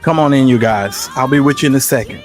Come on in, you guys. I'll be with you in a second.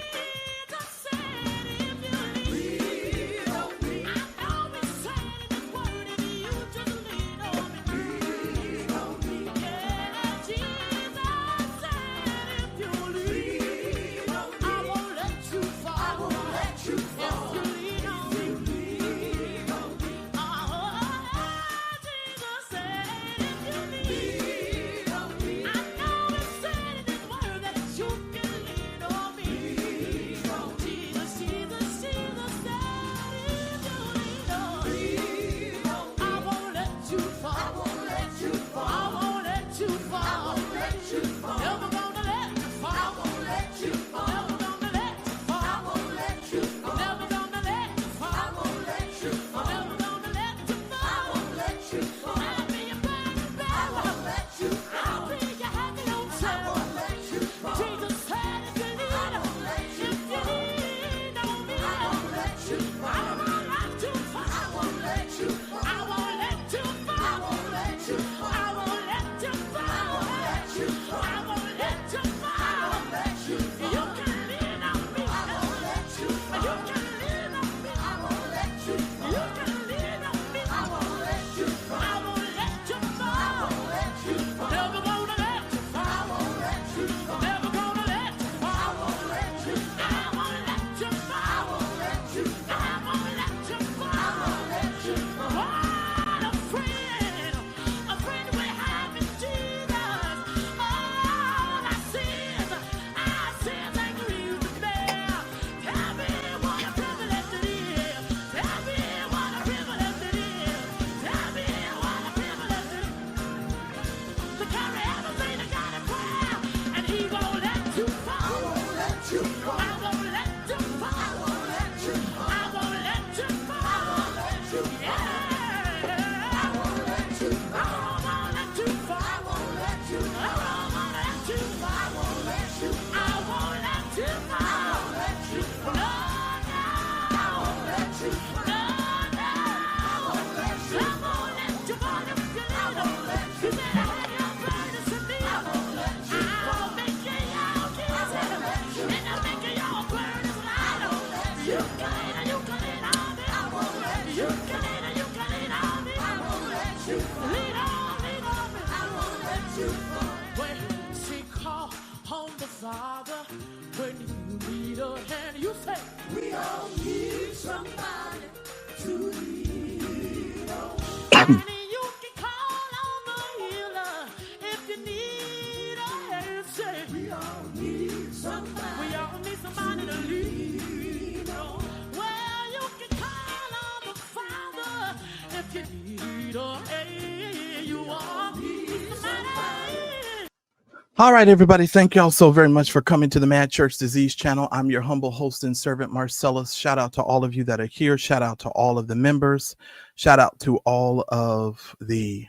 All right, everybody. Thank y'all so very much for coming to the Mad Church Disease channel. I'm your humble host and servant, Marcellus. Shout out to all of you that are here. Shout out to all of the members. Shout out to all of the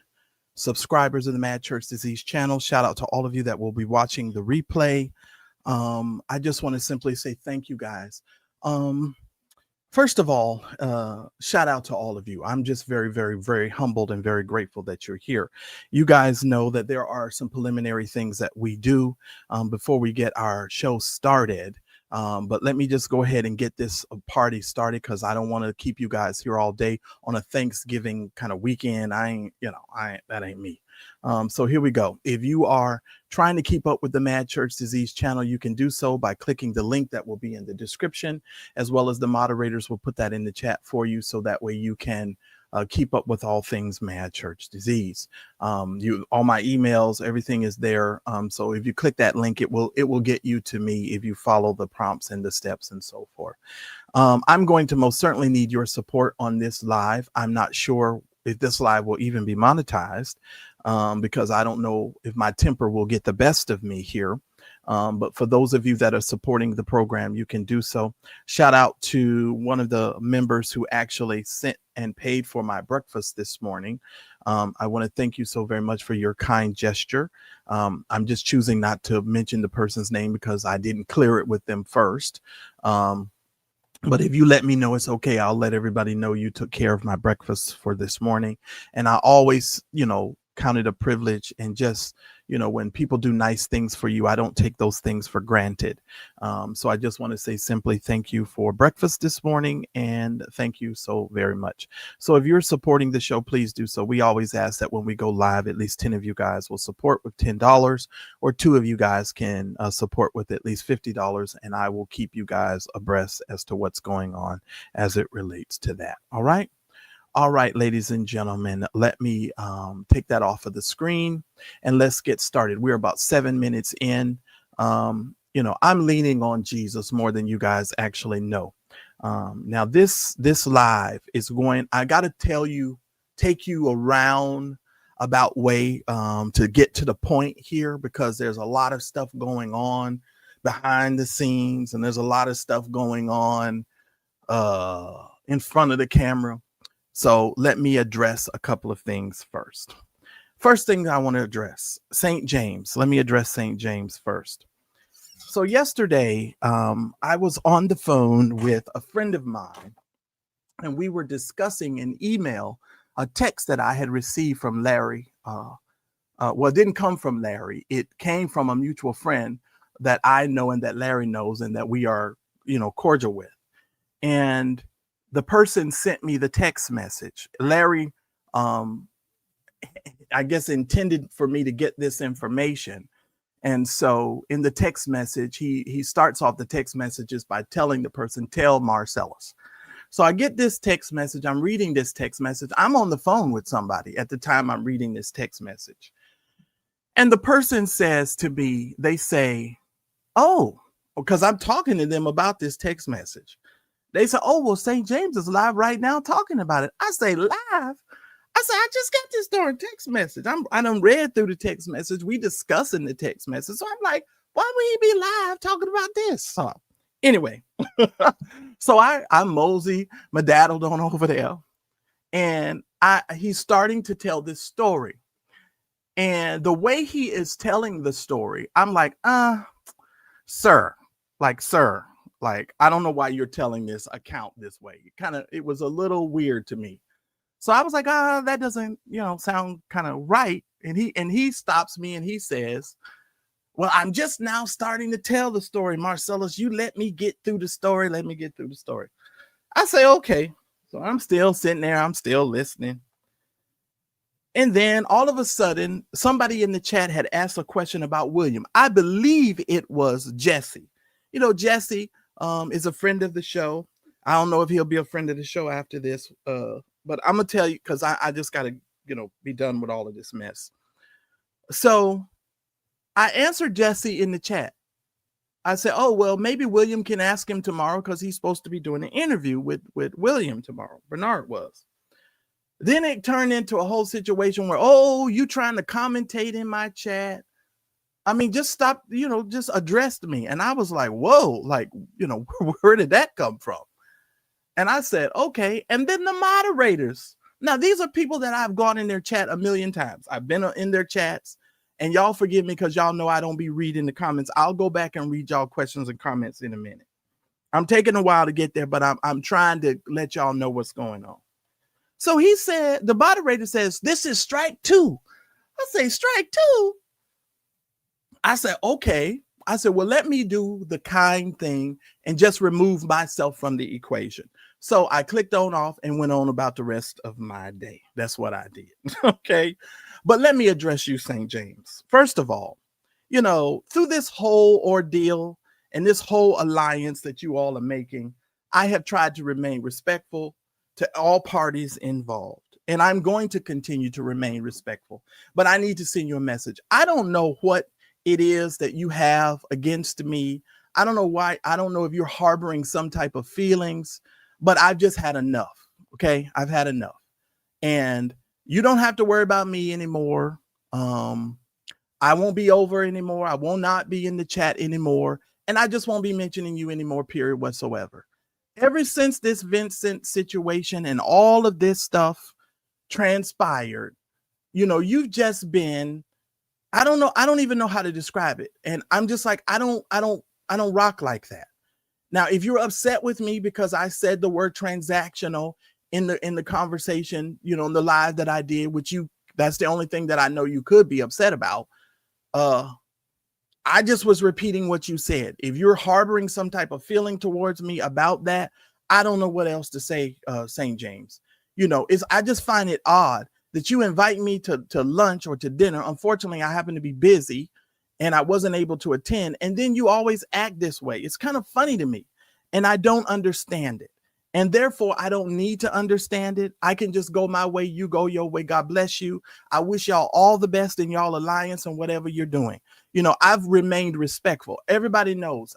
subscribers of the Mad Church Disease channel. Shout out to all of you that will be watching the replay. I just want to simply say thank you, guys. First of all, shout out to all of you. I'm just very, very, very humbled and very grateful that you're here. You guys know that there are some preliminary things that we do before we get our show started. But let me just go ahead and get this party started because I don't want to keep you guys here all day on a Thanksgiving kind of weekend. That ain't me. So here we go. If you are trying to keep up with the Mad Church Disease channel, you can do so by clicking the link that will be in the description, as well as the moderators will put that in the chat for you. So that way you can keep up with all things Mad Church Disease. All my emails, everything is there. So if you click that link, it will get you to me if you follow the prompts and the steps and so forth. I'm going to most certainly need your support on this live. I'm not sure if this live will even be monetized because I don't know if my temper will get the best of me here. But for those of you that are supporting the program, you can do so. Shout out to one of the members who actually sent and paid for my breakfast this morning. I want to thank you so very much for your kind gesture. I'm just choosing not to mention the person's name because I didn't clear it with them first. But if you let me know it's okay, I'll let everybody know you took care of my breakfast for this morning. And I always, count it a privilege. And just, when people do nice things for you, I don't take those things for granted. So I just want to say simply thank you for breakfast this morning, and thank you so very much. So if you're supporting the show, please do so. We always ask that when we go live, at least 10 of you guys will support with $10, or 2 of you guys can support with at least $50, and I will keep you guys abreast as to what's going on as it relates to that. All right. All right, ladies and gentlemen, let me take that off of the screen and let's get started. We're about 7 minutes in. I'm leaning on Jesus more than you guys actually know. Now, this live is going, I got to take you around about way to get to the point here, because there's a lot of stuff going on behind the scenes, and there's a lot of stuff going on in front of the camera. So let me address a couple of things first. First thing I want to address, St. James. Let me address St. James first. So yesterday, I was on the phone with a friend of mine, and we were discussing an email, a text that I had received from Larry. It didn't come from Larry. It came from a mutual friend that I know and that Larry knows and that we are, cordial with. And the person sent me the text message. Larry, I guess, intended for me to get this information. And so in the text message, he starts off the text messages by telling the person, tell Marcellus. So I get this text message. I'm reading this text message. I'm on the phone with somebody at the time I'm reading this text message. And the person says to me, they say, oh, because I'm talking to them about this text message. They said, oh, well, St. James is live right now talking about it. I say, live? I said, I just got this darn text message. I done read through the text message. We discussing the text message. So I'm like, why would he be live talking about this? So anyway, so I mosey my daddled on over there. And he's starting to tell this story. And the way he is telling the story, I'm like, sir, I don't know why you're telling this account this way. It was a little weird to me. So I was like, that doesn't, sound kind of right. And he stops me and he says, well, I'm just now starting to tell the story, Marcellus. You let me get through the story. Let me get through the story. I say, okay. So I'm still sitting there. I'm still listening. And then all of a sudden, somebody in the chat had asked a question about William. I believe it was Jesse. Jesse is a friend of the show. I don't know if he'll be a friend of the show after this, but I'm going to tell you, because I just got to, be done with all of this mess. So I answered Jesse in the chat. I said, oh, well, maybe William can ask him tomorrow, because he's supposed to be doing an interview with William tomorrow. Bernard was. Then it turned into a whole situation where, oh, you trying to commentate in my chat. I mean, just stop, just addressed me. And I was like, whoa, where did that come from? And I said, okay. And then the moderators. Now, these are people that I've gone in their chat a million times. I've been in their chats, and y'all forgive me because y'all know I don't be reading the comments. I'll go back and read y'all questions and comments in a minute. I'm taking a while to get there, but I'm trying to let y'all know what's going on. So he said, the moderator says, this is strike 2. I say, strike 2? I said, okay. I said, well, let me do the kind thing and just remove myself from the equation. So I clicked on off and went on about the rest of my day. That's what I did. Okay. But let me address you, St. James. First of all, through this whole ordeal and this whole alliance that you all are making, I have tried to remain respectful to all parties involved. And I'm going to continue to remain respectful. But I need to send you a message. I don't know what it is that you have against me. I don't know why. I don't know if you're harboring some type of feelings, but I've just had enough. Okay. I've had enough. And you don't have to worry about me anymore. I won't be over anymore. I will not be in the chat anymore. And I just won't be mentioning you anymore, period, whatsoever. Ever since this Vincent situation and all of this stuff transpired, you've just been, I don't know. I don't even know how to describe it. And I'm just like, I don't rock like that. Now, if you're upset with me because I said the word transactional in the conversation, you know, in the live that I did, that's the only thing that I know you could be upset about. I just was repeating what you said. If you're harboring some type of feeling towards me about that, I don't know what else to say, St. James. You know, I just find it odd that you invite me to lunch or to dinner. Unfortunately, I happen to be busy and I wasn't able to attend. And then you always act this way. It's kind of funny to me and I don't understand it. And therefore, I don't need to understand it. I can just go my way. You go your way. God bless you. I wish y'all all the best in y'all alliance and whatever you're doing. You know, I've remained respectful. Everybody knows.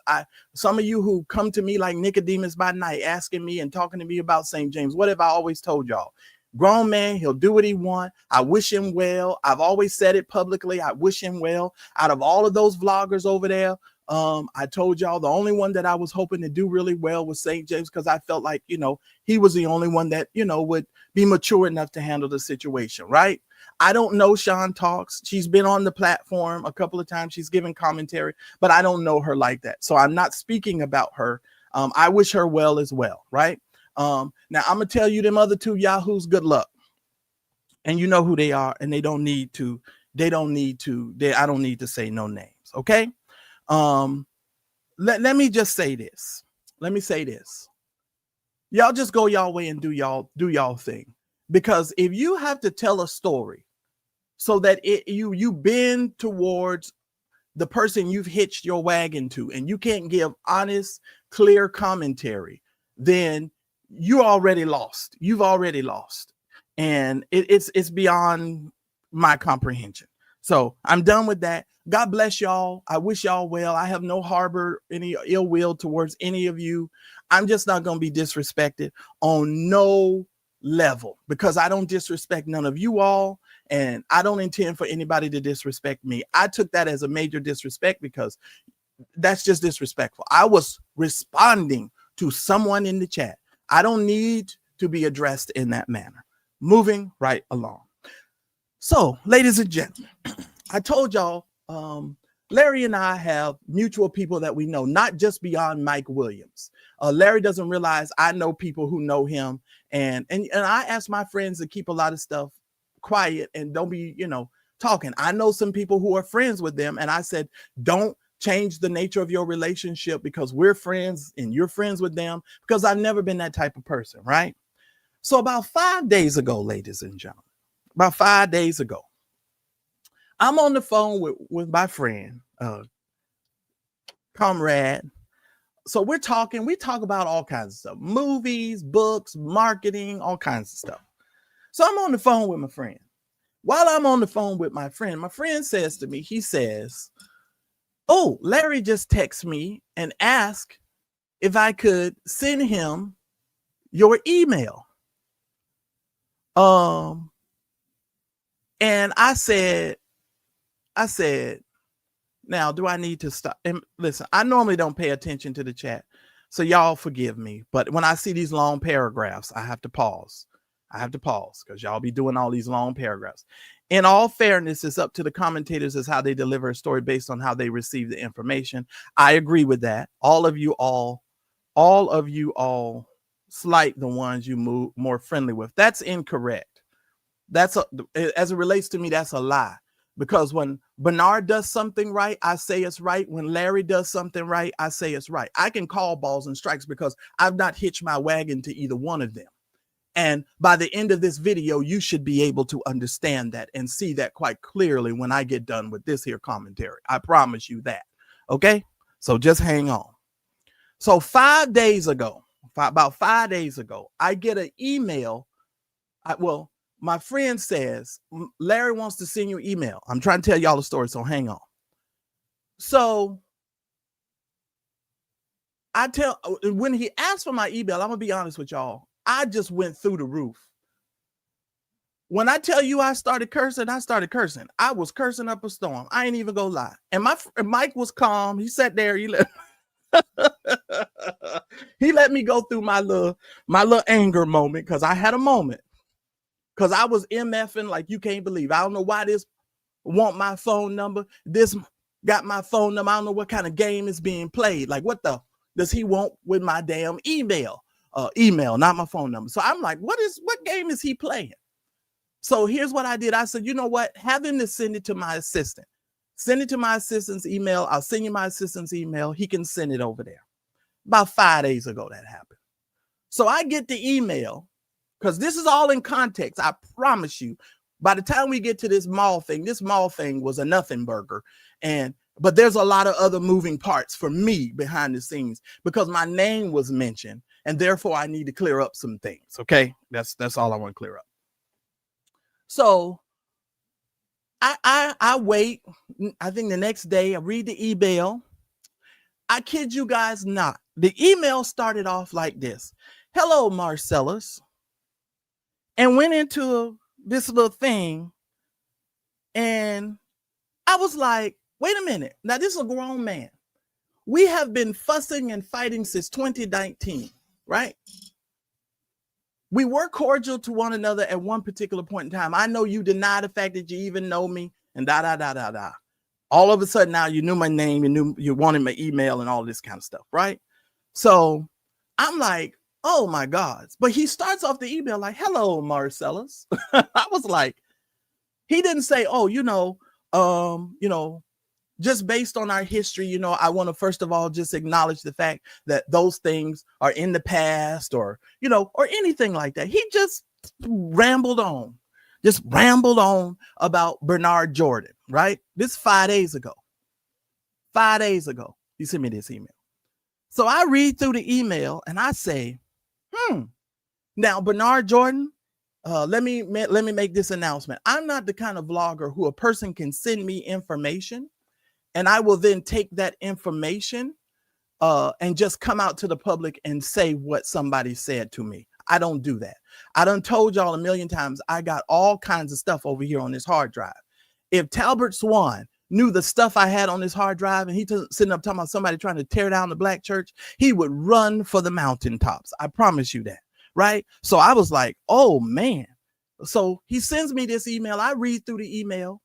Some of you who come to me like Nicodemus by night, asking me and talking to me about St. James, what have I always told y'all? Grown man, he'll do what he wants. I wish him well. I've always said it publicly. I wish him well. Out of all of those vloggers over there, I told y'all the only one that I was hoping to do really well was St. James, because I felt like, you know, he was the only one that, you know, would be mature enough to handle the situation, right? I don't know Sean Talks. She's been on the platform a couple of times. She's given commentary, but I don't know her like that. So I'm not speaking about her. I wish her well as well, right? Now I'm gonna tell you them other two yahoos, good luck. And you know who they are, and I don't need to say no names, okay? Let me just say this. Let me say this. Y'all just go y'all way and do y'all thing. Because if you have to tell a story so that you bend towards the person you've hitched your wagon to, and you can't give honest, clear commentary, then you already lost. You've already lost. And it's beyond my comprehension. So I'm done with that. God bless y'all. I wish y'all well. I have no harbor any ill will towards any of you. I'm just not going to be disrespected on no level, because I don't disrespect none of you all, and I don't intend for anybody to disrespect me. I took that as a major disrespect because that's just disrespectful. I was responding to someone in the chat. I don't need to be addressed in that manner. Moving right along. So, ladies and gentlemen, I told y'all Larry and I have mutual people that we know, not just beyond Mike Williams. Larry doesn't realize I know people who know him, and I ask my friends to keep a lot of stuff quiet and don't be, you know, talking. I know some people who are friends with them, and I said, don't change the nature of your relationship because we're friends and you're friends with them, because I've never been that type of person, right? So about 5 days ago, ladies and gentlemen, about 5 days ago, I'm on the phone with my friend, comrade. So we talk about all kinds of stuff, movies, books, marketing, all kinds of stuff. So I'm on the phone with my friend. While I'm on the phone with my friend says to me, he says, oh, Larry just texted me and asked if I could send him your email. And I said, now, do I need to stop? And listen, I normally don't pay attention to the chat, so y'all forgive me. But when I see these long paragraphs, I have to pause. Because y'all be doing all these long paragraphs. In all fairness, it's up to the commentators as how they deliver a story based on how they receive the information. I agree with that. All of you all slight the ones you move more friendly with. That's incorrect. As it relates to me, that's a lie. Because when Bernard does something right, I say it's right. When Larry does something right, I say it's right. I can call balls and strikes because I've not hitched my wagon to either one of them. And by the end of this video, you should be able to understand that and see that quite clearly when I get done with this here commentary. I promise you that. Okay? So just hang on. So about 5 days ago, I get an email. My friend says, Larry wants to send you an email. I'm trying to tell y'all the story, so hang on. So when he asked for my email, I'm going to be honest with y'all, I just went through the roof. When I tell you I started cursing. I was cursing up a storm. I ain't even gonna lie. And Mike was calm. He sat there. He let me go through my little anger moment, because I had a moment. Because I was MFing like you can't believe. I don't know why this want my phone number. This got my phone number. I don't know what kind of game is being played. Like, what the? does he want with my damn email? Email, not my phone number. So I'm like, what game is he playing? So here's what I did. I said, you know what? Have him to send it to my assistant. Send it to my assistant's email. I'll send you my assistant's email. He can send it over there. About 5 days ago that happened. So I get the email, because this is all in context. I promise you, by the time we get to this mall thing was a nothing burger. But there's a lot of other moving parts for me behind the scenes, because my name was mentioned, and therefore I need to clear up some things. Okay, that's all I want to clear up. So I wait. I think the next day I read the email. I kid you guys not. The email started off like this: "Hello, Marcellus," and went into this little thing. And I was like, wait a minute. Now, this is a grown man. We have been fussing and fighting since 2019, right? We were cordial to one another at one particular point in time. I know you deny the fact that you even know me, and da. All of a sudden now you knew my name, you wanted my email and all this kind of stuff, right? So I'm like, oh my God. But he starts off the email like, "Hello, Marcellus." I was like, he didn't say, oh, just based on our history, I want to first of all just acknowledge the fact that those things are in the past, or anything like that. He just rambled on about Bernard Jordan, right? This 5 days ago. 5 days ago, he sent me this email. So I read through the email and I say, now Bernard Jordan, let me make this announcement. I'm not the kind of vlogger who a person can send me information and I will then take that information and just come out to the public and say what somebody said to me. I don't do that. I done told y'all a million times, I got all kinds of stuff over here on this hard drive. If Talbert Swan knew the stuff I had on this hard drive and he sitting up talking about somebody trying to tear down the black church, he would run for the mountaintops. I promise you that, right? So I was like, oh man. So he sends me this email. I read through the email.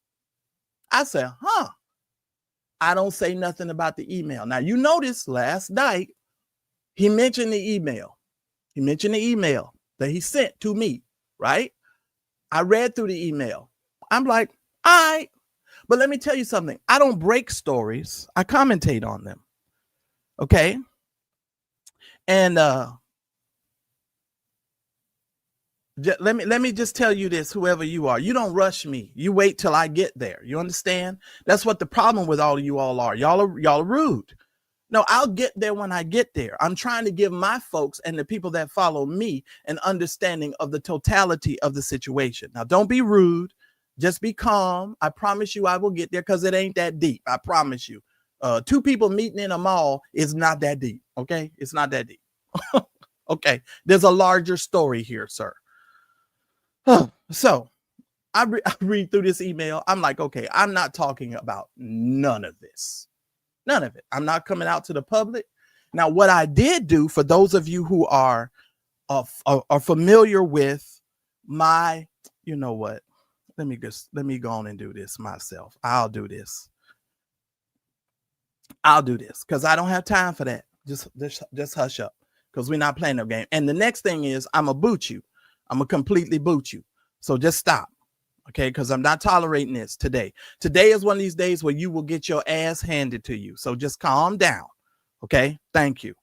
I said, I don't say nothing about the email. Now, you notice last night, he mentioned the email. He mentioned the email that he sent to me, right? I read through the email. I'm like, all right. But let me tell you something. I don't break stories. I commentate on them. Okay? And let me just tell you this, whoever you are. You don't rush me. You wait till I get there. You understand? That's what the problem with all of you all are. Y'all are rude. No, I'll get there when I get there. I'm trying to give my folks and the people that follow me an understanding of the totality of the situation. Now, don't be rude. Just be calm. I promise you I will get there, because it ain't that deep. I promise you. Two people meeting in a mall is not that deep. Okay? It's not that deep. Okay. There's a larger story here, sir. So I read through this email. I'm like, okay, I'm not talking about none of this. None of it. I'm not coming out to the public. Now, what I did do, for those of you who are familiar with my, you know what? Let me go on and do this myself. I'll do this because I don't have time for that. Just hush up, because we're not playing no game. And the next thing is, I'm gonna boot you. I'm gonna completely boot you. So just stop. Okay, because I'm not tolerating this today. Today is one of these days where you will get your ass handed to you. So just calm down. Okay, thank you.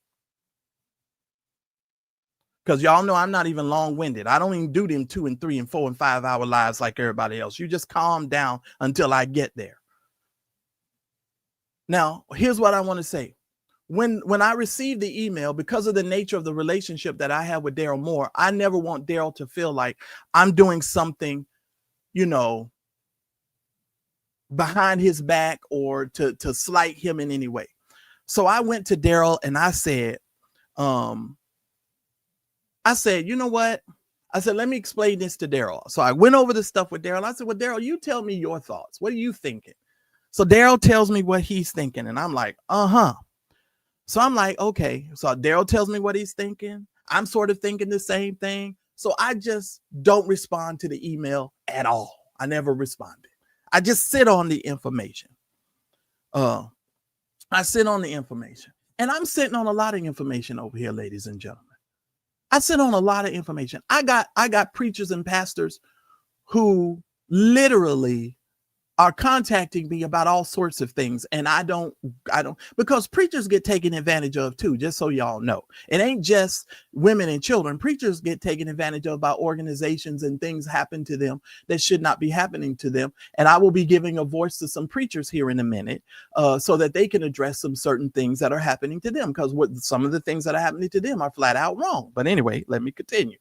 Because y'all know I'm not even long-winded. I don't even do them 2 and 3 and 4 and 5 hour lives like everybody else. You just calm down until I get there. Now, here's what I want to say. When I received the email, because of the nature of the relationship that I have with Daryl Moore, I never want Daryl to feel like I'm doing something, behind his back or to slight him in any way. So I went to Daryl and I said, you know what? I said, let me explain this to Daryl. So I went over the stuff with Daryl. I said, well, Daryl, you tell me your thoughts. What are you thinking? So Daryl tells me what he's thinking. And I'm like, So I'm like, okay. So Daryl tells me what he's thinking. I'm sort of thinking the same thing. So I just don't respond to the email at all. I never responded. I just sit on the information. I sit on the information. And I'm sitting on a lot of information over here, ladies and gentlemen. I sit on a lot of information. I got preachers and pastors who literally are contacting me about all sorts of things. And I don't, because preachers get taken advantage of too, just so y'all know. It ain't just women and children. Preachers get taken advantage of by organizations, and things happen to them that should not be happening to them. And I will be giving a voice to some preachers here in a minute, so that they can address some certain things that are happening to them, because some of the things that are happening to them are flat out wrong. But anyway, let me continue.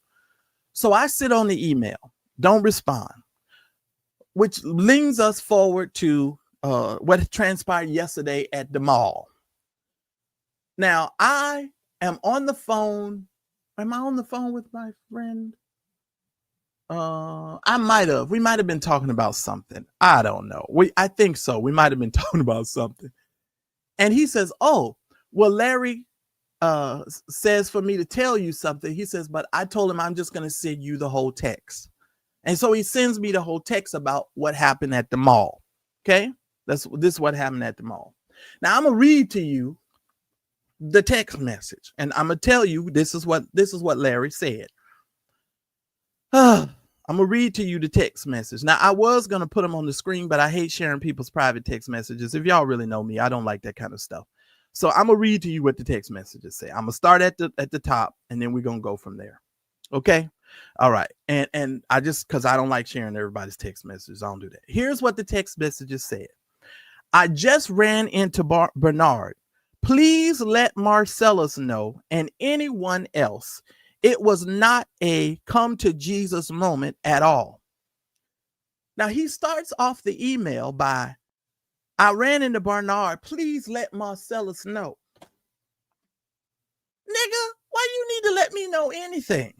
So I sit on the email, don't respond, which leads us forward to what transpired yesterday at the mall. Now, I am on the phone. Am I on the phone with my friend? We might have been talking about something. I don't know. I think so. We might have been talking about something. And he says, oh, well, Larry says for me to tell you something. He says, but I told him I'm just going to send you the whole text. And so he sends me the whole text about what happened at the mall. Okay, this is what happened at the mall. Now I'm gonna read to you the text message, and I'm gonna tell you this is what Larry said. I'm gonna read to you the text message. Now I was gonna put them on the screen, but I hate sharing people's private text messages. If y'all really know me, I don't like that kind of stuff. So I'm gonna read to you what the text messages say. I'm gonna start at the top, and then we're gonna go from there. Okay. All right. And I just, because I don't like sharing everybody's text messages, I don't do that. Here's what the text messages said. I just ran into Bernard. Please let Marcellus know, and anyone else, it was not a come to Jesus moment at all. Now he starts off the email by, I ran into Bernard. Please let Marcellus know. Nigga, why you need to let me know anything?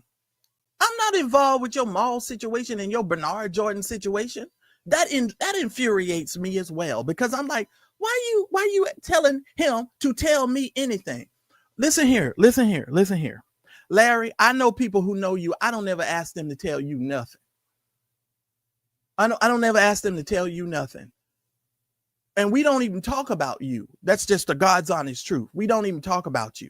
I'm not involved with your mall situation and your Bernard Jordan situation. That infuriates me as well, because I'm like, why you telling him to tell me anything? Listen here. Larry, I know people who know you. I don't ever ask them to tell you nothing. I don't ever ask them to tell you nothing. And we don't even talk about you. That's just the God's honest truth. We don't even talk about you,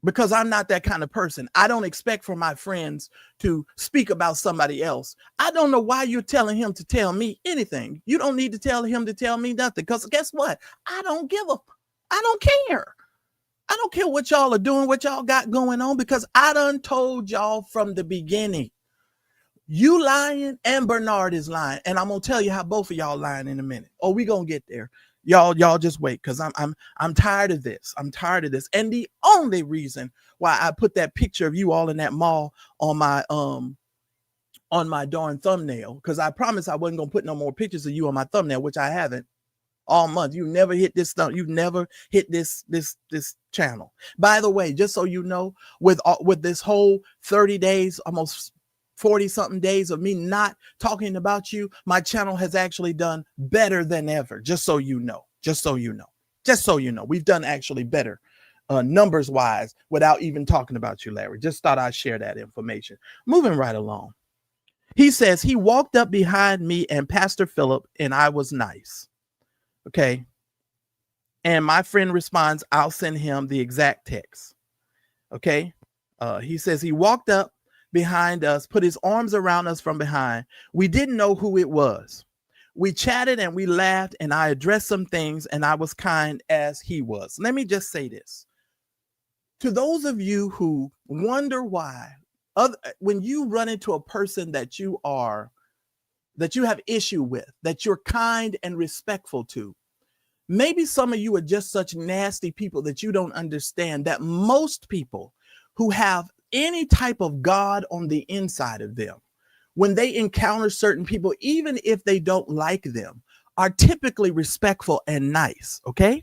because I'm not that kind of person. I don't expect for my friends to speak about somebody else. I don't know why you're telling him to tell me anything. You don't need to tell him to tell me nothing, because guess what? I don't care. I don't care what y'all are doing, what y'all got going on, because I done told y'all from the beginning. You lying and Bernard is lying. And I'm going to tell you how both of y'all lying in a minute. Oh, we going to get there. Y'all just wait, because I'm tired of this. I'm tired of this. And the only reason why I put that picture of you all in that mall on my darn thumbnail, because I promised I wasn't gonna put no more pictures of you on my thumbnail, which I haven't all month. You never hit this stuff. You've never hit this channel. By the way, just so you know, with this whole 30 days, almost 40 something days of me not talking about you, my channel has actually done better than ever. Just so you know, we've done actually better numbers wise without even talking about you, Larry. Just thought I'd share that information. Moving right along. He says he walked up behind me and Pastor Philip, and I was nice. Okay. And my friend responds, I'll send him the exact text. Okay. He says he walked up behind us, put his arms around us from behind. We didn't know who it was. We chatted and we laughed, and I addressed some things, and I was kind as he was. Let me just say this. To those of you who wonder why, when you run into a person that you have issue with, that you're kind and respectful to, maybe some of you are just such nasty people that you don't understand that most people who have any type of God on the inside of them, when they encounter certain people, even if they don't like them, are typically respectful and nice. Okay.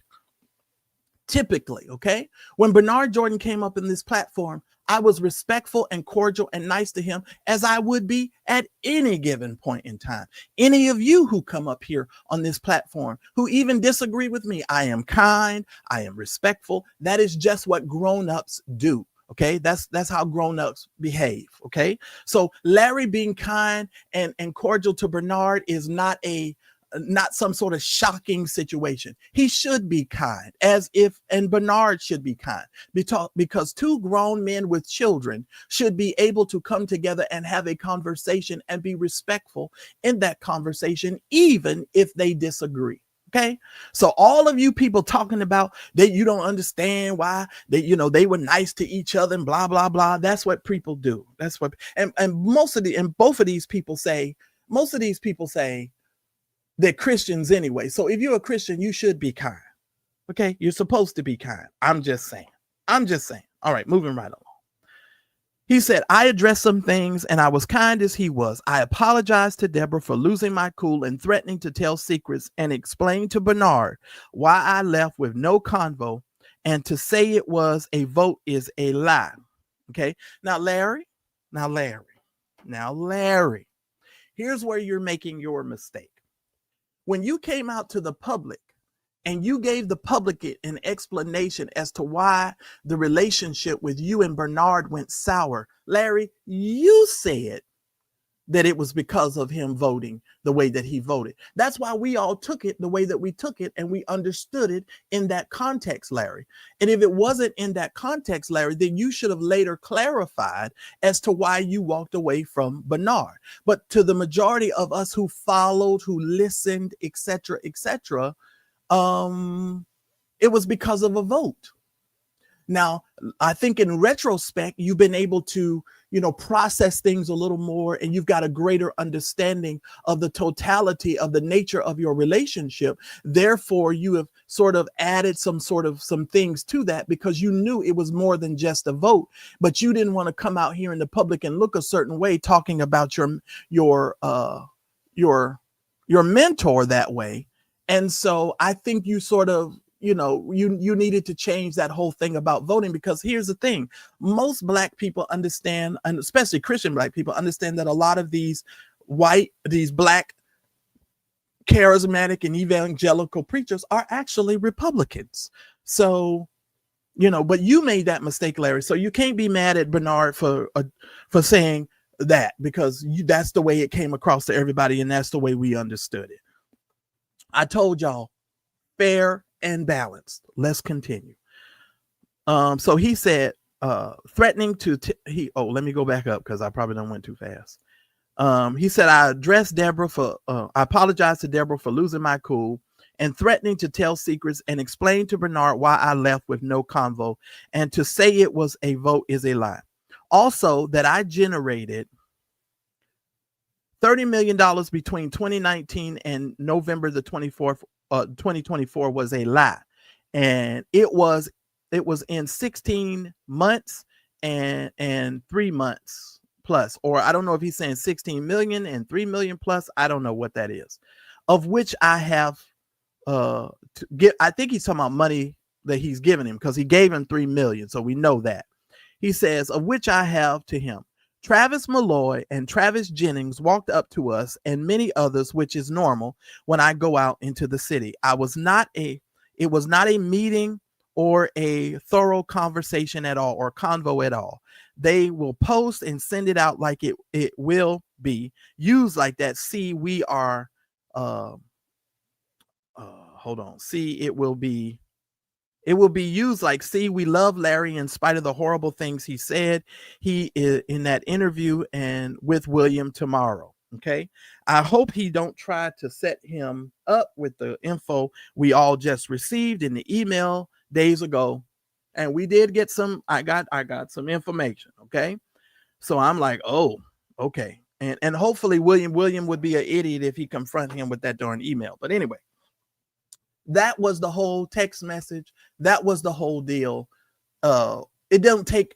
Typically. Okay. When Bernard Jordan came up in this platform, I was respectful and cordial and nice to him, as I would be at any given point in time. Any of you who come up here on this platform who even disagree with me, I am kind. I am respectful. That is just what grown-ups do. Okay, that's how grown-ups behave. Okay, so Larry being kind and cordial to Bernard is not a not some sort of shocking situation. He should be kind, as if, and Bernard should be kind, because two grown men with children should be able to come together and have a conversation and be respectful in that conversation, even if they disagree. Okay. So all of you people talking about that you don't understand why they were nice to each other and blah, blah, blah. That's what people do. That's what, and both of these people say, they're Christians anyway. So if you're a Christian, you should be kind. Okay. You're supposed to be kind. I'm just saying. All right. Moving right along. He said, I addressed some things and I was kind as he was. I apologized to Deborah for losing my cool and threatening to tell secrets, and explained to Bernard why I left with no convo, and to say it was a vote is a lie. Okay. Now, Larry, here's where you're making your mistake. When you came out to the public and you gave the public an explanation as to why the relationship with you and Bernard went sour, Larry, you said that it was because of him voting the way that he voted. That's why we all took it the way that we took it, and we understood it in that context, Larry. And if it wasn't in that context, Larry, then you should have later clarified as to why you walked away from Bernard. But to the majority of us who followed, who listened, etc., it was because of a vote. Now, I think in retrospect, you've been able to, process things a little more, and you've got a greater understanding of the totality of the nature of your relationship. Therefore, you have sort of added some things to that, because you knew it was more than just a vote, but you didn't want to come out here in the public and look a certain way talking about your mentor that way. And so I think you sort of, you needed to change that whole thing about voting, because here's the thing. Most Black people understand, and especially Christian Black people understand, that a lot of these Black charismatic and evangelical preachers are actually Republicans. So, but you made that mistake, Larry. So you can't be mad at Bernard for saying that, because that's the way it came across to everybody, and that's the way we understood it. I told y'all, fair and balanced. Let's continue. So he said, threatening to, let me go back up, because I probably done went too fast. He said, I apologized to Deborah for losing my cool and threatening to tell secrets, and explained to Bernard why I left with no convo, and to say it was a vote is a lie. Also, that I generated $30 million between 2019 and November the 24th, 2024 was a lie. And it was in 16 months and 3 months plus, or I don't know if he's saying 16 million and 3 million plus. I don't know what that is, of which I have to get. I think he's talking about money that he's giving him, because he gave him 3 million. So we know that. He says, of which I have to him. Travis Malloy and Travis Jennings walked up to us, and many others, which is normal when I go out into the city. It was not a meeting or a thorough conversation at all, or convo at all. They will post and send it out like it will be used like that. See, we are, hold on. See, it will be used like, see, we love Larry in spite of the horrible things he said. He is in that interview and with William tomorrow. Okay. I hope he don't try to set him up with the info we all just received in the email days ago. And we did get some, I got some information. Okay. So I'm like, oh, okay. And hopefully William would be an idiot if he confront him with that darn email. But anyway, that was the whole text message. That was the whole deal. It don't take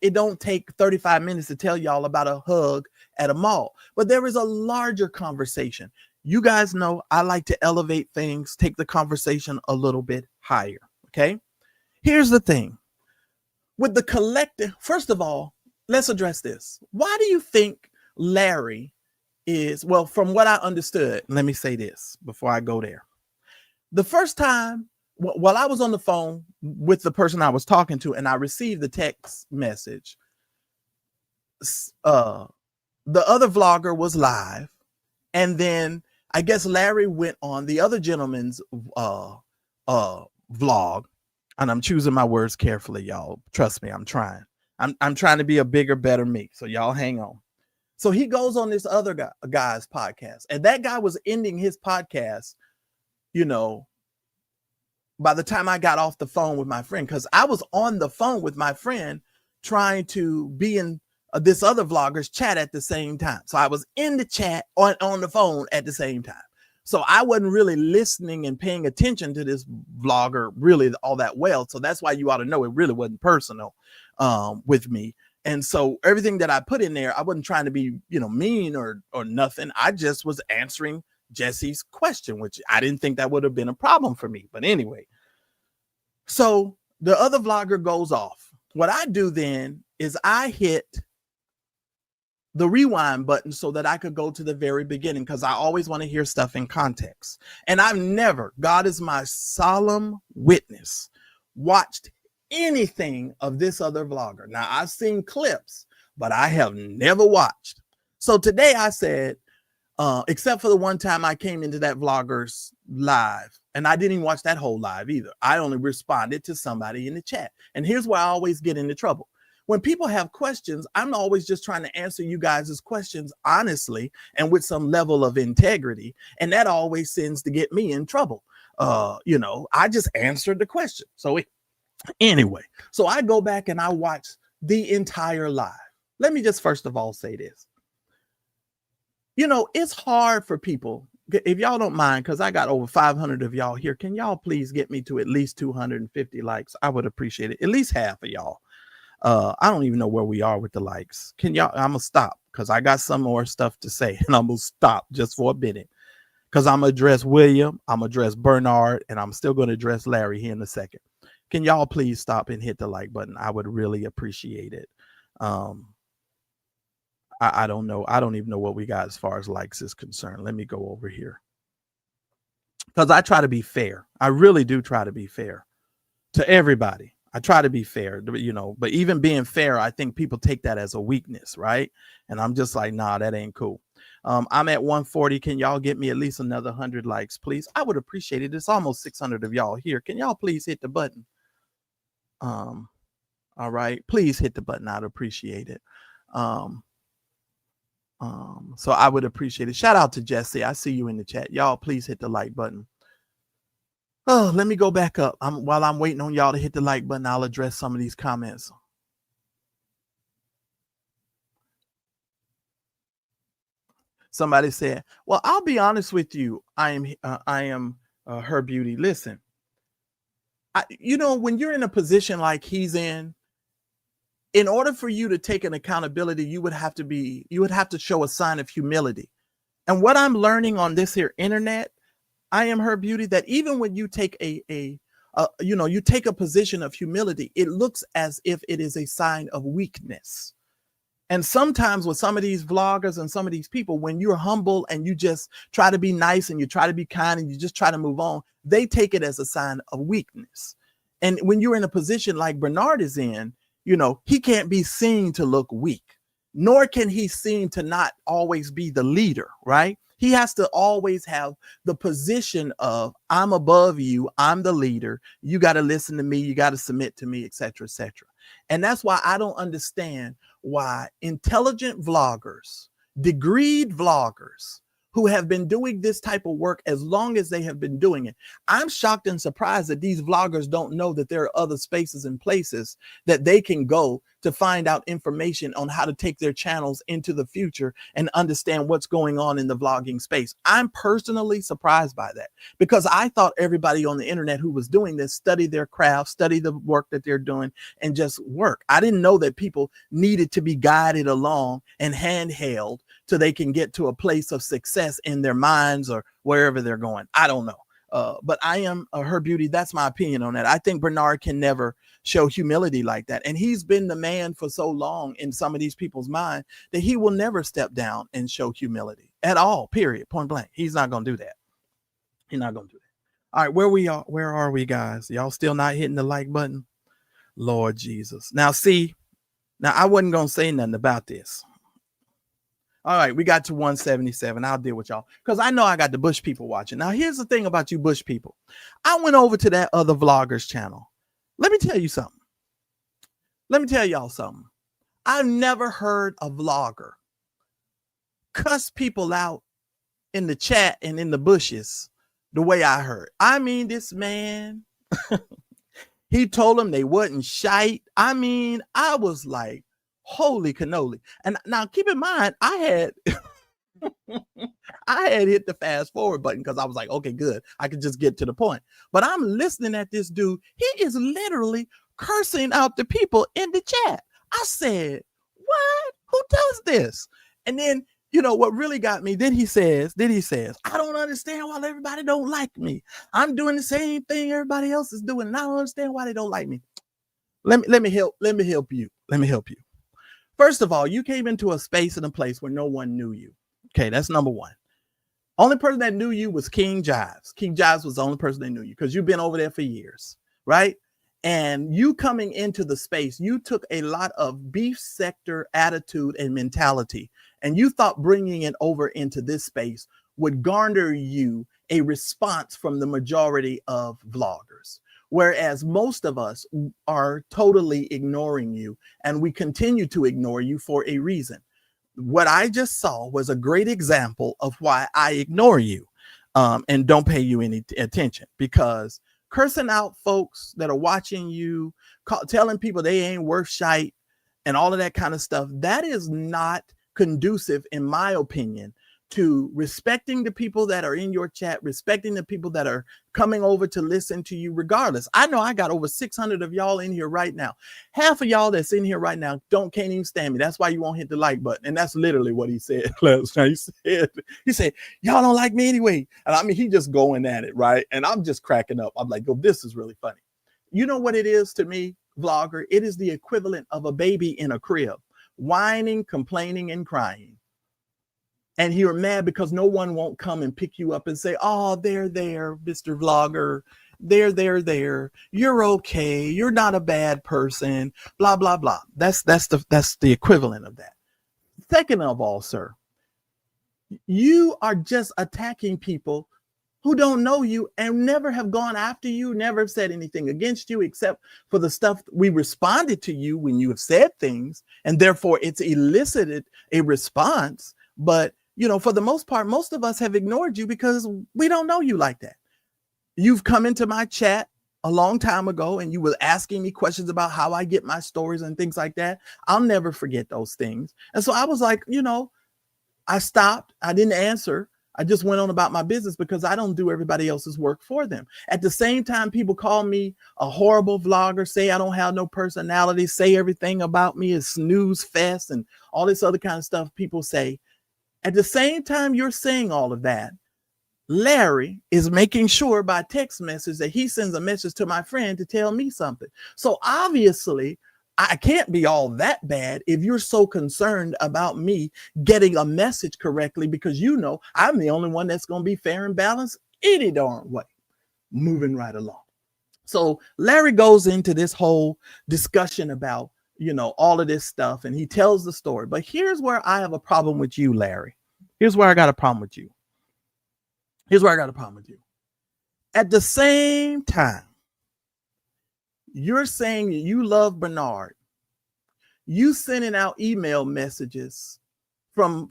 35 minutes to tell y'all about a hug at a mall, but there is a larger conversation. You guys know I like to elevate things, take the conversation a little bit higher. Okay. Here's the thing with the collective. First of all, let's address this. Why do you think Larry is, well, from what I understood, let me say this before I go there. The first time, while I was on the phone with the person I was talking to, and I received the text message, the other vlogger was live, and then I guess Larry went on the other gentleman's vlog, and I'm choosing my words carefully, y'all. Trust me, I'm trying. I'm trying to be a bigger, better me. So y'all hang on. So he goes on this other guy's podcast, and that guy was ending his podcast, you know, by the time I got off the phone with my friend, because I was on the phone with my friend trying to be in this other vlogger's chat at the same time. So I was in the chat on the phone at the same time. So I wasn't really listening and paying attention to this vlogger really all that well. So that's why you ought to know it really wasn't personal with me. And so everything that I put in there, I wasn't trying to be, you know, mean or nothing. I just was answering Jesse's question, which I didn't think that would have been a problem for me. But anyway, so the other vlogger goes off. What I do then is I hit the rewind button so that I could go to the very beginning, because I always want to hear stuff in context. And I've never, God is my solemn witness, watched anything of this other vlogger. Now, I've seen clips, but I have never watched. So today I said, except for the one time I came into that vlogger's live, and I didn't even watch that whole live either. I only responded to somebody in the chat. And here's where I always get into trouble. When people have questions, I'm always just trying to answer you guys' questions honestly and with some level of integrity. And that always tends to get me in trouble. You know, I just answered the question. So anyway, so I go back and I watch the entire live. Let me just first of all say this. You know, it's hard for people, if y'all don't mind, because I got over 500 of y'all here. Can y'all please get me to at least 250 likes? I would appreciate it. At least half of y'all. I don't even know where we are with the likes. Can y'all, I'm gonna stop because I got some more stuff to say, and I'm gonna stop just for a minute because I'm gonna address William, I'm gonna address Bernard, and I'm still gonna address Larry here in a second. Can y'all please stop and hit the like button? I would really appreciate it. I don't know. I don't even know what we got as far as likes is concerned. Let me go over here because I try to be fair. I really do try to be fair to everybody. I try to be fair, you know, but even being fair, I think people take that as a weakness, right? And I'm just like, nah, that ain't cool. I'm at 140. Can y'all get me at least another 100 likes, please? I would appreciate it. It's almost 600 of y'all here. Can y'all please hit the button? All right, please hit the button. I'd appreciate it. So I would appreciate it. Shout out to Jesse. I see you in the chat. Y'all please hit the like button. Oh, let me go back up. While I'm waiting on y'all to hit the like button, I'll address some of these comments. Somebody said, well, I'll be honest with you. I am her beauty. Listen, you know, when you're in a position like he's in order for you to take an accountability, you would have to show a sign of humility. And what I'm learning on this here internet, I am her beauty, that even when you take you take a position of humility, it looks as if it is a sign of weakness. And sometimes with some of these vloggers and some of these people, when you're humble and you just try to be nice and you try to be kind and you just try to move on, they take it as a sign of weakness. And when you're in a position like Bernard is in, you know, he can't be seen to look weak, nor can he seem to not always be the leader, right? He has to always have the position of, I'm above you, I'm the leader, you got to listen to me, you got to submit to me, etc., etc. And that's why I don't understand why intelligent vloggers, degreed vloggers, who have been doing this type of work as long as they have been doing it. I'm shocked and surprised that these vloggers don't know that there are other spaces and places that they can go to find out information on how to take their channels into the future and understand what's going on in the vlogging space. I'm personally surprised by that because I thought everybody on the internet who was doing this studied their craft, studied the work that they're doing, and just work. I didn't know that people needed to be guided along and handheld so they can get to a place of success in their minds or wherever they're going. I don't know. But I am her beauty. That's my opinion on that. I think Bernard can never show humility like that. And he's been the man for so long in some of these people's mind that he will never step down and show humility at all, period, point blank. He's not going to do that. He's not going to do that. All right, where are we, guys? Y'all still not hitting the like button? Lord Jesus. Now, see, I wasn't going to say nothing about this. All right, we got to 177. I'll deal with y'all because I know I got the Bush people watching. Now, here's the thing about you Bush people. I went over to that other vlogger's channel. Let me tell you something. Let me tell y'all something. I've never heard a vlogger cuss people out in the chat and in the bushes the way I heard. I mean, this man, he told them they wasn't shite. I mean, I was like, holy cannoli. And now keep in mind, I had hit the fast forward button because I was like, okay, good. I could just get to the point. But I'm listening at this dude. He is literally cursing out the people in the chat. I said, what? Who does this? And then, you know, what really got me, then he says, I don't understand why everybody don't like me. I'm doing the same thing everybody else is doing, and I don't understand why they don't like me. Let me help you. First of all, you came into a space and a place where no one knew you. Okay, that's number one. Only person that knew you was King Jives. King Jives was the only person that knew you because you've been over there for years, right? And you coming into the space, you took a lot of beef sector attitude and mentality, and you thought bringing it over into this space would garner you a response from the majority of vloggers. Whereas most of us are totally ignoring you, and we continue to ignore you for a reason. What I just saw was a great example of why I ignore you and don't pay you any attention, because cursing out folks that are watching you, telling people they ain't worth shite and all of that kind of stuff, that is not conducive, in my opinion, to respecting the people that are in your chat, respecting the people that are coming over to listen to you regardless. I know I got over 600 of y'all in here right now. Half of y'all that's in here right now can't even stand me. That's why you won't hit the like button. And that's literally what he said last night. He said, y'all don't like me anyway. And I mean, he just going at it, right? And I'm just cracking up. I'm like, oh, this is really funny. You know what it is to me, vlogger? It is the equivalent of a baby in a crib, whining, complaining, and crying. And you're mad because no one won't come and pick you up and say, oh, there, Mr. Vlogger. There. You're okay. You're not a bad person. Blah, blah, blah. That's the equivalent of that. Second of all, sir, you are just attacking people who don't know you and never have gone after you, never have said anything against you, except for the stuff we responded to you when you have said things. And therefore, it's elicited a response. But you know, for the most part, most of us have ignored you because we don't know you like that. You've come into my chat a long time ago and you were asking me questions about how I get my stories and things like that. I'll never forget those things. And so I was like, you know, I stopped. I didn't answer. I just went on about my business because I don't do everybody else's work for them. At the same time, people call me a horrible vlogger, say I don't have no personality, say everything about me is snooze fest and all this other kind of stuff people say. At the same time you're saying all of that, Larry is making sure by text message that he sends a message to my friend to tell me something. So obviously, I can't be all that bad if you're so concerned about me getting a message correctly, because you know I'm the only one that's going to be fair and balanced any darn way. Moving right along. So Larry goes into this whole discussion about, you know, all of this stuff, and he tells the story. But here's where I have a problem with you, Larry. Here's where I got a problem with you. At the same time, you're saying you love Bernard. You sending out email messages from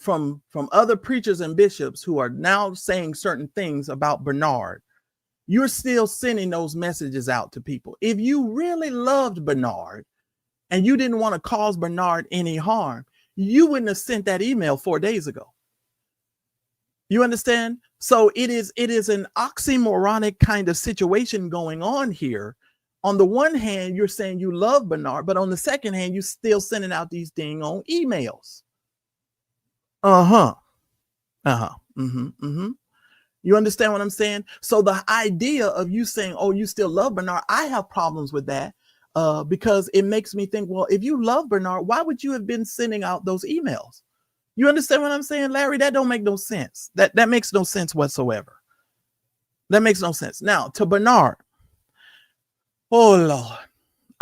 other preachers and bishops who are now saying certain things about Bernard. You're still sending those messages out to people. If you really loved Bernard, and you didn't want to cause Bernard any harm, you wouldn't have sent that email 4 days ago. You understand? So it is an oxymoronic kind of situation going on here. On the one hand, you're saying you love Bernard, but on the second hand, you're still sending out these dang on emails. You understand what I'm saying? So the idea of you saying, oh, you still love Bernard, I have problems with that. Because it makes me think, well, if you love Bernard, why would you have been sending out those emails? You understand what I'm saying, Larry? That don't make no sense. That makes no sense whatsoever. That makes no sense. Now, to Bernard, oh, Lord,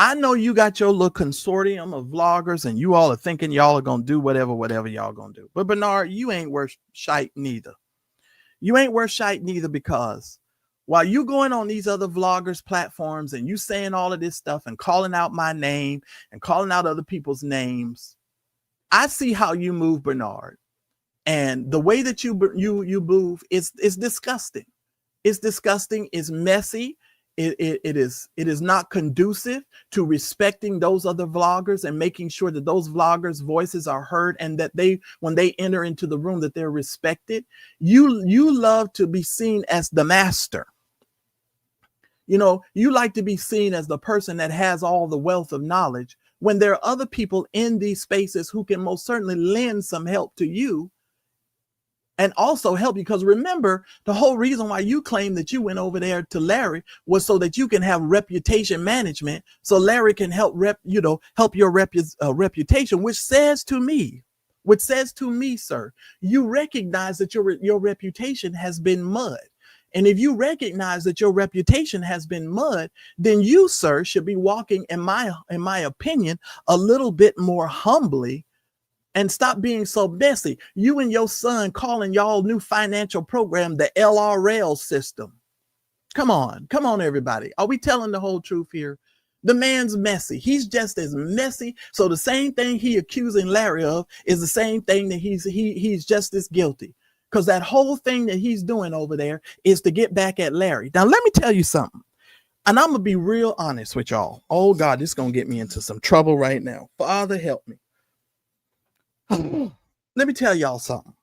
I know you got your little consortium of vloggers and you all are thinking y'all are going to do whatever y'all going to do. But Bernard, you ain't worth shite neither. You ain't worth shite neither, because while you going on these other vloggers platforms and you saying all of this stuff and calling out my name and calling out other people's names, I see how you move, Bernard. And the way that you move is disgusting. It's disgusting. It's messy. It is not conducive to respecting those other vloggers and making sure that those vloggers' voices are heard, and that when they enter into the room, that they're respected. You love to be seen as the master. You know, you like to be seen as the person that has all the wealth of knowledge, when there are other people in these spaces who can most certainly lend some help to you and also help you. Because remember, the whole reason why you claim that you went over there to Larry was so that you can have reputation management, so Larry can help your reputation, which says to me, sir, you recognize that your reputation has been mud. And if you recognize that your reputation has been mud, then you, sir, should be walking, in my opinion, a little bit more humbly, and stop being so messy. You and your son calling y'all new financial program the LRL system. Come on, everybody. Are we telling the whole truth here? The man's messy. He's just as messy. So the same thing he accusing Larry of is the same thing that he's just as guilty. Because that whole thing that he's doing over there is to get back at Larry. Now, let me tell you something. And I'm going to be real honest with y'all. Oh, God, this is going to get me into some trouble right now. Father, help me. Let me tell y'all something.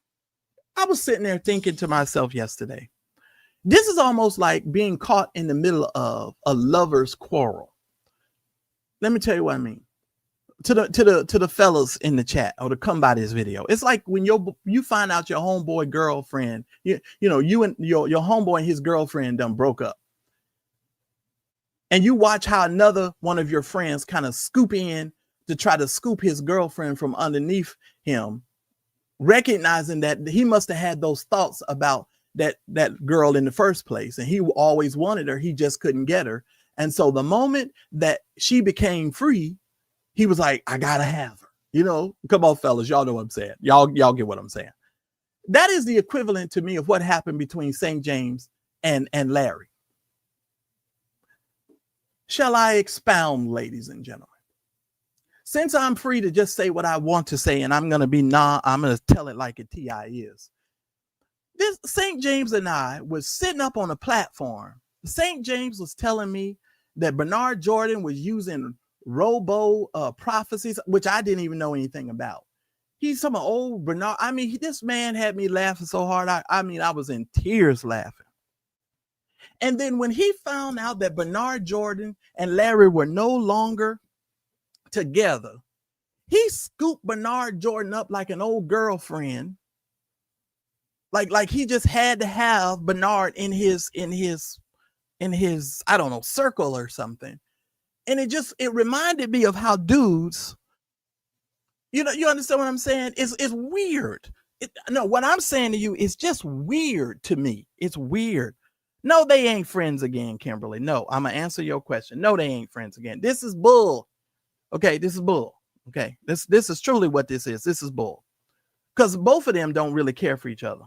I was sitting there thinking to myself yesterday, this is almost like being caught in the middle of a lover's quarrel. Let me tell you what I mean. To the fellas in the chat, or to come by this video, it's like when you find out your homeboy girlfriend, you and your homeboy and his girlfriend done broke up, and you watch how another one of your friends kind of scoop in to try to scoop his girlfriend from underneath him, recognizing that he must have had those thoughts about that girl in the first place, and he always wanted her, he just couldn't get her. And so the moment that she became free, he was like, I gotta have her. Come on, fellas, y'all know what I'm saying. Y'all get what I'm saying. That is the equivalent to me of what happened between St. James and Larry. Shall I expound, ladies and gentlemen? Since I'm free to just say what I want to say, and I'm going to tell it like a TI is. This St. James and I was sitting up on a platform. St. James was telling me that Bernard Jordan was using robo prophecies, which I didn't even know anything about. He's some old Bernard. I mean, this man had me laughing so hard. I was in tears laughing. And then when he found out that Bernard Jordan and Larry were no longer together, he scooped Bernard Jordan up like an old girlfriend. Like he just had to have Bernard in his I don't know, circle or something. And it reminded me of how dudes, you understand what I'm saying? It's weird. What I'm saying to you is just weird to me. It's weird. No, they ain't friends again, Kimberly. No, I'm going to answer your question. No, they ain't friends again. This is bull. Okay, this is bull. Okay, this is truly what this is. This is bull. Because both of them don't really care for each other.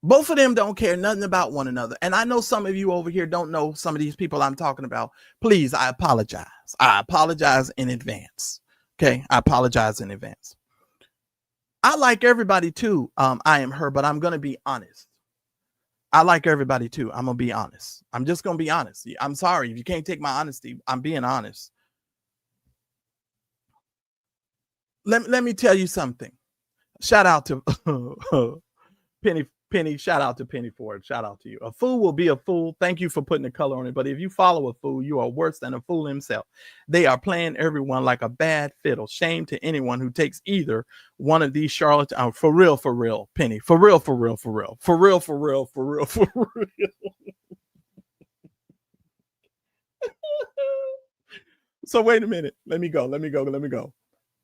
Both of them don't care nothing about one another. And I know some of you over here don't know some of these people I'm talking about. Please, I apologize. I apologize in advance. Okay, I apologize in advance. I like everybody too. I am her, but I'm going to be honest. I like everybody too. I'm going to be honest. I'm just going to be honest. I'm sorry if you can't take my honesty. I'm being honest. Let me tell you something. Shout out to Penny, shout out to Penny Ford. Shout out to you. A fool will be a fool. Thank you for putting the color on it. But if you follow a fool, you are worse than a fool himself. They are playing everyone like a bad fiddle. Shame to anyone who takes either one of these charlatans. For real, Penny. For real. So wait a minute. Let me go.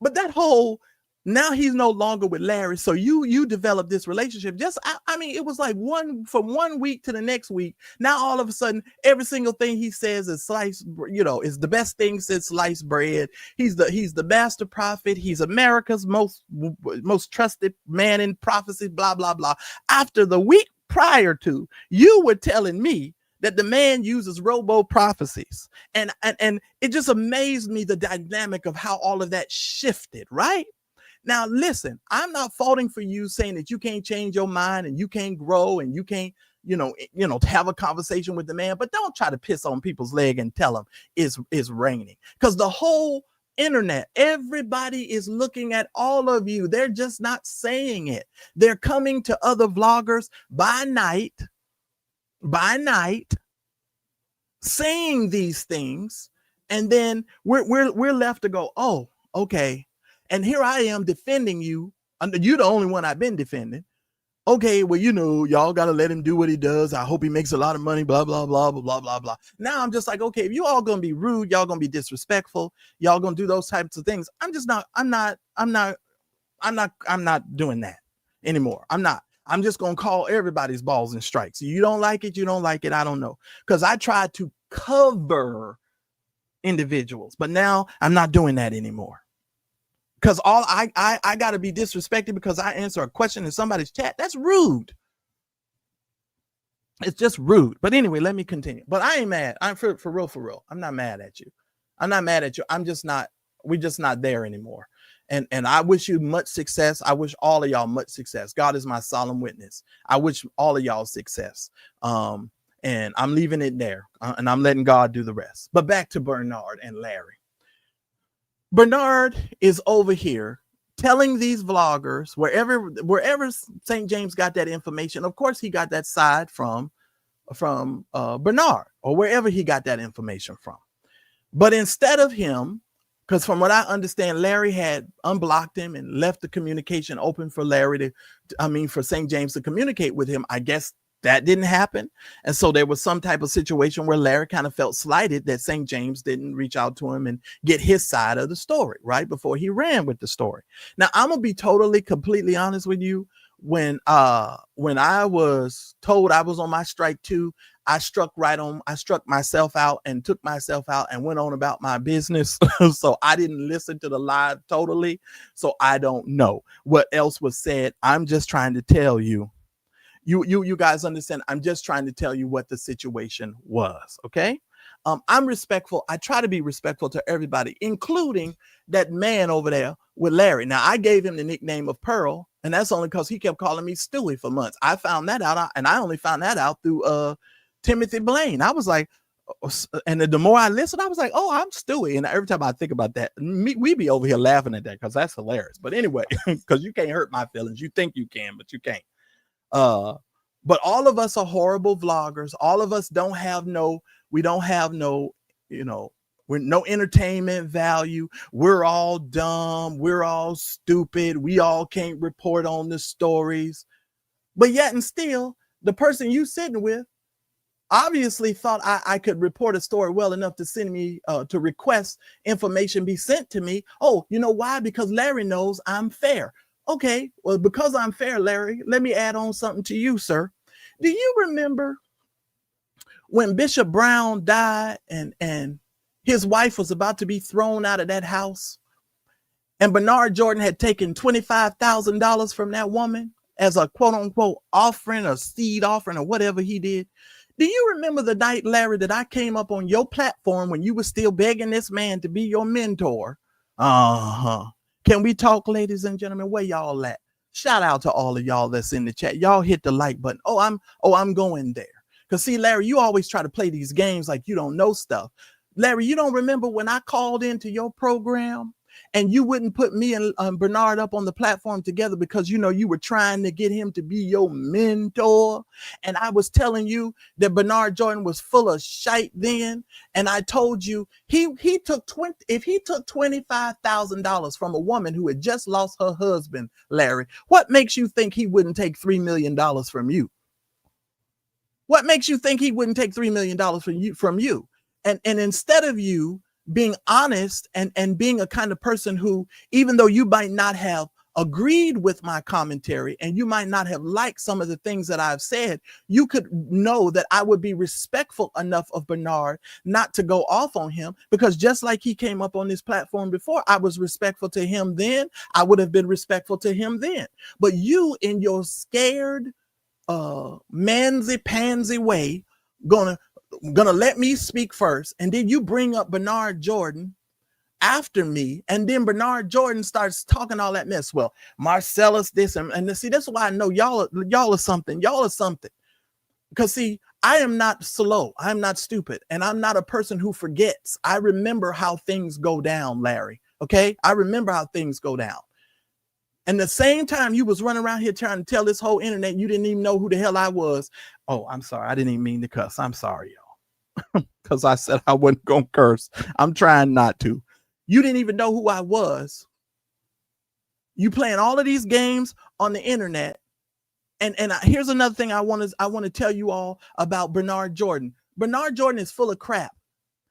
But that whole Now he's no longer with Larry. So you developed this relationship. Just I mean, it was like from 1 week to the next week. Now all of a sudden, every single thing he says is sliced, is the best thing since sliced bread. He's the master prophet. He's America's most trusted man in prophecy, blah, blah, blah. After the week prior to, you were telling me that the man uses robo prophecies. And it just amazed me, the dynamic of how all of that shifted, right? Now, listen, I'm not faulting for you saying that you can't change your mind and you can't grow and you can't, have a conversation with the man, but don't try to piss on people's leg and tell them it's raining, because the whole internet, everybody is looking at all of you. They're just not saying it. They're coming to other vloggers by night, saying these things, and then we're left to go, oh, okay. And here I am defending you. You're the only one I've been defending. Okay, well, y'all got to let him do what he does. I hope he makes a lot of money, blah, blah, blah, blah, blah, blah, blah. Now I'm just like, okay, if you all going to be rude, y'all going to be disrespectful, y'all going to do those types of things. I'm not doing that anymore. I'm just going to call everybody's balls and strikes. You don't like it. You don't like it. I don't know. Because I tried to cover individuals, but now I'm not doing that anymore. Because all I got to be disrespected because I answer a question in somebody's chat. That's rude. It's just rude. But anyway, let me continue. But I ain't mad. I'm for real. I'm not mad at you. I'm just not. We're just not there anymore. And I wish you much success. I wish all of y'all much success. God is my solemn witness. I wish all of y'all success. And I'm leaving it there. And I'm letting God do the rest. But back to Bernard and Larry. Bernard is over here telling these vloggers, wherever St. James got that information. Of course, he got that side from Bernard, or wherever he got that information from. But instead of him, because from what I understand, Larry had unblocked him and left the communication open for for St. James to communicate with him. I guess that didn't happen. And so there was some type of situation where Larry kind of felt slighted that St. James didn't reach out to him and get his side of the story right before he ran with the story. Now, I'm going to be completely honest with you. When I was told I was on my strike 2, I struck myself out and took myself out and went on about my business. So I didn't listen to the live totally. So I don't know what else was said. I'm just trying to tell you. You guys understand? I'm just trying to tell you what the situation was. Okay. I'm respectful. I try to be respectful to everybody, including that man over there with Larry. Now, I gave him the nickname of Pearl, and that's only because he kept calling me Stewie for months. I found that out, and I only found that out through Timothy Blaine. I was like, and the more I listened, I was like, oh, I'm Stewie. And every time I think about that, we be over here laughing at that because that's hilarious. But anyway, because you can't hurt my feelings. You think you can, but you can't. But all of us are horrible vloggers. All of us we don't have no entertainment value. We're all dumb. We're all stupid. We all can't report on the stories. But yet and still, the person you sitting with obviously thought I could report a story well enough to send me to request information be sent to me. Oh, you know why? Because Larry knows I'm fair. Okay, well, because I'm fair, Larry, let me add on something to you, sir. Do you remember when Bishop Brown died and his wife was about to be thrown out of that house? And Bernard Jordan had taken $25,000 from that woman as a quote unquote offering, or seed offering, or whatever he did. Do you remember the night, Larry, that I came up on your platform when you were still begging this man to be your mentor? Can we talk, ladies and gentlemen? Where y'all at? Shout out to all of y'all that's in the chat. Y'all hit the like button. I'm going there. Because see, Larry, you always try to play these games like you don't know stuff. Larry, you don't remember when I called into your program and you wouldn't put me and Bernard up on the platform together because, you were trying to get him to be your mentor. And I was telling you that Bernard Jordan was full of shite then. And I told you if he took $25,000 from a woman who had just lost her husband, Larry, what makes you think he wouldn't take $3 million from you? What makes you think he wouldn't take $3 million from you? And instead of you being honest and being a kind of person who, even though you might not have agreed with my commentary and you might not have liked some of the things that I've said, you could know that I would be respectful enough of Bernard not to go off on him, because just like he came up on this platform before, I was respectful to him then, I would have been respectful to him then. But you, in your scared mansy pansy way, gonna let me speak first, and then you bring up Bernard Jordan after me, and then Bernard Jordan starts talking all that mess. Well, Marcellus this, and see, that's why I know y'all are something. Y'all are something. Because see, I am not slow, I'm not stupid, and I'm not a person who forgets. I remember how things go down, Larry. Okay, I remember how things go down. And the same time you was running around here trying to tell this whole internet you didn't even know who the hell I was. Oh, I'm sorry, I didn't even mean to cuss. I'm sorry, y'all. Because I said I wasn't gonna curse. I'm trying not to. You didn't even know who I was. You playing all of these games on the internet. And here's another thing I want to tell you all about Bernard Jordan. Bernard Jordan is full of crap.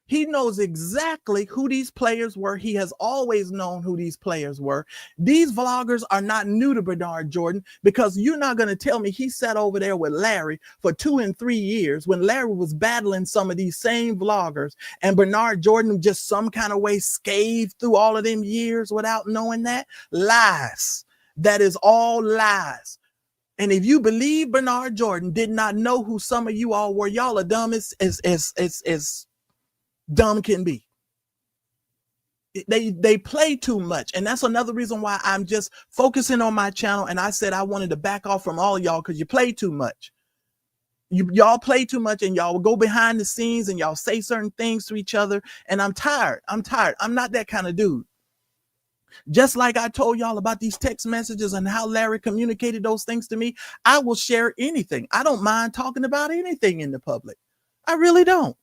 He knows exactly who these players were. He has always known who these players were. These vloggers are not new to Bernard Jordan, because you're not going to tell me he sat over there with Larry for 2 and 3 years when Larry was battling some of these same vloggers, and Bernard Jordan just some kind of way scathed through all of them years without knowing that. Lies. That is all lies. And if you believe Bernard Jordan did not know who some of you all were, y'all are dumb as dumb can be. They play too much, and that's another reason why I'm just focusing on my channel. And I said I wanted to back off from all of y'all, because you play too much. Y'all play too much, and y'all will go behind the scenes and y'all say certain things to each other, and I'm tired. I'm not that kind of dude. Just like I told y'all about these text messages and how Larry communicated those things to me, I will share anything. I don't mind talking about anything in the public. I really don't.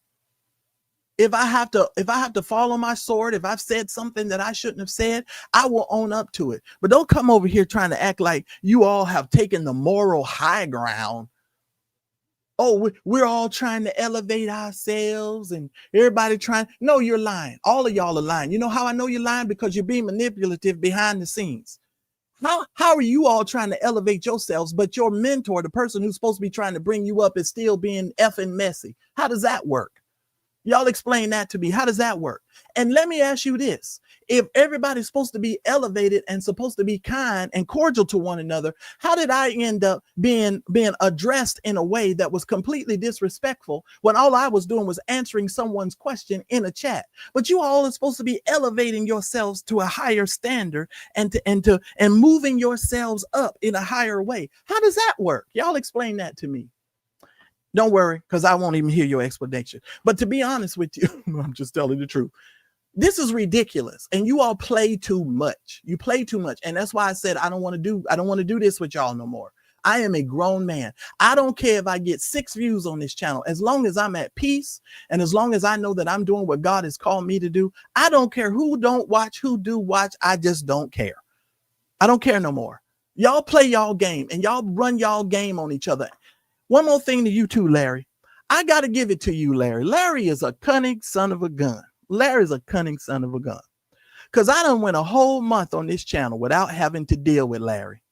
If I have to fall on my sword, if I've said something that I shouldn't have said, I will own up to it. But don't come over here trying to act like you all have taken the moral high ground. Oh, we're all trying to elevate ourselves and everybody trying. No, you're lying. All of y'all are lying. You know how I know you're lying? Because you're being manipulative behind the scenes. How are you all trying to elevate yourselves, but your mentor, the person who's supposed to be trying to bring you up, is still being effing messy? How does that work? Y'all explain that to me. How does that work? And let me ask you this. If everybody's supposed to be elevated and supposed to be kind and cordial to one another, how did I end up being addressed in a way that was completely disrespectful when all I was doing was answering someone's question in a chat? But you all are supposed to be elevating yourselves to a higher standard and moving yourselves up in a higher way. How does that work? Y'all explain that to me. Don't worry, because I won't even hear your explanation. But to be honest with you, I'm just telling the truth. This is ridiculous, and you all play too much. You play too much, and that's why I said I don't want to do this with y'all no more. I am a grown man. I don't care if I get 6 views on this channel, as long as I'm at peace and as long as I know that I'm doing what God has called me to do. I don't care who don't watch, who do watch. I just don't care. I don't care no more. Y'all play y'all game, and y'all run y'all game on each other. One more thing to you too, Larry. I got to give it to you, Larry. Larry is a cunning son of a gun. Larry's a cunning son of a gun. Because I done went a whole month on this channel without having to deal with Larry.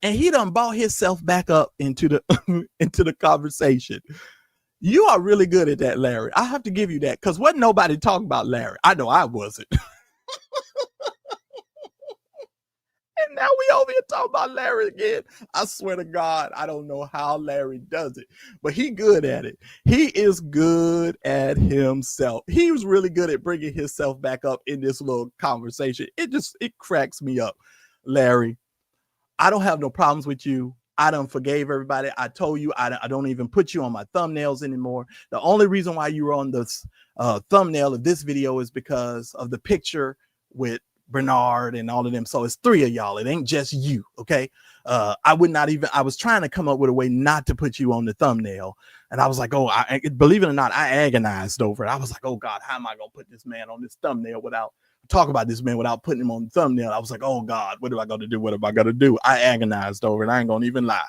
And he done brought himself back up into the into the conversation. You are really good at that, Larry. I have to give you that, because wasn't nobody talking about Larry. I know I wasn't. And now we over here talking about Larry again. I swear to God, I don't know how Larry does it, but he good at it. He is good at himself. He was really good at bringing himself back up in this little conversation. It cracks me up. Larry, I don't have no problems with you. I done forgave everybody. I told you I don't even put you on my thumbnails anymore. The only reason why you were on this thumbnail of this video is because of the picture with Bernard and all of them. So it's 3 of y'all. It ain't just you. Okay. I was trying to come up with a way not to put you on the thumbnail. And I was like, believe it or not, I agonized over it. I was like, oh God, how am I going to put this man on this thumbnail without putting him on the thumbnail? I was like, oh God, what am I going to do? What am I going to do? I agonized over it. I ain't going to even lie.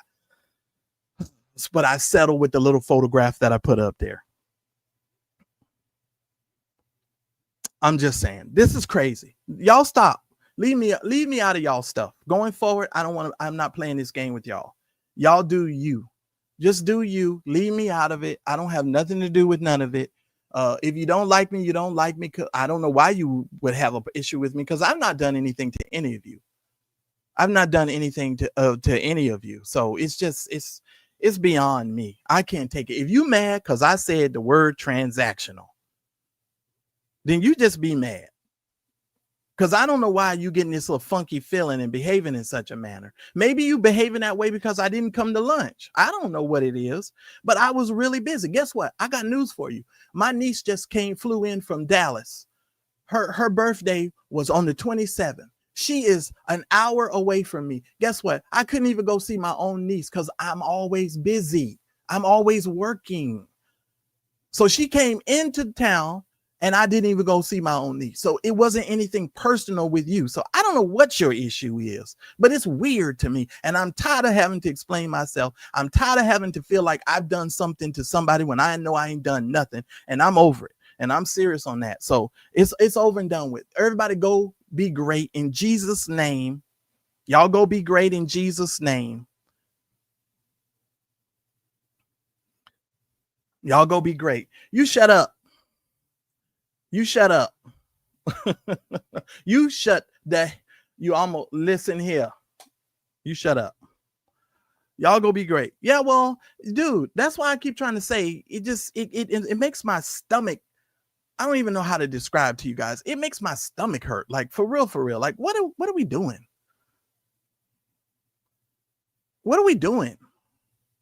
But I settled with the little photograph that I put up there. I'm just saying, this is crazy. Y'all stop. Leave me out of y'all stuff. Going forward, I'm not playing this game with y'all. Y'all do you. Just do you. Leave me out of it. I don't have nothing to do with none of it. If you don't like me, you don't like me. I don't know why you would have an issue with me, because I've not done anything to any of you. I've not done anything to any of you. So it's beyond me. I can't take it. If you mad because I said the word transactional, then you just be mad. Because I don't know why you getting this little funky feeling and behaving in such a manner. Maybe you behaving that way because I didn't come to lunch. I don't know what it is, but I was really busy. Guess what? I got news for you. My niece just flew in from Dallas. Her birthday was on the 27th. She is an hour away from me. Guess what? I couldn't even go see my own niece because I'm always busy. I'm always working. So she came into town and I didn't even go see my own niece. So it wasn't anything personal with you. So I don't know what your issue is, but it's weird to me. And I'm tired of having to explain myself. I'm tired of having to feel like I've done something to somebody when I know I ain't done nothing, and I'm over it. And I'm serious on that. So it's over and done with. Everybody go be great in Jesus' name. Y'all go be great in Jesus' name. Y'all go be great. You shut up. You shut up. You shut that. You almost listen here. You shut up. Y'all go be great. Yeah, well, dude, that's why I keep trying to say it makes my stomach. I don't even know how to describe to you guys. It makes my stomach hurt. Like for real, for real. Like what are we doing? What are we doing?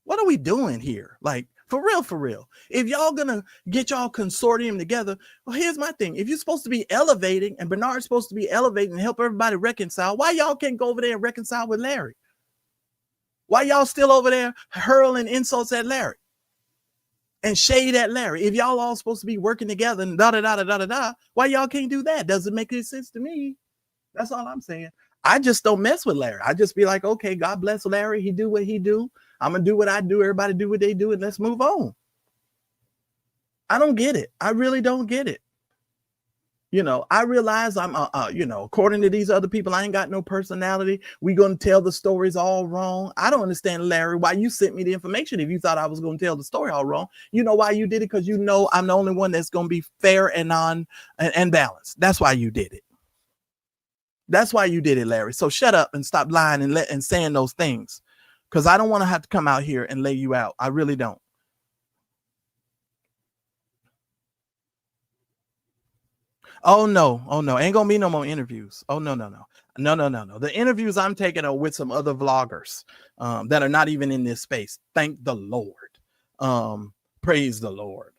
What are we doing here? Like for real, for real. If y'all gonna get y'all consortium together, well, here's my thing. If you're supposed to be elevating and Bernard's supposed to be elevating and help everybody reconcile, why y'all can't go over there and reconcile with Larry? Why y'all still over there hurling insults at Larry and shade at Larry? If y'all all supposed to be working together and da-da-da-da-da-da, why y'all can't do that? Doesn't make any sense to me. That's all I'm saying. I just don't mess with Larry. I just be like, okay, God bless Larry. He do what he do. I'm going to do what I do. Everybody do what they do, and let's move on. I don't get it. I really don't get it. You know, I realize I'm, according to these other people, I ain't got no personality. We going to tell the stories all wrong. I don't understand, Larry, why you sent me the information if you thought I was going to tell the story all wrong. You know why you did it? Because you know I'm the only one that's going to be fair and and balanced. That's why you did it. That's why you did it, Larry. So shut up and stop lying and saying those things, because I don't want to have to come out here and lay you out. I really don't. Oh no, ain't gonna be no more interviews. Oh no. The interviews I'm taking are with some other vloggers that are not even in this space. Thank the Lord. Praise the Lord.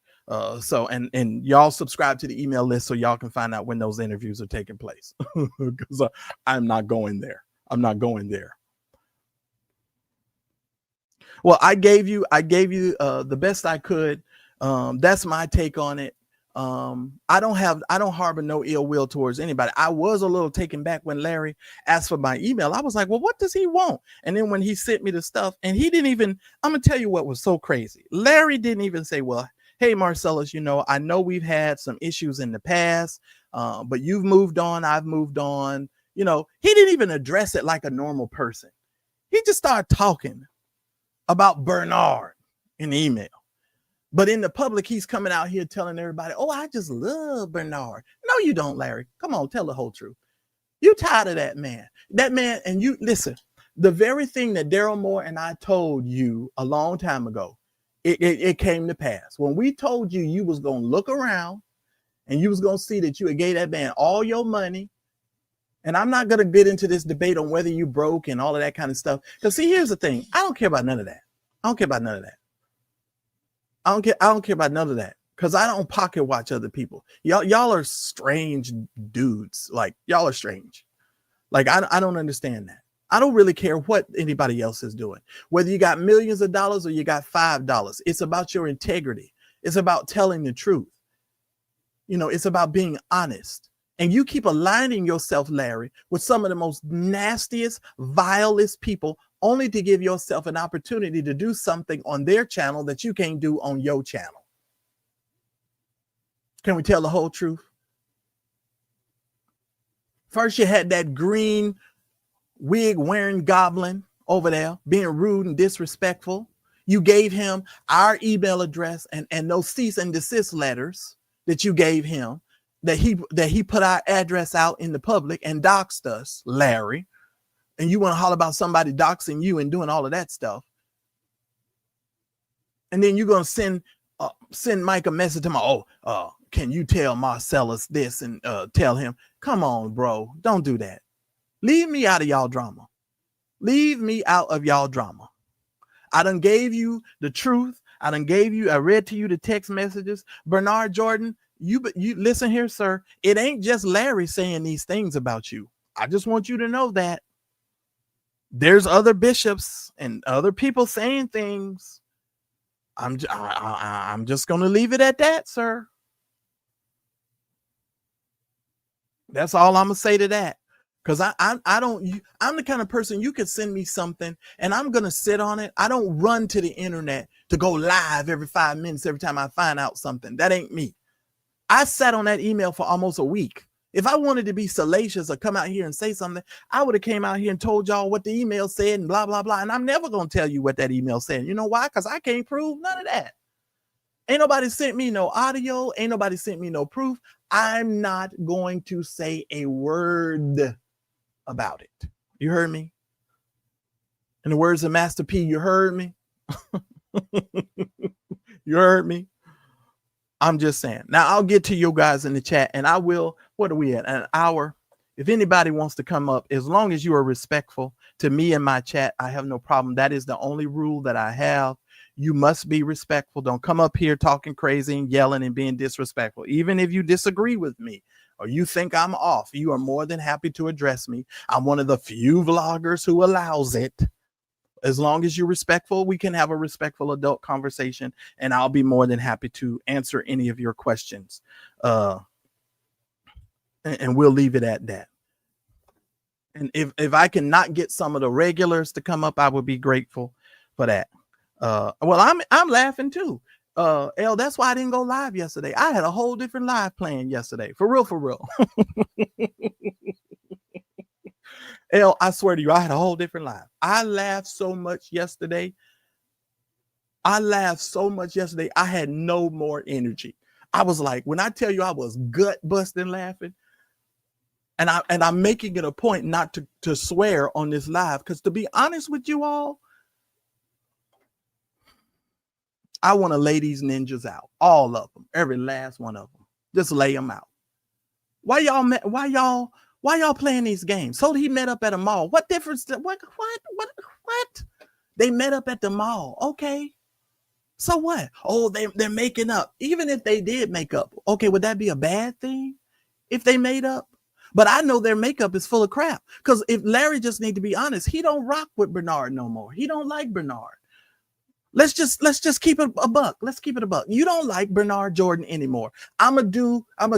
So and y'all subscribe to the email list so y'all can find out when those interviews are taking place. Because I'm not going there. I'm not going there. Well, I gave you the best I could. That's my take on it. I don't harbor no ill will towards anybody. I was a little taken back when Larry asked for my email. I was like, well, what does he want? And then when he sent me the stuff, and he didn't even, I'm gonna tell you what was so crazy. Larry didn't even say, well, hey, Marcellus, I know we've had some issues in the past, but you've moved on, I've moved on. He didn't even address it like a normal person. He just started talking about Bernard in the email. But in the public, he's coming out here telling everybody, oh, I just love Bernard. No, you don't, Larry. Come on, tell the whole truth. You tired of that man. That man, and you, listen, the very thing that Daryl Moore and I told you a long time ago, it came to pass. When we told you you was going to look around and you was going to see that you gave that man all your money. And I'm not going to get into this debate on whether you broke and all of that kind of stuff. Because see, here's the thing. I don't care about none of that. I don't care about none of that. I don't care about none of that, because I don't pocket watch other people. Y'all are strange dudes. Like, y'all are strange. Like, I don't understand that. I don't really care what anybody else is doing. Whether you got millions of dollars or you got $5, it's about your integrity. It's about telling the truth. It's about being honest. And you keep aligning yourself, Larry, with some of the most nastiest, vilest people, only to give yourself an opportunity to do something on their channel that you can't do on your channel. Can we tell the whole truth? First, you had that green wig wearing goblin over there being rude and disrespectful. You gave him our email address and those cease and desist letters that you gave him, that he put our address out in the public and doxed us, Larry. And you want to holler about somebody doxing you and doing all of that stuff. And then you're going to send Mike a message to him. Can you tell Marcellus this and tell him, come on, bro, don't do that. Leave me out of y'all drama. Leave me out of y'all drama. I done gave you the truth. I read to you the text messages. Bernard Jordan, you listen here, sir. It ain't just Larry saying these things about you. I just want you to know that there's other bishops and other people saying things. I'm just going to leave it at that, sir. That's all I'm going to say to that. Because I'm the kind of person, you could send me something and I'm going to sit on it. I don't run to the internet to go live every 5 minutes every time I find out something. That ain't me. I sat on that email for almost a week. If I wanted to be salacious or come out here and say something, I would have came out here and told y'all what the email said and blah, blah, blah. And I'm never going to tell you what that email said. You know why? Because I can't prove none of that. Ain't nobody sent me no audio. Ain't nobody sent me no proof. I'm not going to say a word about it. You heard me? In the words of Master P, you heard me? You heard me? I'm just saying. Now, I'll get to you guys in the chat, and I will. What are we at? An hour. If anybody wants to come up, as long as you are respectful to me and my chat, I have no problem. That is the only rule that I have. You must be respectful. Don't come up here talking crazy and yelling and being disrespectful. Even if you disagree with me or you think I'm off, you are more than happy to address me. I'm one of the few vloggers who allows it. As long as you're respectful, we can have a respectful adult conversation, and I'll be more than happy to answer any of your questions. And we'll leave it at that. And if I can not get some of the regulars to come up, I would be grateful for that. Well, I'm laughing too. L, that's why I didn't go live yesterday. I had a whole different live plan yesterday. For real. L, I swear to you, I had a whole different live. I laughed so much yesterday. I had no more energy. I was like, when I tell you I was gut busting laughing, and I'm making it a point not to swear on this live, because to be honest with you all, I want to lay these ninjas out, all of them, every last one of them. Just lay them out. Why y'all playing these games? So he met up at a mall. What difference? What? They met up at the mall. Okay. So what? Oh, they're making up. Even if they did make up, okay, would that be a bad thing if they made up? But I know their makeup is full of crap. Because if Larry just need to be honest, he don't rock with Bernard no more. He don't like Bernard. Let's just keep it a buck. Let's keep it a buck. You don't like Bernard Jordan anymore. I'ma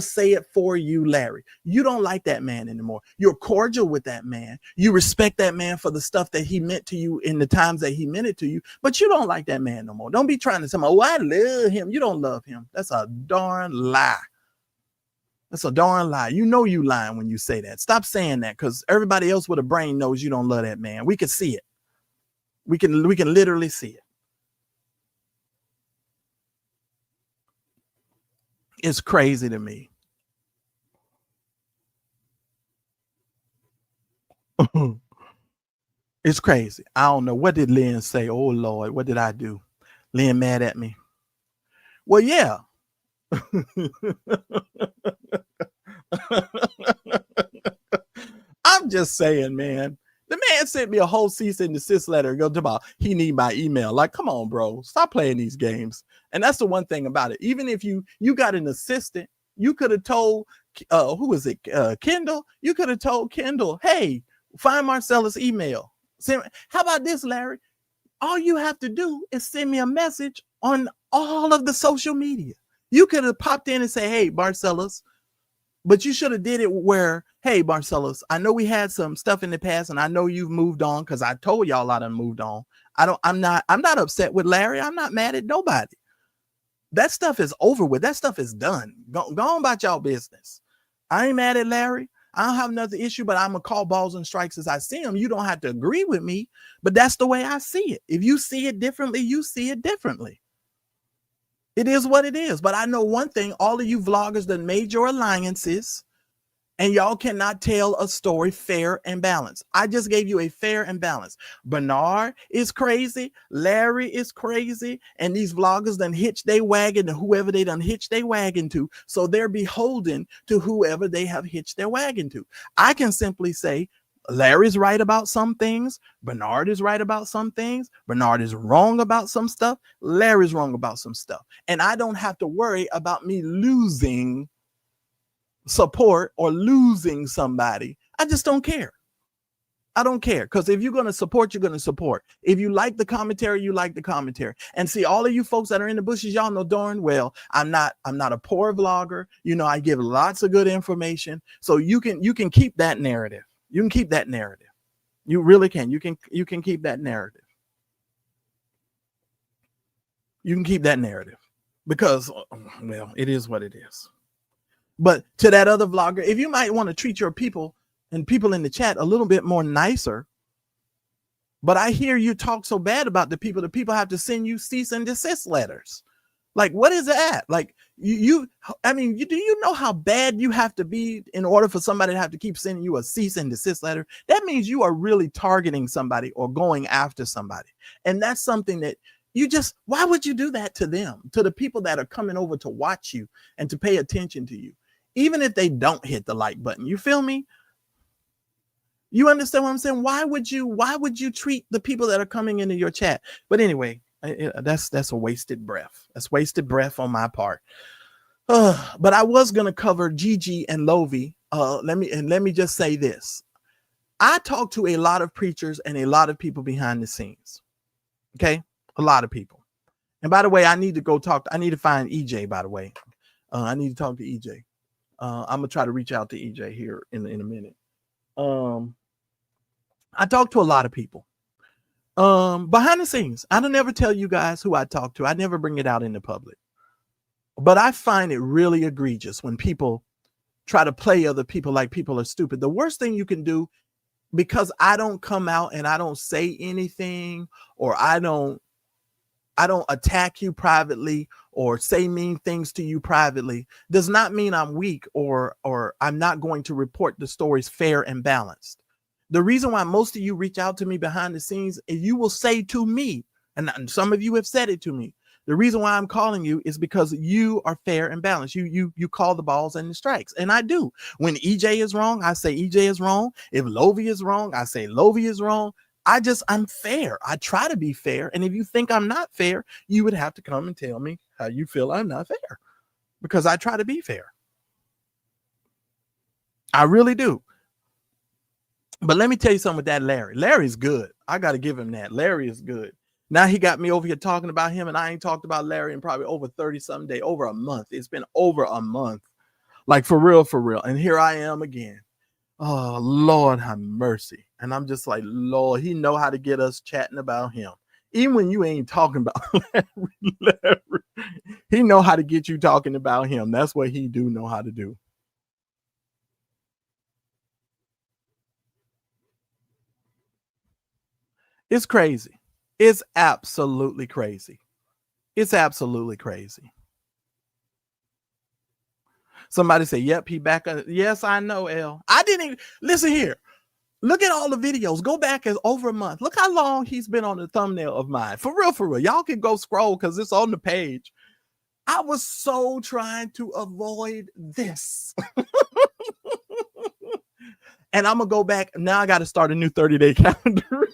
say it for you, Larry. You don't like that man anymore. You're cordial with that man. You respect that man for the stuff that he meant to you in the times that he meant it to you, but you don't like that man no more. Don't be trying to say, oh, I love him. You don't love him. That's a darn lie. That's a darn lie. You know you lying when you say that. Stop saying that, because everybody else with a brain knows you don't love that man. We can see it. We can literally see it. It's crazy to me. It's crazy. I don't know. What did Lynn say? Oh, Lord, what did I do? Lynn mad at me. Well, yeah. I'm just saying, man. The man sent me a whole cease and desist letter. Go about he need my email. Like, come on, bro. Stop playing these games. And that's the one thing about it. Even if you got an assistant, you could have told who was it? Kendall. You could have told Kendall, hey, find Marcellus' email. How about this, Larry? All you have to do is send me a message on all of the social media. You could have popped in and say, hey, Marcellus. But you should have did it where, hey, Marcellus, I know we had some stuff in the past, and I know you've moved on, because I told y'all I done moved on. I'm not upset with Larry. I'm not mad at nobody. That stuff is over with. That stuff is done. Go on about y'all business. I ain't mad at Larry. I don't have another issue, but I'm gonna call balls and strikes as I see them. You don't have to agree with me, but that's the way I see it. If you see it differently, you see it differently. It is what it is. But I know one thing, all of you vloggers that made your alliances, and y'all cannot tell a story fair and balanced. I just gave you a fair and balanced. Bernard is crazy. Larry is crazy. And these vloggers done hitch their wagon to whoever they done hitch their wagon to. So they're beholden to whoever they have hitched their wagon to. I can simply say, Larry's right about some things. Bernard is right about some things. Bernard is wrong about some stuff. Larry's wrong about some stuff. And I don't have to worry about me losing support or losing somebody. I just don't care. I don't care, because if you're going to support, you're going to support. If you like the commentary, you like the commentary. And see, all of you folks that are in the bushes, y'all know darn well I'm not a poor vlogger. You know, I give lots of good information. So you can keep that narrative. You can keep that narrative. You really can. You can keep that narrative. You can keep that narrative, because, well, it is what it is. But to that other vlogger, if you might want to treat your people and people in the chat a little bit more nicer, but I hear you talk so bad about the people have to send you cease and desist letters. Like, what is that? Like, do you know how bad you have to be in order for somebody to have to keep sending you a cease and desist letter? That means you are really targeting somebody or going after somebody. And that's something that why would you do that to them, to the people that are coming over to watch you and to pay attention to you? Even if they don't hit the like button, you feel me? You understand what I'm saying? Why would you treat the people that are coming into your chat? But anyway, that's a wasted breath. That's wasted breath on my part. But I was going to cover Gigi and Lovie. Let me just say this. I talk to a lot of preachers and a lot of people behind the scenes. Okay? A lot of people. And by the way, I need to find EJ, by the way. I need to talk to EJ. I'm going to try to reach out to EJ here in a minute. I talk to a lot of people behind the scenes. I don't never tell you guys who I talk to. I never bring it out in the public. But I find it really egregious when people try to play other people like people are stupid. The worst thing you can do, because I don't come out and I don't say anything, or I don't attack you privately or say mean things to you privately, does not mean I'm weak or I'm not going to report the stories fair and balanced. The reason why most of you reach out to me behind the scenes is you will say to me, and some of you have said it to me, the reason why I'm calling you is because you are fair and balanced. You call the balls and the strikes. And I do. When EJ is wrong, I say EJ is wrong. If Lovie is wrong, I say Lovie is wrong. I'm fair. I try to be fair. And if you think I'm not fair, you would have to come and tell me how you feel I'm not fair, because I try to be fair. I really do. But let me tell you something with that Larry. Larry's good. I got to give him that. Larry is good. Now he got me over here talking about him, and I ain't talked about Larry in probably over 30-something days, over a month. It's been over a month. Like, for real, for real. And here I am again. Oh, Lord have mercy. And I'm just like, Lord, he know how to get us chatting about him. Even when you ain't talking about Larry, he know how to get you talking about him. That's what he do know how to do. It's crazy. It's absolutely crazy. It's absolutely crazy. Somebody say, yep, he back. Yes, I know, L. I didn't even listen here. Look at all the videos. Go back as over a month. Look how long he's been on the thumbnail of mine. For real, for real. Y'all can go scroll because it's on the page. I was so trying to avoid this. And I'm going to go back. Now I got to start a new 30-day calendar.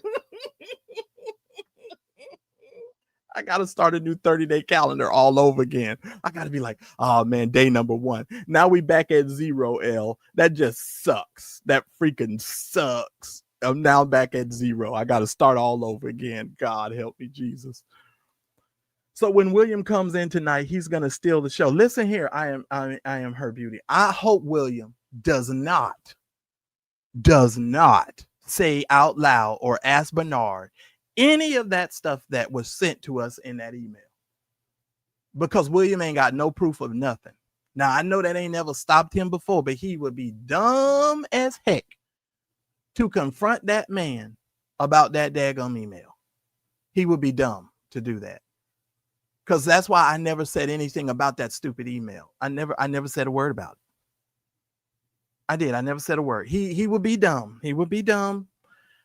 I got to start a new 30-day calendar all over again. I got to be like, oh man, day number 1. Now we back at 0, L. That just sucks. That freaking sucks. I'm now back at 0. I got to start all over again. God help me, Jesus. So when William comes in tonight, he's going to steal the show. Listen here. I am her beauty. I hope William does not say out loud or ask Bernard any of that stuff that was sent to us in that email, because William ain't got no proof of nothing. Now, I know that ain't never stopped him before, but he would be dumb as heck to confront that man about that daggum email. He would be dumb to do that. Because that's why I never said anything about that stupid email. I never said a word about it. I never said a word. He would be dumb. He would be dumb.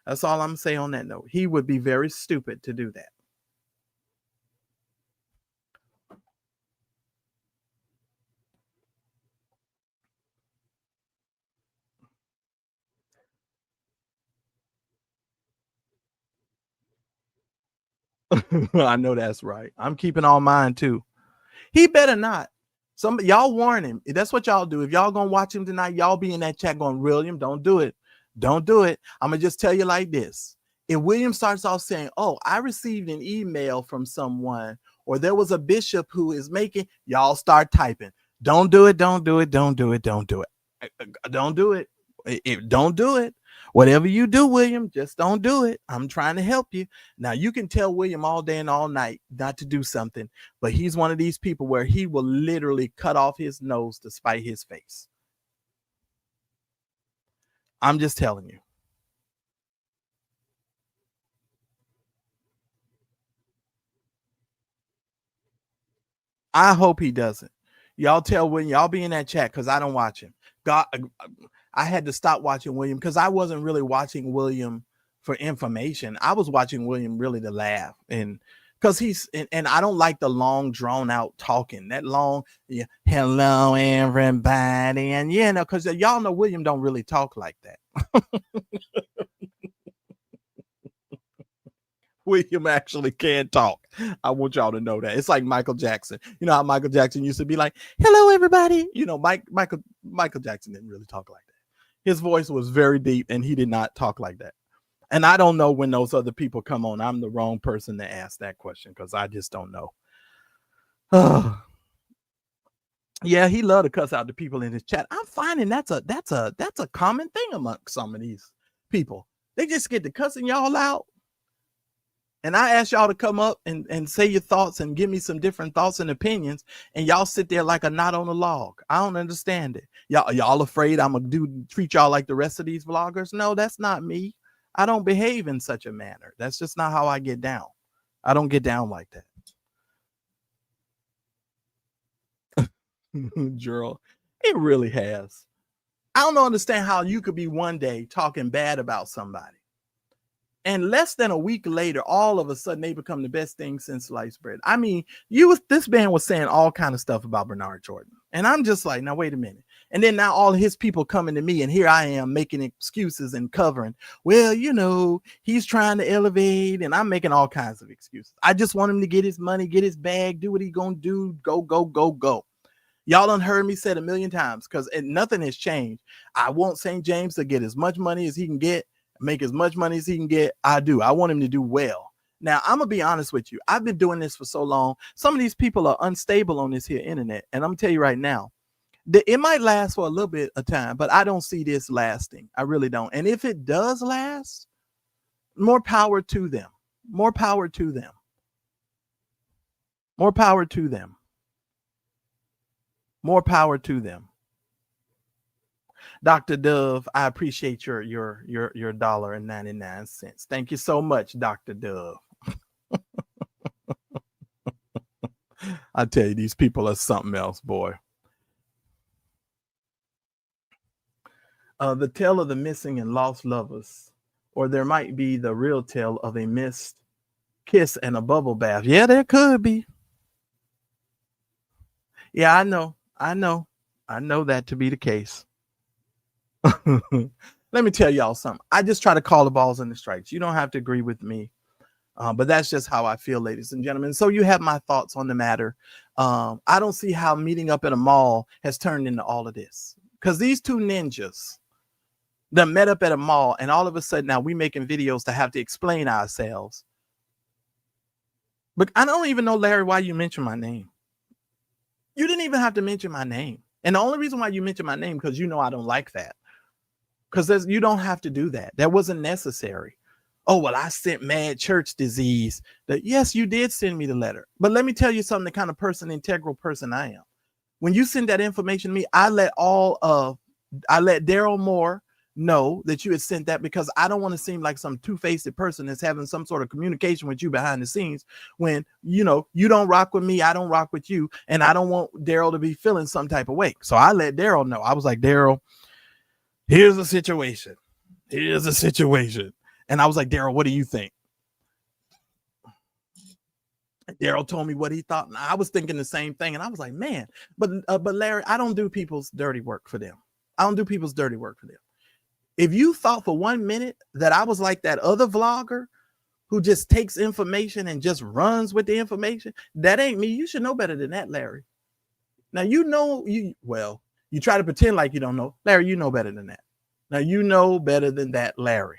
That's all I'm saying on that note. He would be very stupid to do that. I know that's right. I'm keeping all mine too. He better not. Some y'all warn him. That's what y'all do. If y'all gonna watch him tonight, y'all be in that chat going, William, don't do it. Don't do it. I'm gonna just tell you like this. If William starts off saying, oh, I received an email from someone, or there was a bishop who is making, y'all start typing. Don't do it. Don't do it. Don't do it. Don't do it. Don't do it. Don't do it. Whatever you do, William, just don't do it. I'm trying to help you. Now, you can tell William all day and all night not to do something, but he's one of these people where he will literally cut off his nose to spite his face. I'm just telling you. I hope he doesn't. Y'all tell William, y'all be in that chat because I don't watch him. God, I had to stop watching William because I wasn't really watching William for information. I was watching William really to laugh, and because he's and I don't like the long drawn out talking. That long, yeah, hello everybody, and yeah, no, because y'all know William don't really talk like that. William actually can talk. I want y'all to know that. It's like Michael Jackson. You know how Michael Jackson used to be like, hello, everybody. You know, Michael Jackson didn't really talk like that. His voice was very deep and he did not talk like that. And I don't know when those other people come on. I'm the wrong person to ask that question because I just don't know. Yeah, he loved to cuss out the people in his chat. I'm finding that's a common thing amongst some of these people. They just get to cussing y'all out. And I ask y'all to come up and say your thoughts and give me some different thoughts and opinions. And y'all sit there like a knot on a log. I don't understand it. Y'all afraid I'm going to treat y'all like the rest of these vloggers? No, that's not me. I don't behave in such a manner. That's just not how I get down. I don't get down like that. Gerald, it really has. I don't understand how you could be one day talking bad about somebody, and less than a week later, all of a sudden they become the best thing since sliced bread. I mean, this man was saying all kind of stuff about Bernard Jordan. And I'm just like, now, wait a minute. And then now all his people coming to me and here I am making excuses and covering. Well, you know, he's trying to elevate and I'm making all kinds of excuses. I just want him to get his money, get his bag, do what he gonna do. Go, go, go, go. Y'all done heard me say it a million times because nothing has changed. I want St. James to get as much money as he can get. Make as much money as he can get. I want him to do well. Now, I'm gonna be honest with you. I've been doing this for so long. Some of these people are unstable on this here internet, and I'm gonna tell you right now, that it might last for a little bit of time, but I don't see this lasting. I really don't. And if it does last, more power to them. More power to them. More power to them. More power to them. Dr. Dove, I appreciate your $1.99. Thank you so much, Dr. Dove. I tell you, these people are something else, boy. The tale of the missing and lost lovers, or there might be the real tale of a missed kiss and a bubble bath. Yeah, there could be. Yeah, I know that to be the case. Let me tell y'all something. I just try to call the balls and the strikes. You don't have to agree with me, but that's just how I feel, ladies and gentlemen. So you have my thoughts on the matter. I don't see how meeting up at a mall has turned into all of this, because these two ninjas that met up at a mall and all of a sudden now we making videos to have to explain ourselves. But I don't even know, Larry, why you mentioned my name. You didn't even have to mention my name. And the only reason why you mentioned my name, because you know I don't like that. Because you don't have to do that. That wasn't necessary. Oh, well, I sent Mad Church Disease. Yes, you did send me the letter. But let me tell you something, the kind of person, integral person I am. When you send that information to me, I let Daryl Moore know that you had sent that, because I don't want to seem like some two-faced person that's having some sort of communication with you behind the scenes when, you don't rock with me, I don't rock with you, and I don't want Daryl to be feeling some type of way. So I let Daryl know. I was like, Daryl, here's a situation. And I was like, Daryl, what do you think? Daryl told me what he thought, and I was thinking the same thing. And I was like, man, but Larry, I don't do people's dirty work for them. If you thought for 1 minute that I was like that other vlogger who just takes information and just runs with the information, that ain't me. You should know better than that, Larry. Now, you try to pretend like you don't know. Larry, you know better than that. Now, you know better than that, Larry.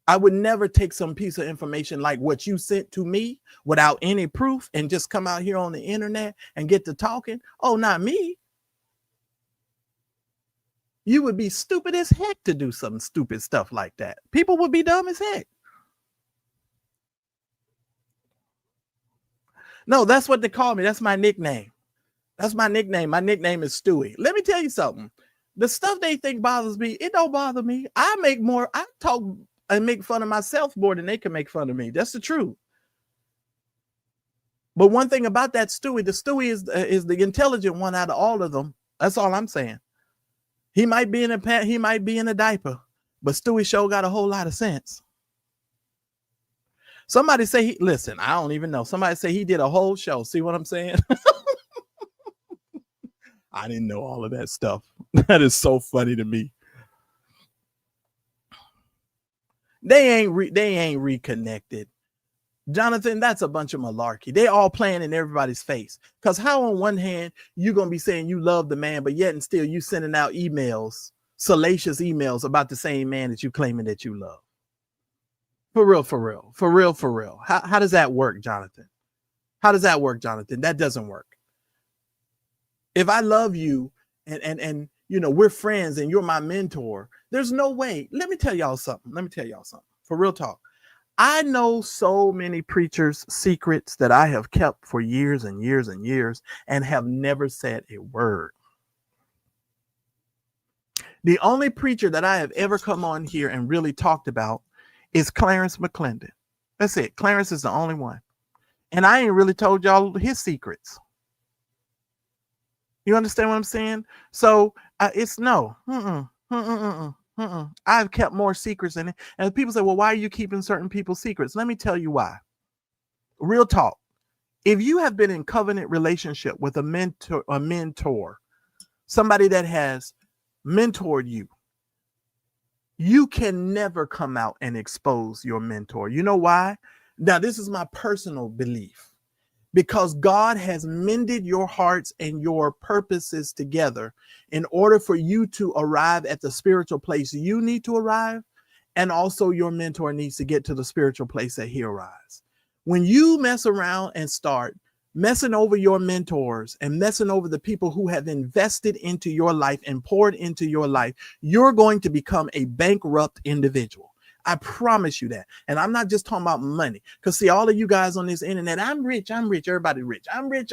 I would never take some piece of information like what you sent to me without any proof and just come out here on the internet and get to talking. Oh, not me. You would be stupid as heck to do some stupid stuff like that. People would be dumb as heck. No, that's what they call me. That's my nickname. My nickname is Stewie. Let me tell you something. The stuff they think bothers me, it don't bother me. I talk and make fun of myself more than they can make fun of me. That's the truth. But one thing about that Stewie, the Stewie is the intelligent one out of all of them. That's all I'm saying. He might be in a diaper, but Stewie sure got a whole lot of sense. Somebody say listen, I don't even know. Somebody say he did a whole show. See what I'm saying? I didn't know all of that stuff. That is so funny to me. They ain't reconnected. Jonathan, that's a bunch of malarkey. They all playing in everybody's face. Because how on one hand, you're going to be saying you love the man, but yet and still you sending out emails, salacious emails about the same man that you claiming that you love. For real. How does that work, Jonathan? That doesn't work. If I love you and we're friends and you're my mentor, there's no way. Let me tell y'all something. For real talk. I know so many preachers' secrets that I have kept for years and years and years and have never said a word. The only preacher that I have ever come on here and really talked about is Clarence McClendon. That's it. Clarence is the only one. And I ain't really told y'all his secrets. You understand what I'm saying? So it's no. I've kept more secrets in it. And people say, well, why are you keeping certain people's secrets? Let me tell you why. Real talk. If you have been in covenant relationship with a mentor, somebody that has mentored you, you can never come out and expose your mentor. You know why? Now, this is my personal belief. Because God has mended your hearts and your purposes together in order for you to arrive at the spiritual place you need to arrive. And also your mentor needs to get to the spiritual place that he arrives. When you mess around and start messing over your mentors and messing over the people who have invested into your life and poured into your life, you're going to become a bankrupt individual. I promise you that. And I'm not just talking about money. Because see, all of you guys on this internet, I'm rich. Everybody rich. I'm rich.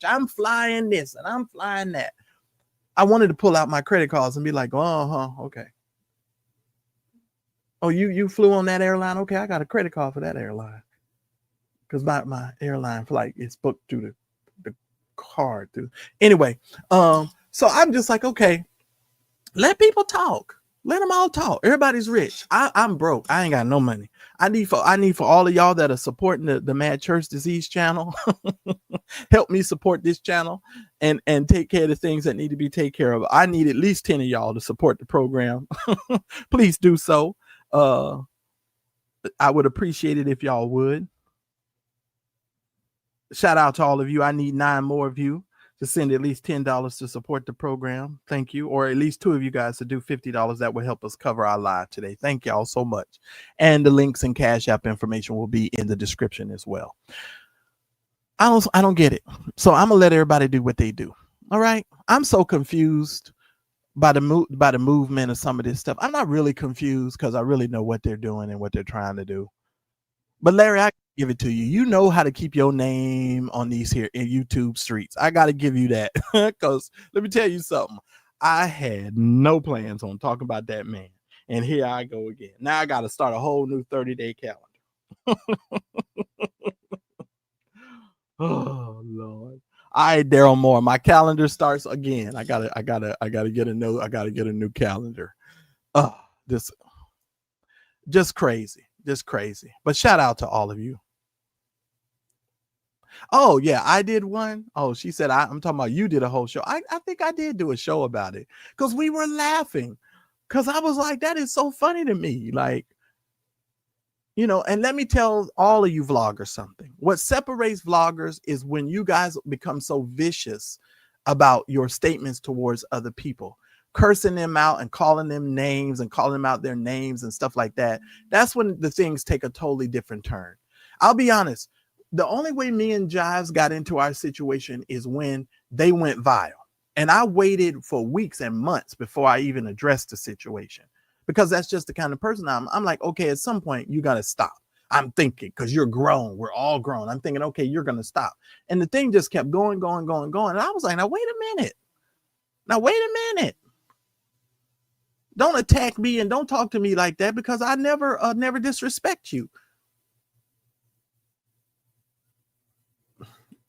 I'm flying this and I'm flying that. I wanted to pull out my credit cards and be like, okay. Oh, you flew on that airline? Okay, I got a credit card for that airline. Because my airline flight is booked through the card. Anyway, so I'm just like, okay, let people talk. Let them all talk. Everybody's rich. I'm broke. I ain't got no money. I need for all of y'all that are supporting the Mad Church Disease channel. Help me support this channel and take care of the things that need to be taken care of. I need at least 10 of y'all to support the program. Please do so. I would appreciate it if y'all would. Shout out to all of you. I need 9 more of you to send at least $10 to support the program. Thank you. Or at least 2 of you guys to do $50. That will help us cover our live today. Thank y'all so much. And the links and Cash App information will be in the description as well. I don't get it. So I'm gonna let everybody do what they do. All right. I'm so confused by the movement of some of this stuff. I'm not really confused because I really know what they're doing and what they're trying to do. But Larry, I give it to you. You know how to keep your name on these here in YouTube streets. I got to give you that because let me tell you something. I had no plans on talking about that man. And here I go again. Now I got to start a whole new 30-day calendar. Oh Lord. All right, Daryl Moore. My calendar starts again. I gotta get a new calendar. Oh, this just crazy. Just crazy. But shout out to all of you. Oh, yeah, I did one. Oh, she said, I'm talking about you did a whole show. I think I did do a show about it because we were laughing. Because I was like, that is so funny to me. Like, you know, and let me tell all of you vloggers something. What separates vloggers is when you guys become so vicious about your statements towards other people, cursing them out and calling them names and calling them out their names and stuff like that. That's when the things take a totally different turn. I'll be honest. The only way me and Jives got into our situation is when they went vile. And I waited for weeks and months before I even addressed the situation because that's just the kind of person I'm like, okay, at some point you got to stop. I'm thinking because you're grown. We're all grown. I'm thinking, okay, you're going to stop. And the thing just kept going. And I was like, now, wait a minute. Don't attack me and don't talk to me like that because I never disrespect you.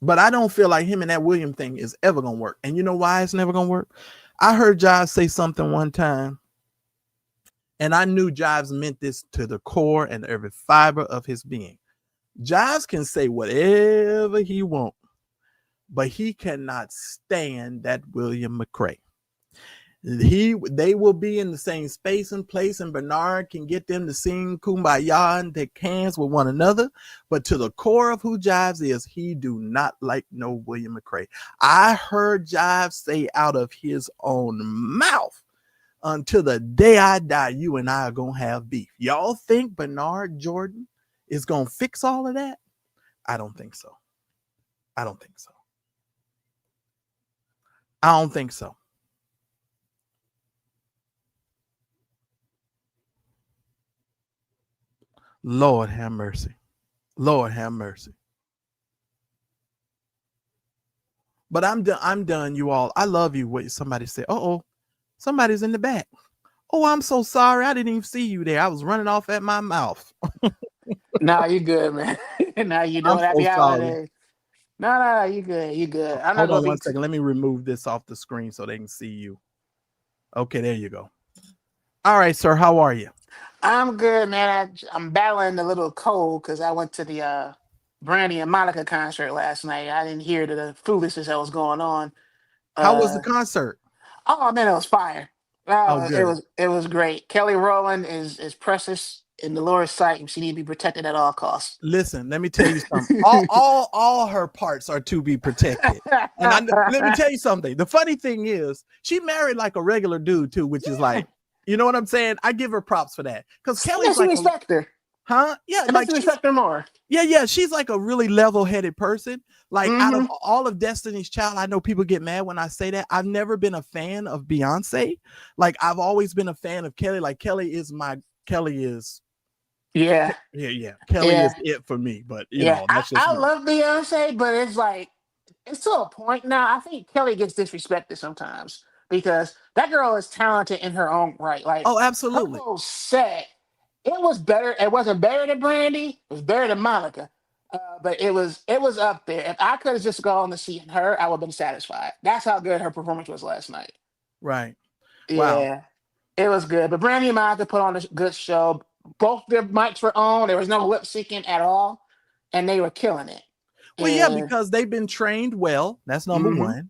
But I don't feel like him and that William thing is ever going to work. And you know why it's never going to work? I heard Jives say something one time, and I knew Jives meant this to the core and every fiber of his being. Jives can say whatever he wants, but he cannot stand that William McRae. They will be in the same space and place, and Bernard can get them to sing Kumbaya and take hands with one another. But to the core of who Jives is, he do not like no William McRae. I heard Jives say out of his own mouth, until the day I die, you and I are going to have beef. Y'all think Bernard Jordan is going to fix all of that? I don't think so. I don't think so. Lord have mercy. But I'm done, you all. I love you. What somebody said. Oh, somebody's in the back. Oh, I'm so sorry. I didn't even see you there. I was running off at my mouth. Nah, you good, man. Nah, you don't have so the sorry. holiday. No, you good. I'm not Hold on gonna one second. Let me remove this off the screen so they can see you. Okay, there you go. All right, sir. How are you? I'm good, man. I'm battling a little cold because I went to the Brandy and Monica concert last night. I didn't hear the foolishness that was going on. How was the concert? Oh man, it was fire. Oh, good. It was great. Kelly Rowland is precious in the Lord's sight, and she need to be protected at all costs. Listen, let me tell you something. All her parts are to be protected. And let me tell you something. The funny thing is, she married like a regular dude too, which is like, you know what I'm saying? I give her props for that because Kelly's like, respect her. Huh? Yeah, it makes me respect her more. Yeah. She's like a really level-headed person. Like out of all of Destiny's Child, I know people get mad when I say that. I've never been a fan of Beyonce. Like I've always been a fan of Kelly. Like Kelly is. Yeah. Kelly is it for me. But you know, that's just I me. love Beyonce, but it's like it's to a point now. I think Kelly gets disrespected sometimes because that girl is talented in her own right. Like, oh, absolutely. Her whole set, it was better. It wasn't better than Brandy. It was better than Monica. But it was up there. If I could have just gone to see her, I would have been satisfied. That's how good her performance was last night. Right. Yeah, Wow. it was good. But Brandy and Monica put on a good show. Both their mics were on. There was no lip syncing at all, and they were killing it. Well, yeah, because they've been trained well. That's number one.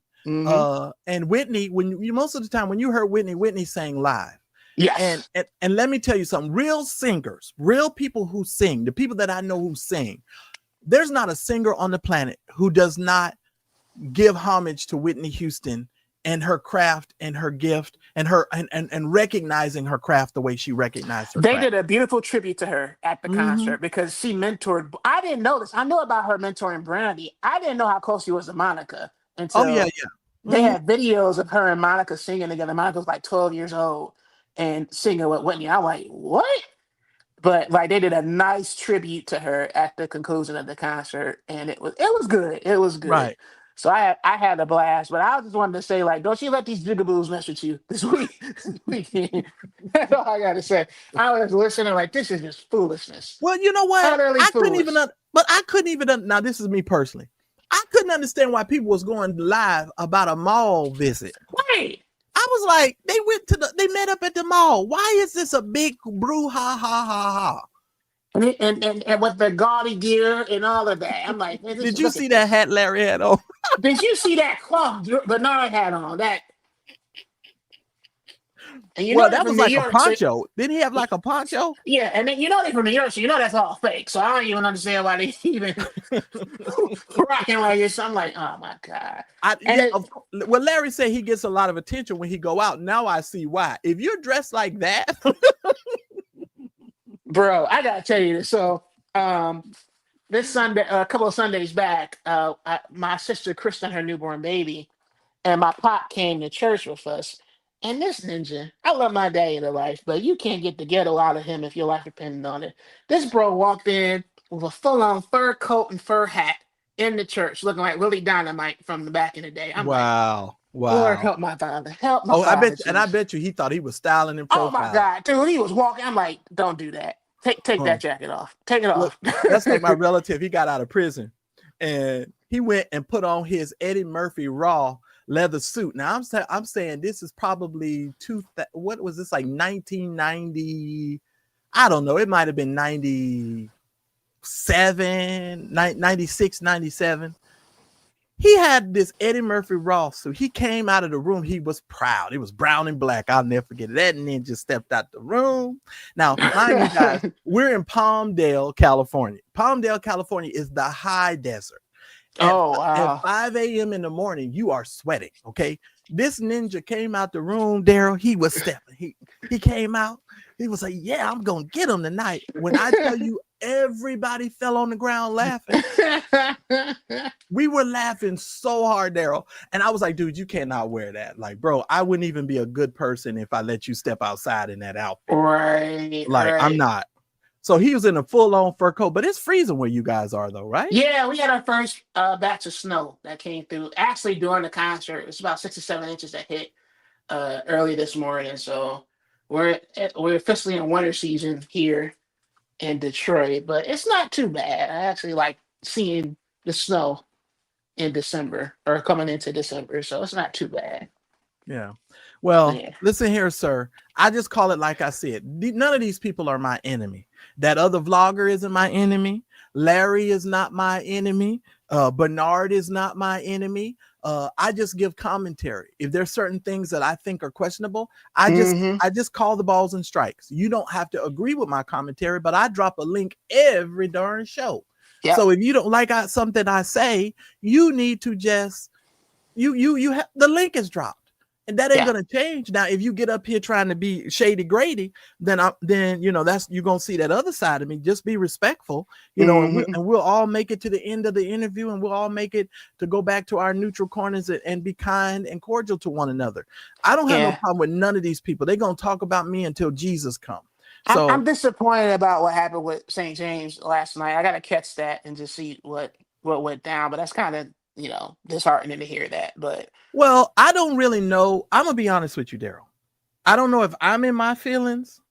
And Whitney, most of the time when you heard Whitney sang live. Yes. And let me tell you something. Real singers, real people who sing, the people that I know who sing, there's not a singer on the planet who does not give homage to Whitney Houston and her craft and her gift and her and recognizing her craft the way she recognized her They craft. did a beautiful tribute to her at the concert because she mentored. I didn't know this. I knew about her mentoring Brandy. I didn't know how close she was to Monica until they had videos of her and Monica singing together. Monica was like 12 years old and singing with Whitney. I'm like, what? But like they did a nice tribute to her at the conclusion of the concert, and it was good. It was good. Right. So I had a blast. But I just wanted to say, like, don't you let these jigaboos mess with you this week. This weekend. That's all I gotta say. I was listening like this is just foolishness. Well, you know what? Utterly I couldn't even, foolish. but I couldn't even, now this is me personally. I couldn't understand why people was going live about a mall visit. Right. I was like, they met up at the mall. Why is this a big brouhaha ha ha ha? And with the gaudy gear and all of that. I'm like, man, Did you look see at that this. hat Larry had on? Did you see that cloth Bernard had on? That and you Well, know they're that from was New like a York, so poncho. Didn't he have like a poncho? yeah, and then you know they're from New York, so you know that's all fake. So I don't even understand why they even rocking like this. I'm like, oh my god. And Well, Larry said he gets a lot of attention when he go out. Now I see why. If you're dressed like that, bro, I gotta tell you this. So this Sunday, a couple of Sundays back, my sister christened her newborn baby, and my pop came to church with us. And this ninja, I love my daddy to life, but you can't get the ghetto out of him if your life depended on it. This bro walked in with a full-on fur coat and fur hat in the church, looking like Willie Dynamite from the back in the day. I'm like, wow. Lord, help my father, help my Oh, father, I Jesus. bet you he thought he was styling and Oh my profiling. God, dude, he was walking. I'm like, don't do that. Take that jacket off. Take it Look, off. that's like my relative. He got out of prison and he went and put on his Eddie Murphy Raw leather suit. Now I'm saying this is probably what was this, like 1990? I don't know. It might have been 97, 96, 97. He had this Eddie Murphy Raw suit. He came out of the room. He was proud. It was brown and black. I'll never forget it. That ninja stepped out the room. Now, mind you guys, we're in Palmdale, California. Palmdale, California is the high desert. Oh At wow. 5 a.m. in the morning, you are sweating. Okay. This ninja came out the room, Daryl. He was stepping. He came out. He was like, yeah, I'm gonna get him tonight. When I tell you everybody fell on the ground laughing. We were laughing so hard, Daryl. And I was like, dude, you cannot wear that. Like, bro, I wouldn't even be a good person if I let you step outside in that outfit. Right. Like, right. I'm not. So he was in a full-on fur coat, but it's freezing where you guys are, though, right? Yeah, we had our first batch of snow that came through. Actually, during the concert, it's about 6 to 7 inches that hit early this morning. So we're officially in winter season here in Detroit, but it's not too bad. I actually like seeing the snow in December or coming into December, so it's not too bad. Yeah. Well, Yeah. listen here, sir. I just call it like I said. None of these people are my enemy. That other vlogger isn't my enemy. Larry is not my enemy. Bernard is not my enemy. I just give commentary. If there's certain things that I think are questionable, I just call the balls and strikes. You don't have to agree with my commentary, but I drop a link every darn show. Yep. So if you don't like something I say, you need to just you have the link is dropped. And that ain't gonna change. Now, if you get up here trying to be shady Grady, then you know that's you're gonna see that other side of me. Just be respectful, you know, and we'll all make it to the end of the interview, and we'll all make it to go back to our neutral corners and be kind and cordial to one another. I don't have no problem with none of these people. They're gonna talk about me until Jesus comes. So I'm disappointed about what happened with St. James last night. I gotta catch that and just see what went down. But that's kind of disheartening to hear that. But well, I don't really know. I'm gonna be honest with you, Daryl. I don't know if I'm in my feelings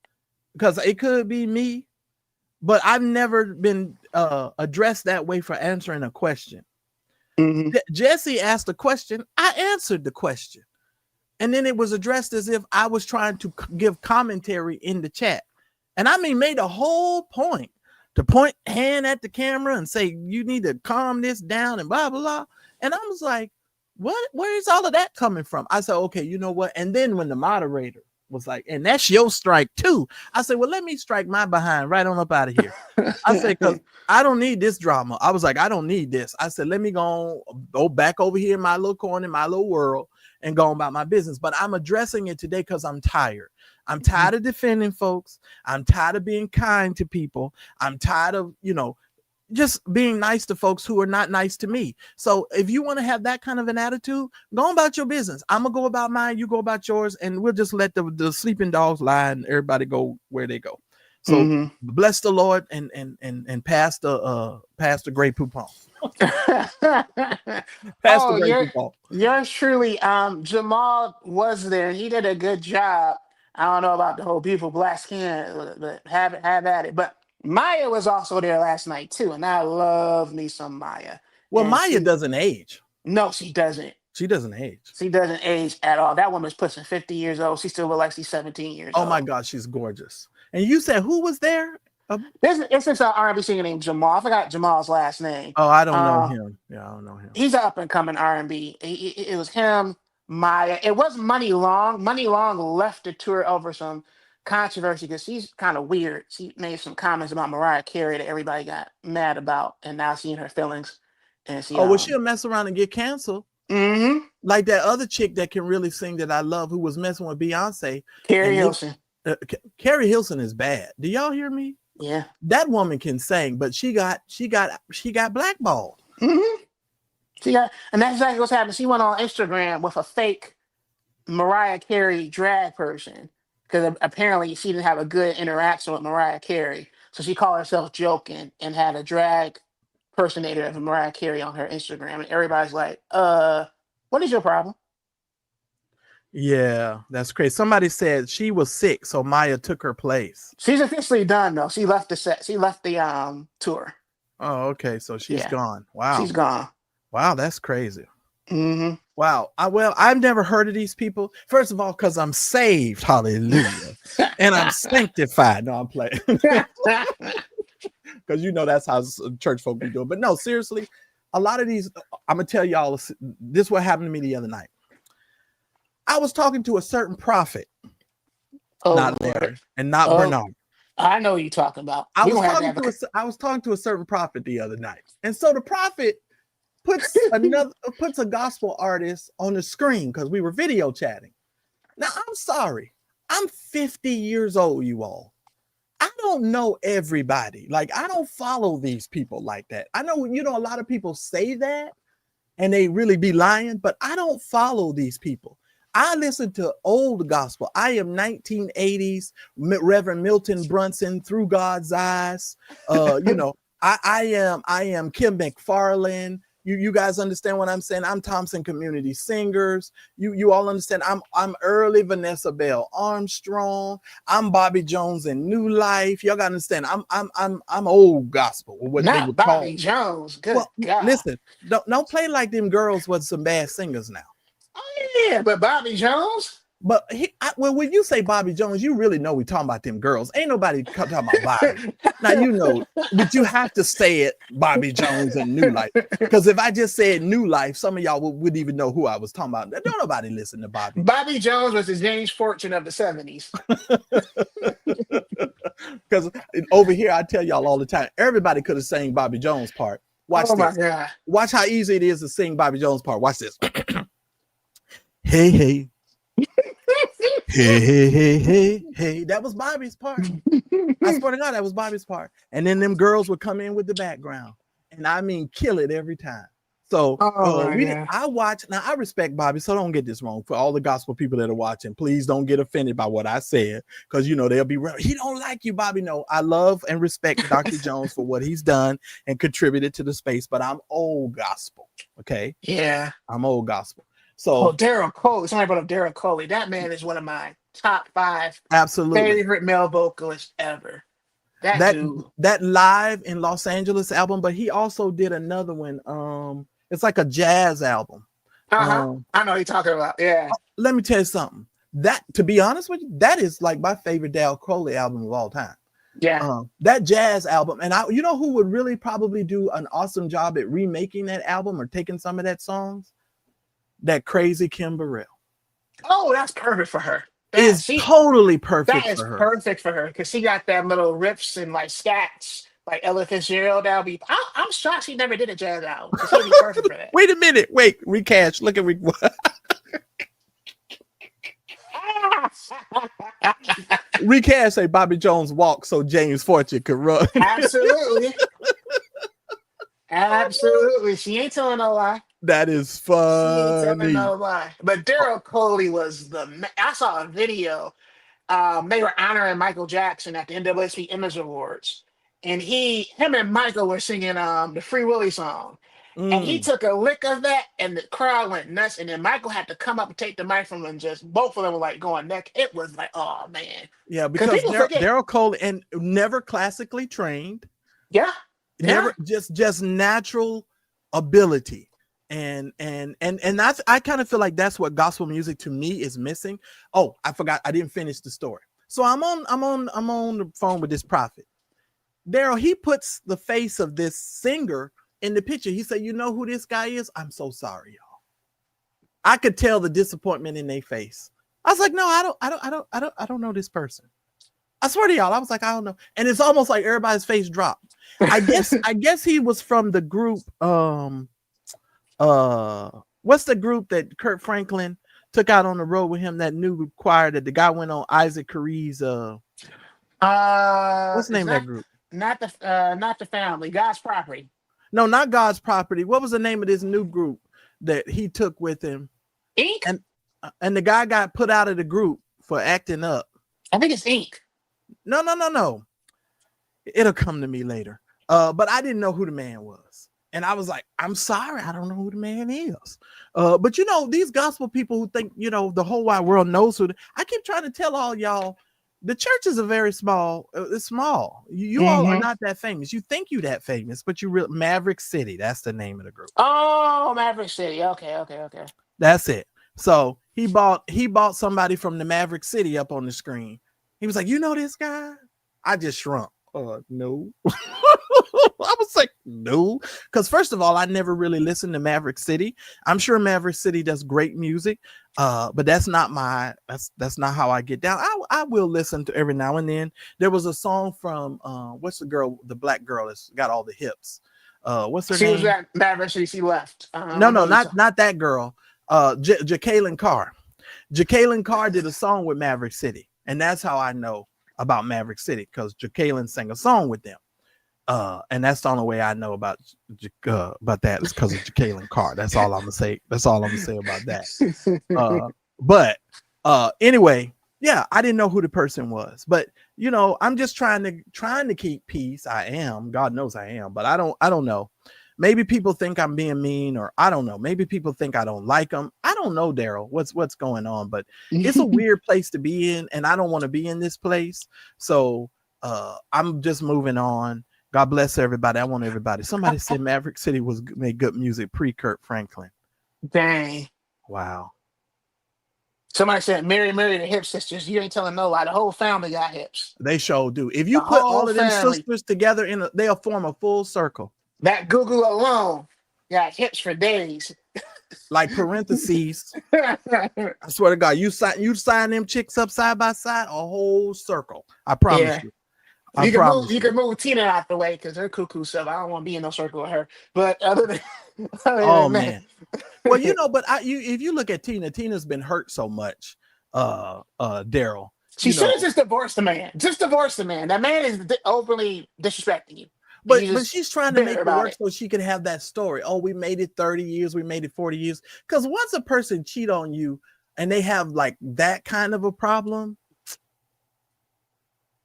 because it could be me, but I've never been addressed that way for answering a question. Jesse asked a question, I answered the question, and then it was addressed as if I was trying to give commentary in the chat, and I mean made a whole point to point hand at the camera and say you need to calm this down and blah blah blah, and I was like, what? Where is all of that coming from? I said, okay, you know what? And then when the moderator was like, and that's your strike too. I said, well, let me strike my behind right on up out of here. I said, because I don't need this drama. I was like, I don't need this. I said, let me go back over here in my little corner, in my little world, and go about my business. But I'm addressing it today because I'm tired. I'm tired of defending folks. I'm tired of being kind to people. I'm tired of, just being nice to folks who are not nice to me. So if you want to have that kind of an attitude, go about your business. I'm gonna go about mine, you go about yours, and we'll just let the sleeping dogs lie and everybody go where they go. So bless the Lord and pass the Grey Poupon. Pass the Grey Poupon. Yours truly, Jamal was there. He did a good job. I don't know about the whole beautiful black skin, but have at it. But Maya was also there last night too, and I love me some Maya. Well, And Maya doesn't age. No, she doesn't. She doesn't age. She doesn't age at all. That woman's pushing 50 years old. She still looks like she's 17 years old. Oh my God, she's gorgeous. And you said who was there? It's this R&B singer named Jamal. I forgot Jamal's last name. Oh, I don't know him. Yeah, I don't know him. He's an up and coming R&B. It was him, Maya. It wasn't Money Long. Money Long left the tour over some controversy because she's kind of weird. She made some comments about Mariah Carey that everybody got mad about, and now seeing her feelings. And she, well, she'll mess around and get canceled. Mm-hmm. Like that other chick that can really sing that I love, who was messing with Beyonce. Carrie Hilson. Carrie Hilson is bad. Do y'all hear me? Yeah. That woman can sing, but she got blackballed. Mm-hmm. And that's exactly what's happening. She went on Instagram with a fake Mariah Carey drag person because apparently she didn't have a good interaction with Mariah Carey. So she called herself joking and had a drag impersonator of Mariah Carey on her Instagram. And everybody's like, what is your problem? Yeah, that's crazy. Somebody said she was sick, so Maya took her place. She's officially done though. She left the set. She left the tour. Oh, okay. So she's gone. Wow. She's gone. Wow, that's crazy. Mm-hmm. Wow. I've never heard of these people. First of all, because I'm saved, hallelujah, and I'm sanctified. No, I'm playing. Because that's how church folk be doing. But no, seriously, a lot of these. I'm gonna tell y'all this. Is what happened to me the other night. I was talking to a certain prophet, not Larry, and not Bernard. I know what you're talking about. I was talking to a certain prophet the other night, and so the prophet puts a gospel artist on the screen because we were video chatting. Now I'm sorry, I'm 50 years old, you all. I don't know everybody. Like I don't follow these people like that. I know a lot of people say that, and they really be lying, but I don't follow these people. I listen to old gospel. I am 1980s Reverend Milton Brunson, Through God's Eyes. I am Kim McFarland. You guys understand what I'm saying? I'm Thompson Community Singers. You all understand? I'm early Vanessa Bell Armstrong. I'm Bobby Jones and New Life. Y'all gotta understand. I'm old gospel. What Not they would Bobby call. Jones. Good God. Listen, don't play like them girls was some bad singers now. Oh yeah, but Bobby Jones. But when you say Bobby Jones, you really know we talking about them girls. Ain't nobody talking about Bobby. Now but you have to say it, Bobby Jones and New Life. Because if I just said New Life, some of y'all wouldn't even know who I was talking about. Don't nobody listen to Bobby. Bobby Jones was the James Fortune of the 70s. Because over here, I tell y'all all the time, everybody could have sang Bobby Jones' part. Watch this. My God. Watch how easy it is to sing Bobby Jones' part. Watch this. Hey, hey. Hey. That was Bobby's part. I swear to God, that was Bobby's part. And then them girls would come in with the background. And I mean, kill it every time. So I respect Bobby, so don't get this wrong. For all the gospel people that are watching, please don't get offended by what I said. Because they'll be he don't like you, Bobby. No, I love and respect Dr. Jones for what he's done and contributed to the space, but I'm old gospel. Okay. Yeah. I'm old gospel. So Daryl Coley. Somebody brought up Daryl Coley. That man is one of my top 5 favorite male vocalists ever. That live in Los Angeles album, but he also did another one. It's like a jazz album. I know what you're talking about. Yeah. Let me tell you something. That, to be honest with you, that is like my favorite Daryl Coley album of all time. Yeah. That jazz album, and who would really probably do an awesome job at remaking that album or taking some of that songs? That crazy Kim Burrell. Oh, that's perfect for her. Totally perfect. That is perfect for her because she got that little riffs and like scats like Ella Fitzgerald. I'm shocked she never did a jazz album. She'd be perfect for that. Wait a minute. Wait, recash. Look at recash. Say Bobby Jones walk so James Fortune could run. Absolutely. Absolutely. She ain't telling no lie. That is funny. She ain't telling no lie. But Daryl Coley was I saw a video they were honoring Michael Jackson at the NAACP Image Awards, and him and Michael were singing the Free Willy song, and he Mm. took a lick of that, and the crowd went nuts, and then Michael had to come up and take the mic from him, and just both of them were like going neck. It was like, oh man, Yeah, because because people forget. Daryl Cole and never classically trained, Yeah, never just natural ability. And that's, I kind of feel like that's what gospel music to me is missing. Oh, I forgot, I didn't finish the story. So I'm on the phone with this prophet. Daryl, he puts the face of this singer in the picture. He said, "You know who this guy is? I'm so sorry, y'all." I could tell the disappointment in their face. I was like, "No, I don't know this person." I swear to y'all, I was like, "I don't know." And it's almost like everybody's face dropped. I guess he was from the group. What's the group that Kurt Franklin took out on the road with him? That new choir that the guy went on, Isaac Carey's. What's the name of that group? Not the family. God's Property. No, not God's Property. What was the name of this new group that he took with him? Ink. And the guy got put out of the group for acting up. I think it's Ink. No. It'll come to me later. But I didn't know who the man was. And I was like, I'm sorry, I don't know who the man is. But you know, these gospel people who think, you know, the whole wide world knows who. I keep trying to tell all y'all, the church is a very small. It's small. You all are not that famous. You think you that famous, but you real Maverick City. That's the name of the group. Oh, Maverick City. Okay. That's it. So he bought somebody from the Maverick City up on the screen. He was like, "You know this guy?" I just shrunk. No. I was like, no, because first of all, I never really listened to Maverick City. I'm sure Maverick City does great music, but that's not how I get down. I will listen to every now and then. There was a song from what's the black girl that's got all the hips? What's her name? She was at Maverick City. She left. No, not that girl. Jacqueline Carr. Jacqueline Carr did a song with Maverick City, and that's how I know about Maverick City, because Jacqueline sang a song with them. And that's the only way I know about that is because of Jacqueline Carr. That's all I'm gonna say. That's all I'm gonna say about that. But anyway, yeah, I didn't know who the person was. But you know, I'm just trying to keep peace. I am. God knows I am. But I don't know. Maybe people think I'm being mean, or I don't know. Maybe people think I don't like them. I don't know, Daryl, what's going on. But it's a weird place to be in, and I don't want to be in this place. So I'm just moving on. God bless everybody. I want everybody. Somebody said Maverick City made good music pre-Kurt Franklin. Dang. Wow. Somebody said Mary the Hip Sisters. You ain't telling no lie. The whole family got hips. They sure do. If you put all of them sisters together they'll form a full circle. That Google alone got hips for days. Like parentheses. I swear to God, you sign them chicks up side by side, a whole circle. I promise you. You can move Tina out the way because her cuckoo stuff. I don't want to be in no circle with her. But other than man. Well, you know, but if you look at Tina's been hurt so much. Daryl, she should have just divorced the man. Just divorce the man. That man is openly disrespecting you. But she's trying to make it work so she can have that story. Oh, we made it 30 years. We made it 40 years. Because once a person cheat on you and they have like that kind of a problem,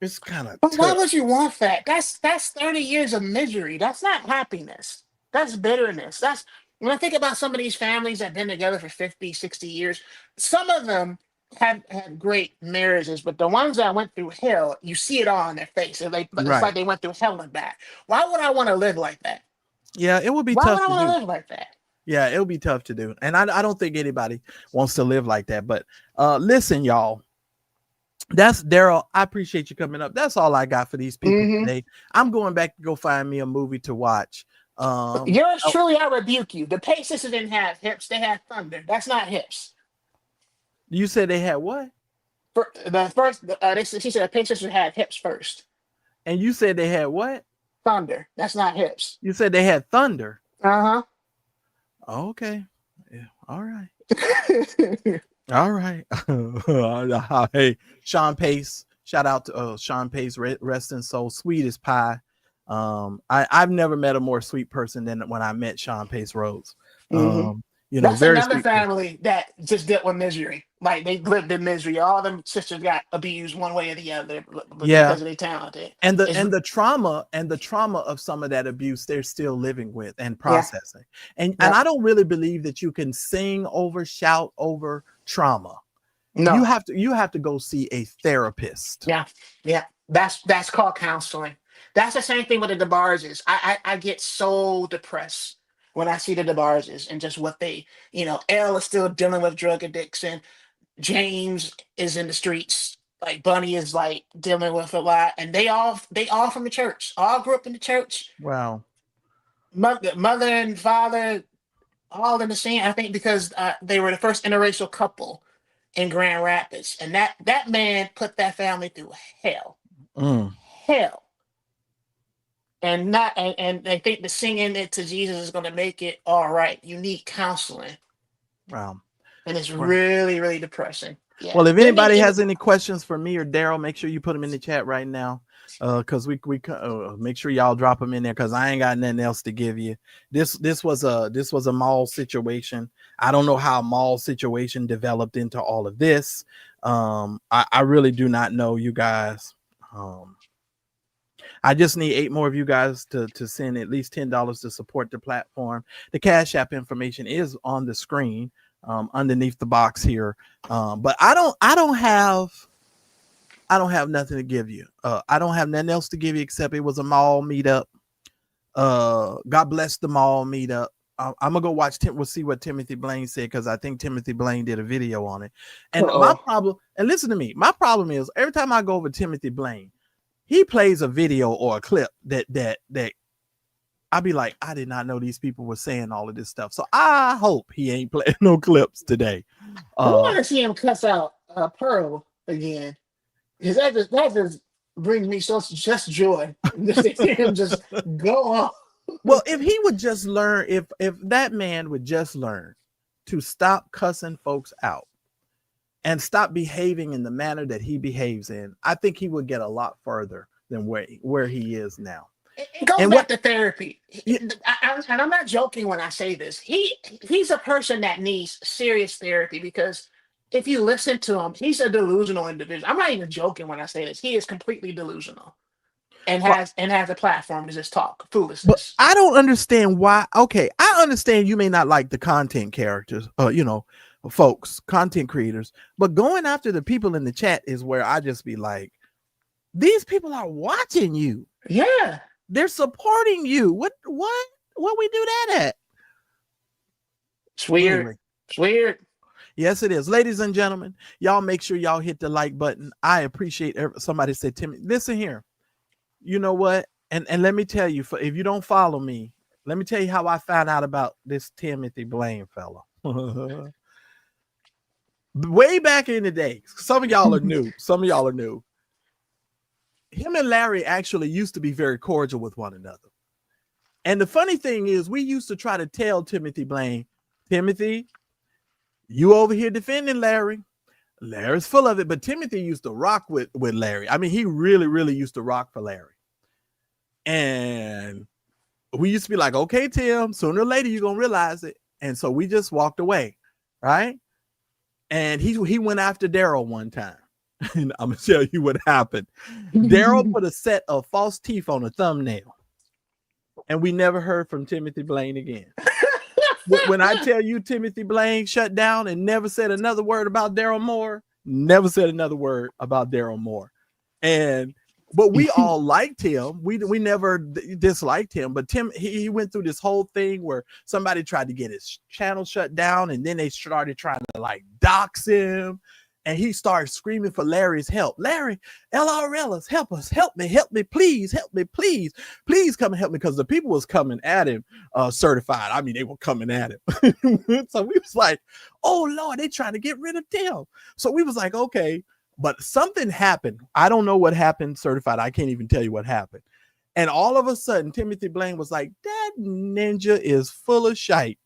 it's kind of. But why would you want that? That's 30 years of misery. That's not happiness. That's bitterness. That's when I think about some of these families that have been together for 50, 60 years, some of them have had great marriages, but the ones that went through hell, you see it all on their face. It's like they went through hell and back. Why would I want to live like that? Yeah, it would be tough. Why would I want to live like that? Yeah, it would be tough to do. And I don't think anybody wants to live like that. But listen, y'all. That's Daryl. I appreciate you coming up. That's all I got for these people today. I'm going back to go find me a movie to watch. Yours truly, I rebuke you. The Pace Sisters didn't have hips, they had thunder. That's not hips. You said they had what? She said the Pace Sisters had hips first. And you said they had what? Thunder. That's not hips. You said they had thunder. Uh-huh. Okay. Yeah. All right. All right. Hey, Sean Pace. Shout out to Sean Pace. Rest in soul. Sweet as pie. I've never met a more sweet person than when I met Sean Pace Rhodes. You know, that's very another sweet family that just dealt with misery. Like they lived in misery. All them sisters got abused one way or the other Yeah. because of their talented. And the trauma of some of that abuse they're still living with and processing. And Yep. I don't really believe that you can sing over, shout over trauma. No. You have to go see a therapist. Yeah. That's called counseling. That's the same thing with the DeBarges. I get so depressed when I see the DeBarges and just what they, Elle is still dealing with drug addiction. James is in the streets. Like Bunny is like dealing with a lot, and they all from the church. All grew up in the church. Wow. Mother and father, all in the same. I think because they were the first interracial couple in Grand Rapids, and that man put that family through hell. Hell. And they think the singing it to Jesus is going to make it all right. You need counseling. Wow. And it's really, really depressing. Yeah. Well, if anybody has any questions for me or Daryl, make sure you put them in the chat right now. Because we make sure y'all drop them in there, because I ain't got nothing else to give you. This was a mall situation. I don't know how a mall situation developed into all of this. I really do not know, you guys. I just need 8 more of you guys to send at least $10 to support the platform. The Cash App information is on the screen underneath the box here. But I don't have nothing to give you. I don't have nothing else to give you except it was a mall meetup. God bless the mall meetup. I'm gonna go watch. We'll see what Timothy Blaine said, because I think Timothy Blaine did a video on it. And my problem, and listen to me, my problem is every time I go over Timothy Blaine, he plays a video or a clip that I'll be like, I did not know these people were saying all of this stuff. So I hope he ain't playing no clips today. I want to see him cuss out Pearl again. Because that just brings me just joy. Just to see him just go on. Well, if he would just learn, if that man would just learn to stop cussing folks out and stop behaving in the manner that he behaves in, I think he would get a lot further than where he is now. It goes back to therapy. And I'm not joking when I say this. He's a person that needs serious therapy, because if you listen to him, he's a delusional individual. I'm not even joking when I say this. He is completely delusional and has a platform to just talk foolishness. But I don't understand why. Okay, I understand you may not like the content characters, folks, content creators, but going after the people in the chat is where I just be like, these people are watching you. Yeah. They're supporting you. What we do that at? It's weird. Anyway. It's weird. Yes, it is. Ladies and gentlemen, y'all make sure y'all hit the like button. I appreciate somebody said, Timmy, listen here. You know what? And let me tell you, if you don't follow me, let me tell you how I found out about this Timothy Blaine fella. Way back in the day, some of y'all are new. Him and Larry actually used to be very cordial with one another. And the funny thing is, we used to try to tell Timothy Blaine, Timothy, you over here defending Larry. Larry's full of it, but Timothy used to rock with Larry. I mean, he really, really used to rock for Larry. And we used to be like, okay, Tim, sooner or later, you're going to realize it. And so we just walked away, right? And he went after Daryl one time. And I'm going to tell you what happened. Daryl put a set of false teeth on a thumbnail. And we never heard from Timothy Blaine again. When I tell you Timothy Blaine shut down and never said another word about Daryl Moore, but we all liked him. We never disliked him. But Tim, he went through this whole thing where somebody tried to get his channel shut down, and then they started trying to like dox him. And he started screaming for Larry's help. Larry, LRLers, help us, help me, please, please come and help me. Because the people was coming at him certified. I mean, they were coming at him. So we was like, oh Lord, they trying to get rid of Tim. So we was like, okay, but something happened. I don't know what happened, certified. I can't even tell you what happened. And all of a sudden, Timothy Blaine was like, that ninja is full of shite.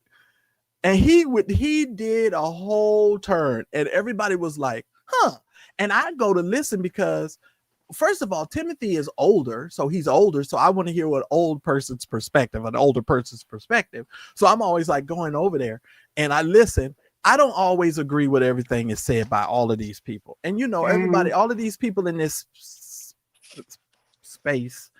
And he did a whole turn, and everybody was like, huh. And I go to listen because, first of all, Timothy is older. So he's older. So I want to hear an older person's perspective. So I'm always like going over there and I listen. I don't always agree with everything is said by all of these people. And everybody, all of these people in this space,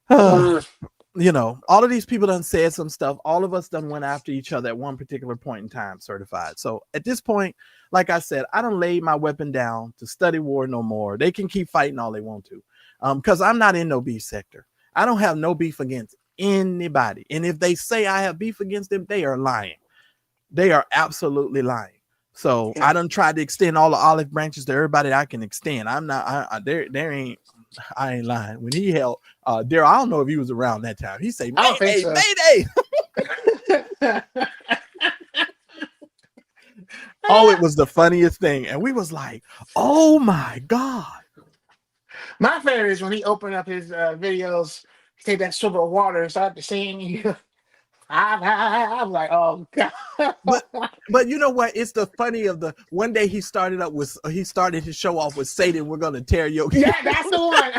all of these people done said some stuff. All of us done went after each other at one particular point in time, certified. So at this point, like I said, I done laid my weapon down to study war no more. They can keep fighting all they want to. Because I'm not in no beef sector. I don't have no beef against anybody. And if they say I have beef against them, they are lying. They are absolutely lying. So I done tried to extend all the olive branches to everybody I can extend. I'm not, I ain't lying. When he held Daryl, I don't know if he was around that time. He said, Mayday, so. Mayday. Oh, it was the funniest thing. And we was like, oh my God. My favorite is when he opened up his videos, he take that sip of water and start to sing. I'm like, oh God. But you know what? It's the funny of the one day he started his show off with Satan, we're gonna tear your yeah, that's the one.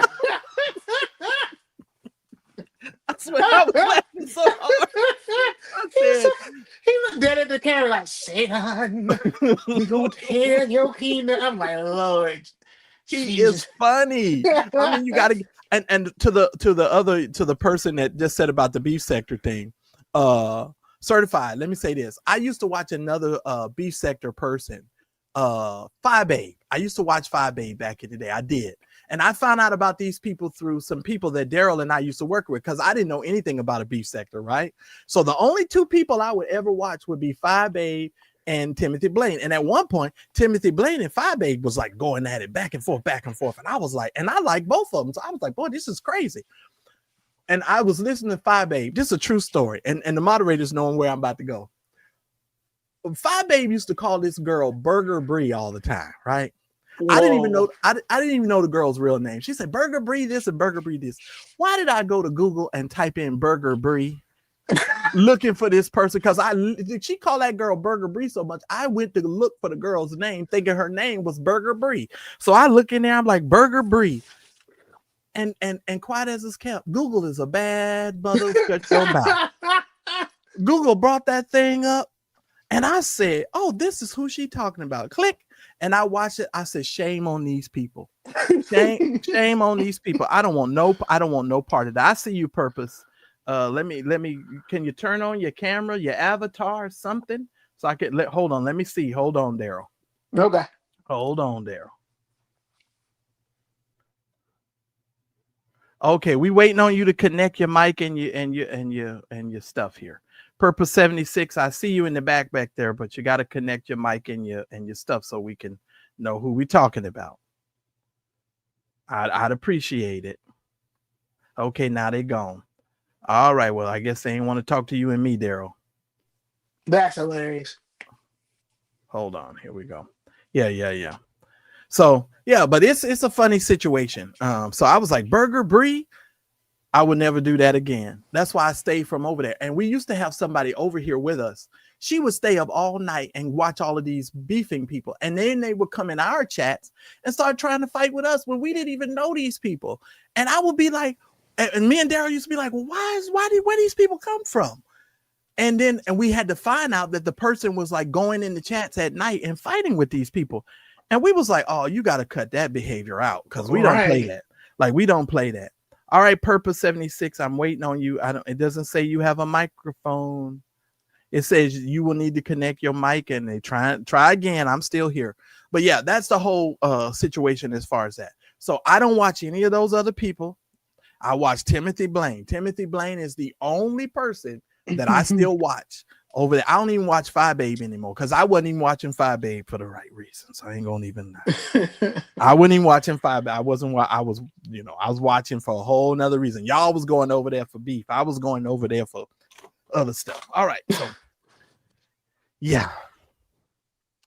I swear I was laughing so hard. He looked dead at the camera like, Satan, we gonna tear your kingdom. I'm like, Lord. He is funny. I mean, you gotta and to the person that just said about the beef sector thing, certified. Let me say this. I used to watch another beef sector person, Phi Babe. I used to watch Phi Babe back in the day. I did. And I found out about these people through some people that Daryl and I used to work with because I didn't know anything about a beef sector, right? So the only two people I would ever watch would be Phi Babe and Timothy Blaine. And at one point, Timothy Blaine and Phi Babe was like going at it back and forth. And I was like, and I like both of them. So I was like, boy, this is crazy. And I was listening to Phi Babe. This is a true story. And the moderators knowing where I'm about to go. Phi Babe used to call this girl Burger Brie all the time, right? Whoa. I didn't even know the girl's real name. She said Burger Brie this and Burger Brie this. Why did I go to Google and type in Burger Brie? Looking for this person because she called that girl Burger Brie so much. I went to look for the girl's name, thinking her name was Burger Brie. So I look in there, I'm like Burger Brie, and quiet as it's kept. Google is a bad mother. Shut your mouth. Google brought that thing up, and I said, "Oh, this is who she talking about." Click, and I watched it. I said, "Shame on these people. Shame on these people. I don't want no part of that." I see you, Purpose. Let me, can you turn on your camera, your avatar, or something? So I can hold on. Let me see. Hold on, Daryl. Okay. Hold on, Daryl. Okay. We waiting on you to connect your mic and your stuff here. Purpose 76. I see you in the back there, but you got to connect your mic and your stuff so we can know who we're talking about. I'd appreciate it. Okay. Now they're gone. All right. Well, I guess they ain't want to talk to you and me, Daryl. That's hilarious. Hold on. Here we go. Yeah. So yeah, but it's a funny situation. So I was like, Burger Brie, I would never do that again. That's why I stayed from over there. And we used to have somebody over here with us. She would stay up all night and watch all of these beefing people. And then they would come in our chats and start trying to fight with us when we didn't even know these people. And I would be like, and me and Daryl used to be like, well, where these people come from? And we had to find out that the person was like going in the chats at night and fighting with these people. And we was like, oh, you got to cut that behavior out because we don't play that. Like, we don't play that. All right, Purpose 76, I'm waiting on you. It doesn't say you have a microphone. It says you will need to connect your mic and they try again. I'm still here. But yeah, that's the whole situation as far as that. So I don't watch any of those other people. I watch Timothy Blaine. Timothy Blaine is the only person that I still watch over there. I don't even watch Phi Babe anymore because I wasn't even watching Phi Babe for the right reasons. I ain't gonna even. I wasn't even watching Phi Babe. I was watching for a whole nother reason. Y'all was going over there for beef. I was going over there for other stuff. All right, so yeah,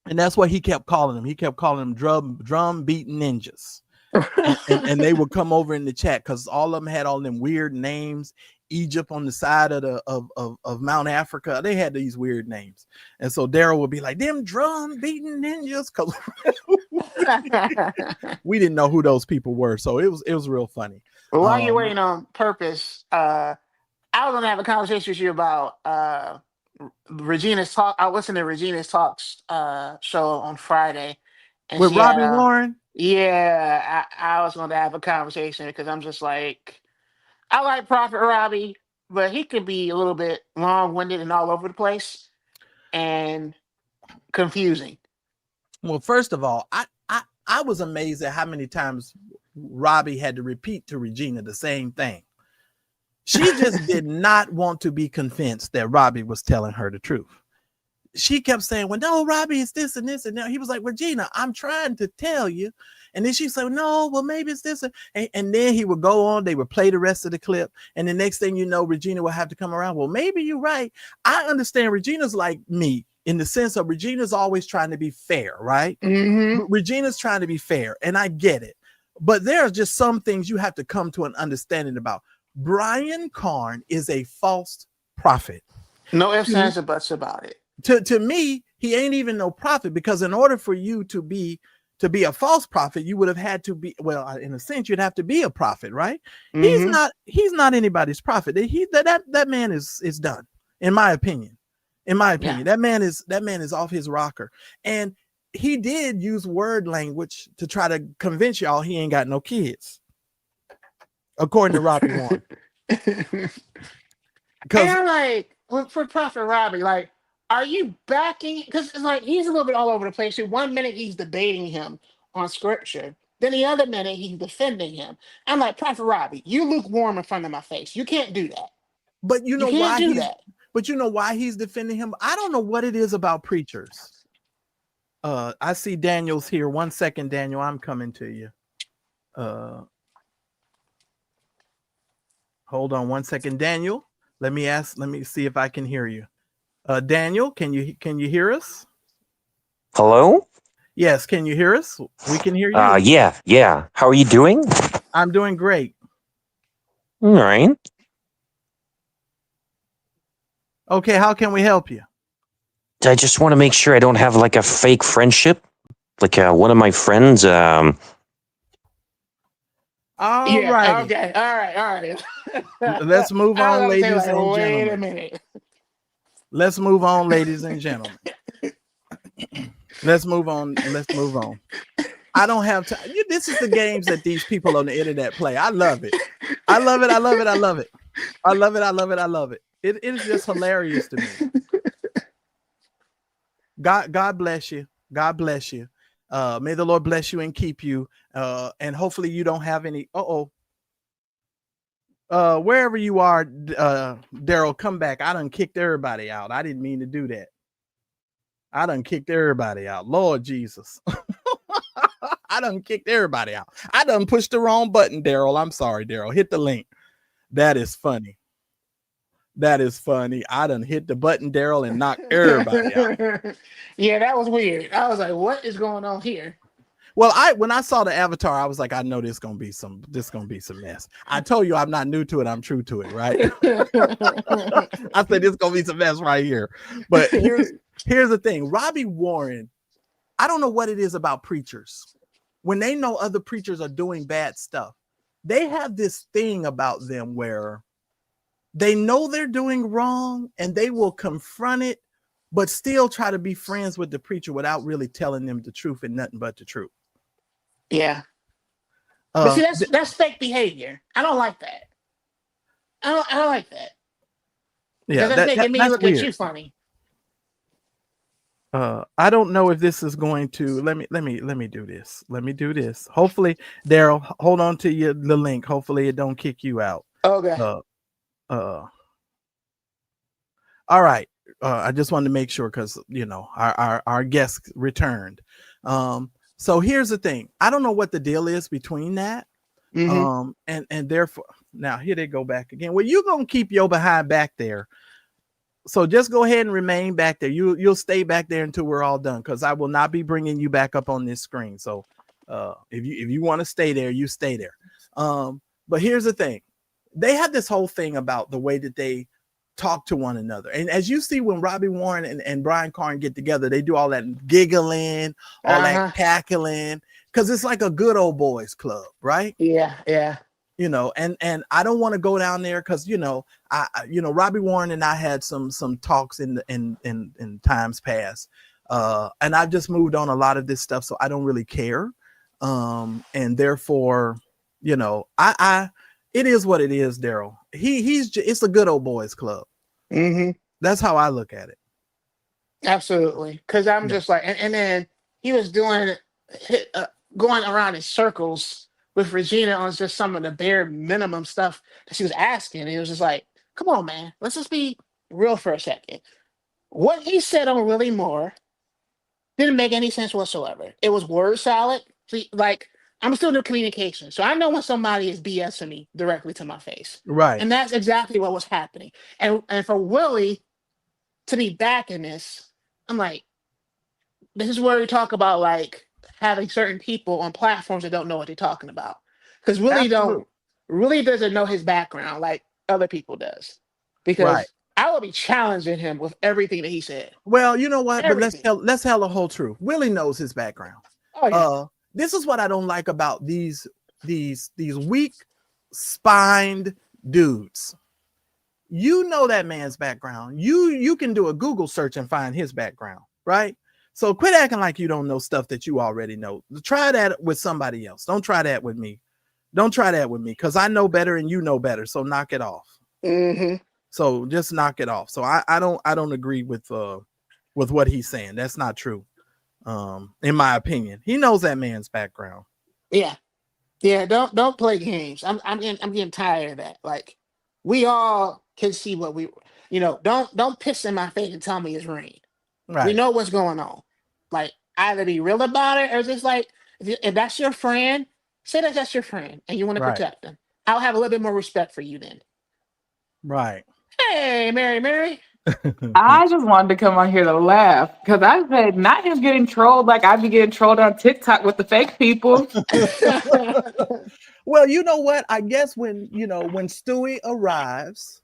and that's what he kept calling them. He kept calling them drum beating ninjas. and they would come over in the chat because all of them had all them weird names. Egypt on the side of Mount Africa, they had these weird names, and so Daryl would be like, "Them drum beating ninjas," because we didn't know who those people were. So it was real funny. Well, while you're waiting on Purpose, I was gonna have a conversation with you about Regina's talk. I listened to Regina's talks show on Friday, and With she had Robbie Warren? yeah. I was going to have a conversation because I'm just like, I like Prophet Robbie, but he could be a little bit long winded and all over the place and confusing. Well, first of all, I was amazed at how many times Robbie had to repeat to Regina the same thing. She just did not want to be convinced that Robbie was telling her the truth. She kept saying, well, no, Robbie, it's this and this. And now he was like, Regina, I'm trying to tell you. And then she said, no, well, maybe it's this. And then he would go on. They would play the rest of the clip. And the next thing you know, Regina will have to come around. Well, maybe you're right. I understand Regina's like me in the sense of Regina's always trying to be fair, right? Mm-hmm. Regina's trying to be fair. And I get it. But there are just some things you have to come to an understanding about. Brian Karn is a false prophet. No ifs, ands, or buts about it. To me, he ain't even no prophet, because in order for you to be a false prophet, you would have had to be, well, in a sense, you'd have to be a prophet, right? Mm-hmm. He's not anybody's prophet. That man is done, in my opinion. Yeah. That man is off his rocker. And he did use word language to try to convince y'all he ain't got no kids, according to Robbie Warren. And I'm like, for Prophet Robbie, like, are you backing? Because it's like he's a little bit all over the place. So one minute he's debating him on scripture, then the other minute he's defending him. I'm like, Prophet Robbie, you lukewarm in front of my face. You can't do that. But you know You can't why do that. But you know why he's defending him? I don't know what it is about preachers. I see Daniel's here. 1 second, Daniel. I'm coming to you. Hold on 1 second, Daniel. Let me see if I can hear you. Daniel, can you hear us? Hello? Yes, can you hear us? We can hear you. Yeah. How are you doing? I'm doing great. All right. Okay, how can we help you? I just want to make sure I don't have like a fake friendship. Like one of my friends, All Yeah. righty. Okay. All right. Let's move I was on, gonna say, ladies like, and wait gentlemen. a minute. Let's move on, ladies and gentlemen. Let's move on. I don't have time. This is the games that these people on the internet play. I love it. It is just hilarious to me. God bless you. God bless you. May the Lord bless you and keep you. And hopefully you don't have any. Wherever you are, Daryl, come back. I done kicked everybody out. I didn't mean to do that. I done kicked everybody out. Lord Jesus. I done kicked everybody out. I done pushed the wrong button, Daryl. I'm sorry, Daryl. Hit the link. That is funny. I done hit the button, Daryl, and knocked everybody out. Yeah, that was weird. I was like, what is going on here? Well, when I saw the avatar, I was like, I know this gonna be some mess. I told you I'm not new to it, I'm true to it, right? I said this gonna be some mess right here. But here's the thing. Robbie Warren, I don't know what it is about preachers. When they know other preachers are doing bad stuff, they have this thing about them where they know they're doing wrong and they will confront it, but still try to be friends with the preacher without really telling them the truth and nothing but the truth. Yeah. But see, that's fake behavior. I don't like that. I don't like that. Yeah, that's making me look weird. at you funny. I don't know if this is going to let me do this. Let me do this. Hopefully, Daryl, hold on to the link. Hopefully it don't kick you out. Okay. All right. I just wanted to make sure because our guest returned. So here's the thing. I don't know what the deal is between that. Mm-hmm. And therefore now here they go back again. Well, you're gonna keep your behind back there. So just go ahead and remain back there. You'll stay back there until we're all done, because I will not be bringing you back up on this screen. So if you want to stay there, you stay there. But here's the thing. They have this whole thing about the way that they talk to one another. And as you see, when Robbie Warren and Brian Karn get together, they do all that giggling, all that cackling, because it's like a good old boys club, right? Yeah. and I don't want to go down there because Robbie Warren and I had some talks in times past, and I've just moved on a lot of this stuff, so I don't really care, and therefore, I it is what it is, Daryl. It's a good old boys club. Mm-hmm. That's how I look at it. Absolutely, because I'm just like, and then he was doing going around in circles with Regina on just some of the bare minimum stuff that she was asking. And it was just like, come on, man, let's just be real for a second. What he said on Really More didn't make any sense whatsoever. It was word salad. See, like, I'm still doing communication, so I know when somebody is BSing me directly to my face, Right. and that's exactly what was happening. And for Willie to be back in this, I'm like, this is where we talk about like having certain people on platforms that don't know what they're talking about, because really doesn't know his background like other people does, because Right. I will be challenging him with everything that he said. Well, you know what? Everything. But let's tell the whole truth. Willie knows his background. Oh yeah. This is what I don't like about these weak spined dudes. You know that man's background. You can do a Google search and find his background, right? So quit acting like you don't know stuff that you already know. Try that with somebody else. Don't try that with me. Don't try that with me, because I know better and you know better. So knock it off. Mm-hmm. So just knock it off. So I don't agree with what he's saying. That's not true. In my opinion, he knows that man's background. Yeah. Don't play games. I'm getting tired of that. Like, we all can see what we, don't piss in my face and tell me it's rain. Right. We know what's going on. Like, either be real about it or just like, if that's your friend, say that that's your friend and you want to protect them. I'll have a little bit more respect for you then. Right. Hey, Mary. I just wanted to come on here to laugh because I said not him getting trolled like I be getting trolled on TikTok with the fake people. Well, you know what? I guess when Stewie arrives,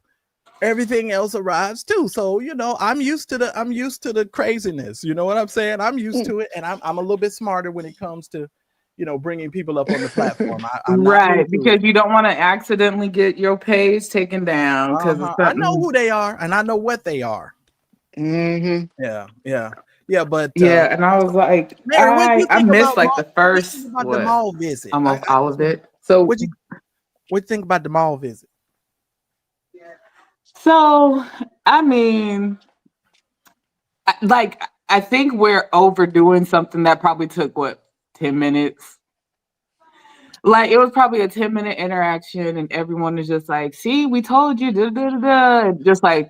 everything else arrives too. So I'm used to the craziness. You know what I'm saying? I'm used to it, and I'm a little bit smarter when it comes to bringing people up on the platform. I'm right, because you don't want to accidentally get your page taken down. Because I know who they are and I know what they are. Mm-hmm. Yeah, but and I was like, Mary, I missed like the first the mall visit, almost all of it. So what you think about the mall visit? So I mean, I think we're overdoing something that probably took 10 minutes. Like, it was probably a 10-minute interaction and everyone is just like, see, we told you, just like,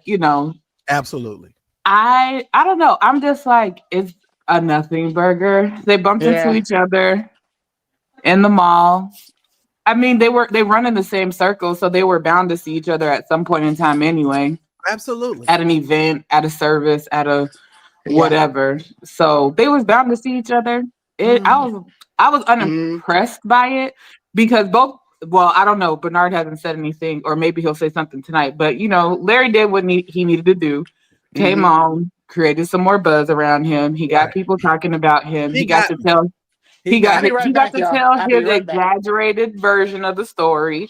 Absolutely. I don't know. I'm just like, it's a nothing burger. They bumped into each other in the mall. I mean, they run in the same circle, so they were bound to see each other at some point in time anyway. Absolutely. At an event, at a service, at a whatever. So they was bound to see each other. I was unimpressed by it because I don't know, Bernard hasn't said anything, or maybe he'll say something tonight, but Larry did what he needed to do. Came on, created some more buzz around him. He got people talking about him. He got to tell his exaggerated version of the story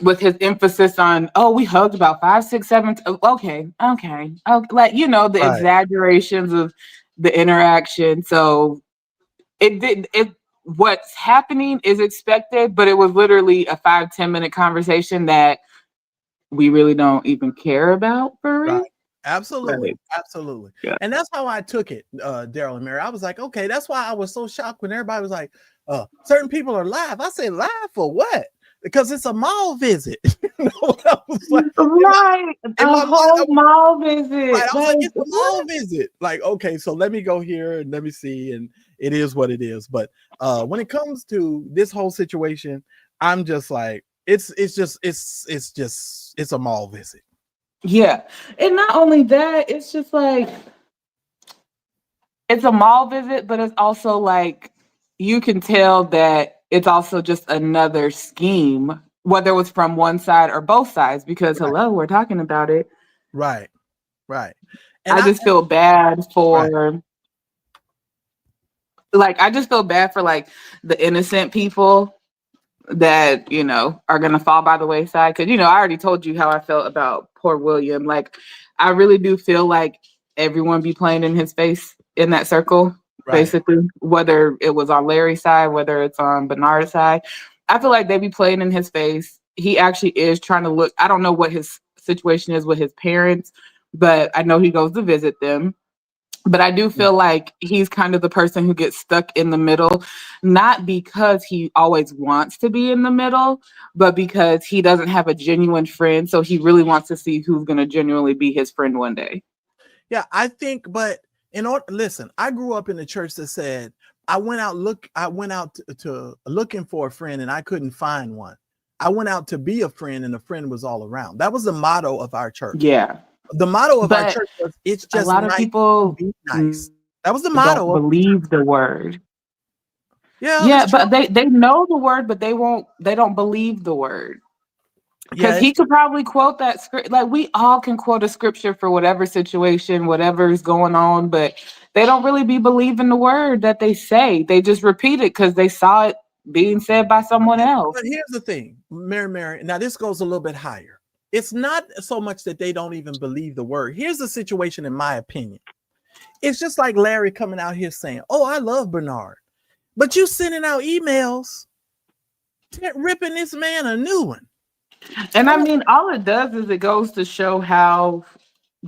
with his emphasis on, we hugged about 5, 6, 7. Okay. Like, the exaggerations of the interaction. So what's happening is expected, but it was literally a 5-10 minute conversation that we really don't even care about for real. Right. Absolutely. Right. Absolutely. Yeah. And that's how I took it, Daryl and Mary. I was like, okay, that's why I was so shocked when everybody was like, certain people are live. I said, live for what? Because it's a mall visit. I was like, right. A whole mall visit. Right. I was like, it's a mall visit. Like, okay, so let me go here and let me see. And it is what it is. But when it comes to this whole situation, I'm just like, it's a mall visit. Yeah. And not only that, it's just like, it's a mall visit, but it's also like, you can tell that it's also just another scheme, whether it was from one side or both sides, because we're talking about it. Right. And I just feel bad for like the innocent people. that, you know, are going to fall by the wayside. Because, you know, I already told you how I felt about poor William. Like, I really do feel like everyone be playing in his face in that circle, basically, whether it was on Larry's side, whether it's on Bernard's side. I feel like they be playing in his face. He actually is trying to look. I don't know what his situation is with his parents, but I know he goes to visit them. But I do feel like he's kind of the person who gets stuck in the middle, not because he always wants to be in the middle, but because he doesn't have a genuine friend. So he really wants to see who's going to genuinely be his friend one day. Yeah, I think, but listen, I grew up in a church that said, I went out to looking for a friend and I couldn't find one. I went out to be a friend and a friend was all around. That was the motto of our church. Yeah. The motto of our church was, it's just a lot of people be nice. That was the motto. Don't believe the word. Yeah, but they know the word, but they don't believe the word. Because he could probably quote that script. Like, we all can quote a scripture for whatever situation, whatever's going on, but they don't really be believing the word that they say. They just repeat it because they saw it being said by someone else. But here's the thing, Mary. Now this goes a little bit higher. It's not so much that they don't even believe the word. Here's the situation, in my opinion. It's just like Larry coming out here saying, oh, I love Bernard. But you sending out emails ripping this man a new one. And I mean, all it does is it goes to show how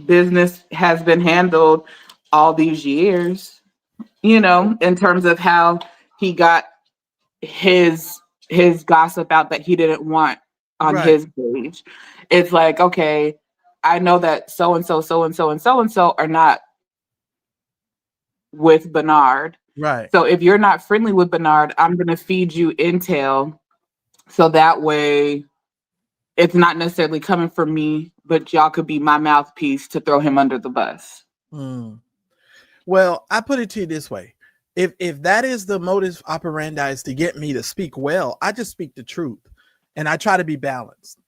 business has been handled all these years, you know, in terms of how he got his gossip out that he didn't want on his page. It's like, okay, I know that so-and-so, so-and-so, and so-and-so are not with Bernard. Right. So if you're not friendly with Bernard, I'm going to feed you intel. So that way it's not necessarily coming from me, but y'all could be my mouthpiece to throw him under the bus. Well, I put it to you this way. If that is the modus operandi, is to get me to speak well, I just speak the truth and I try to be balanced.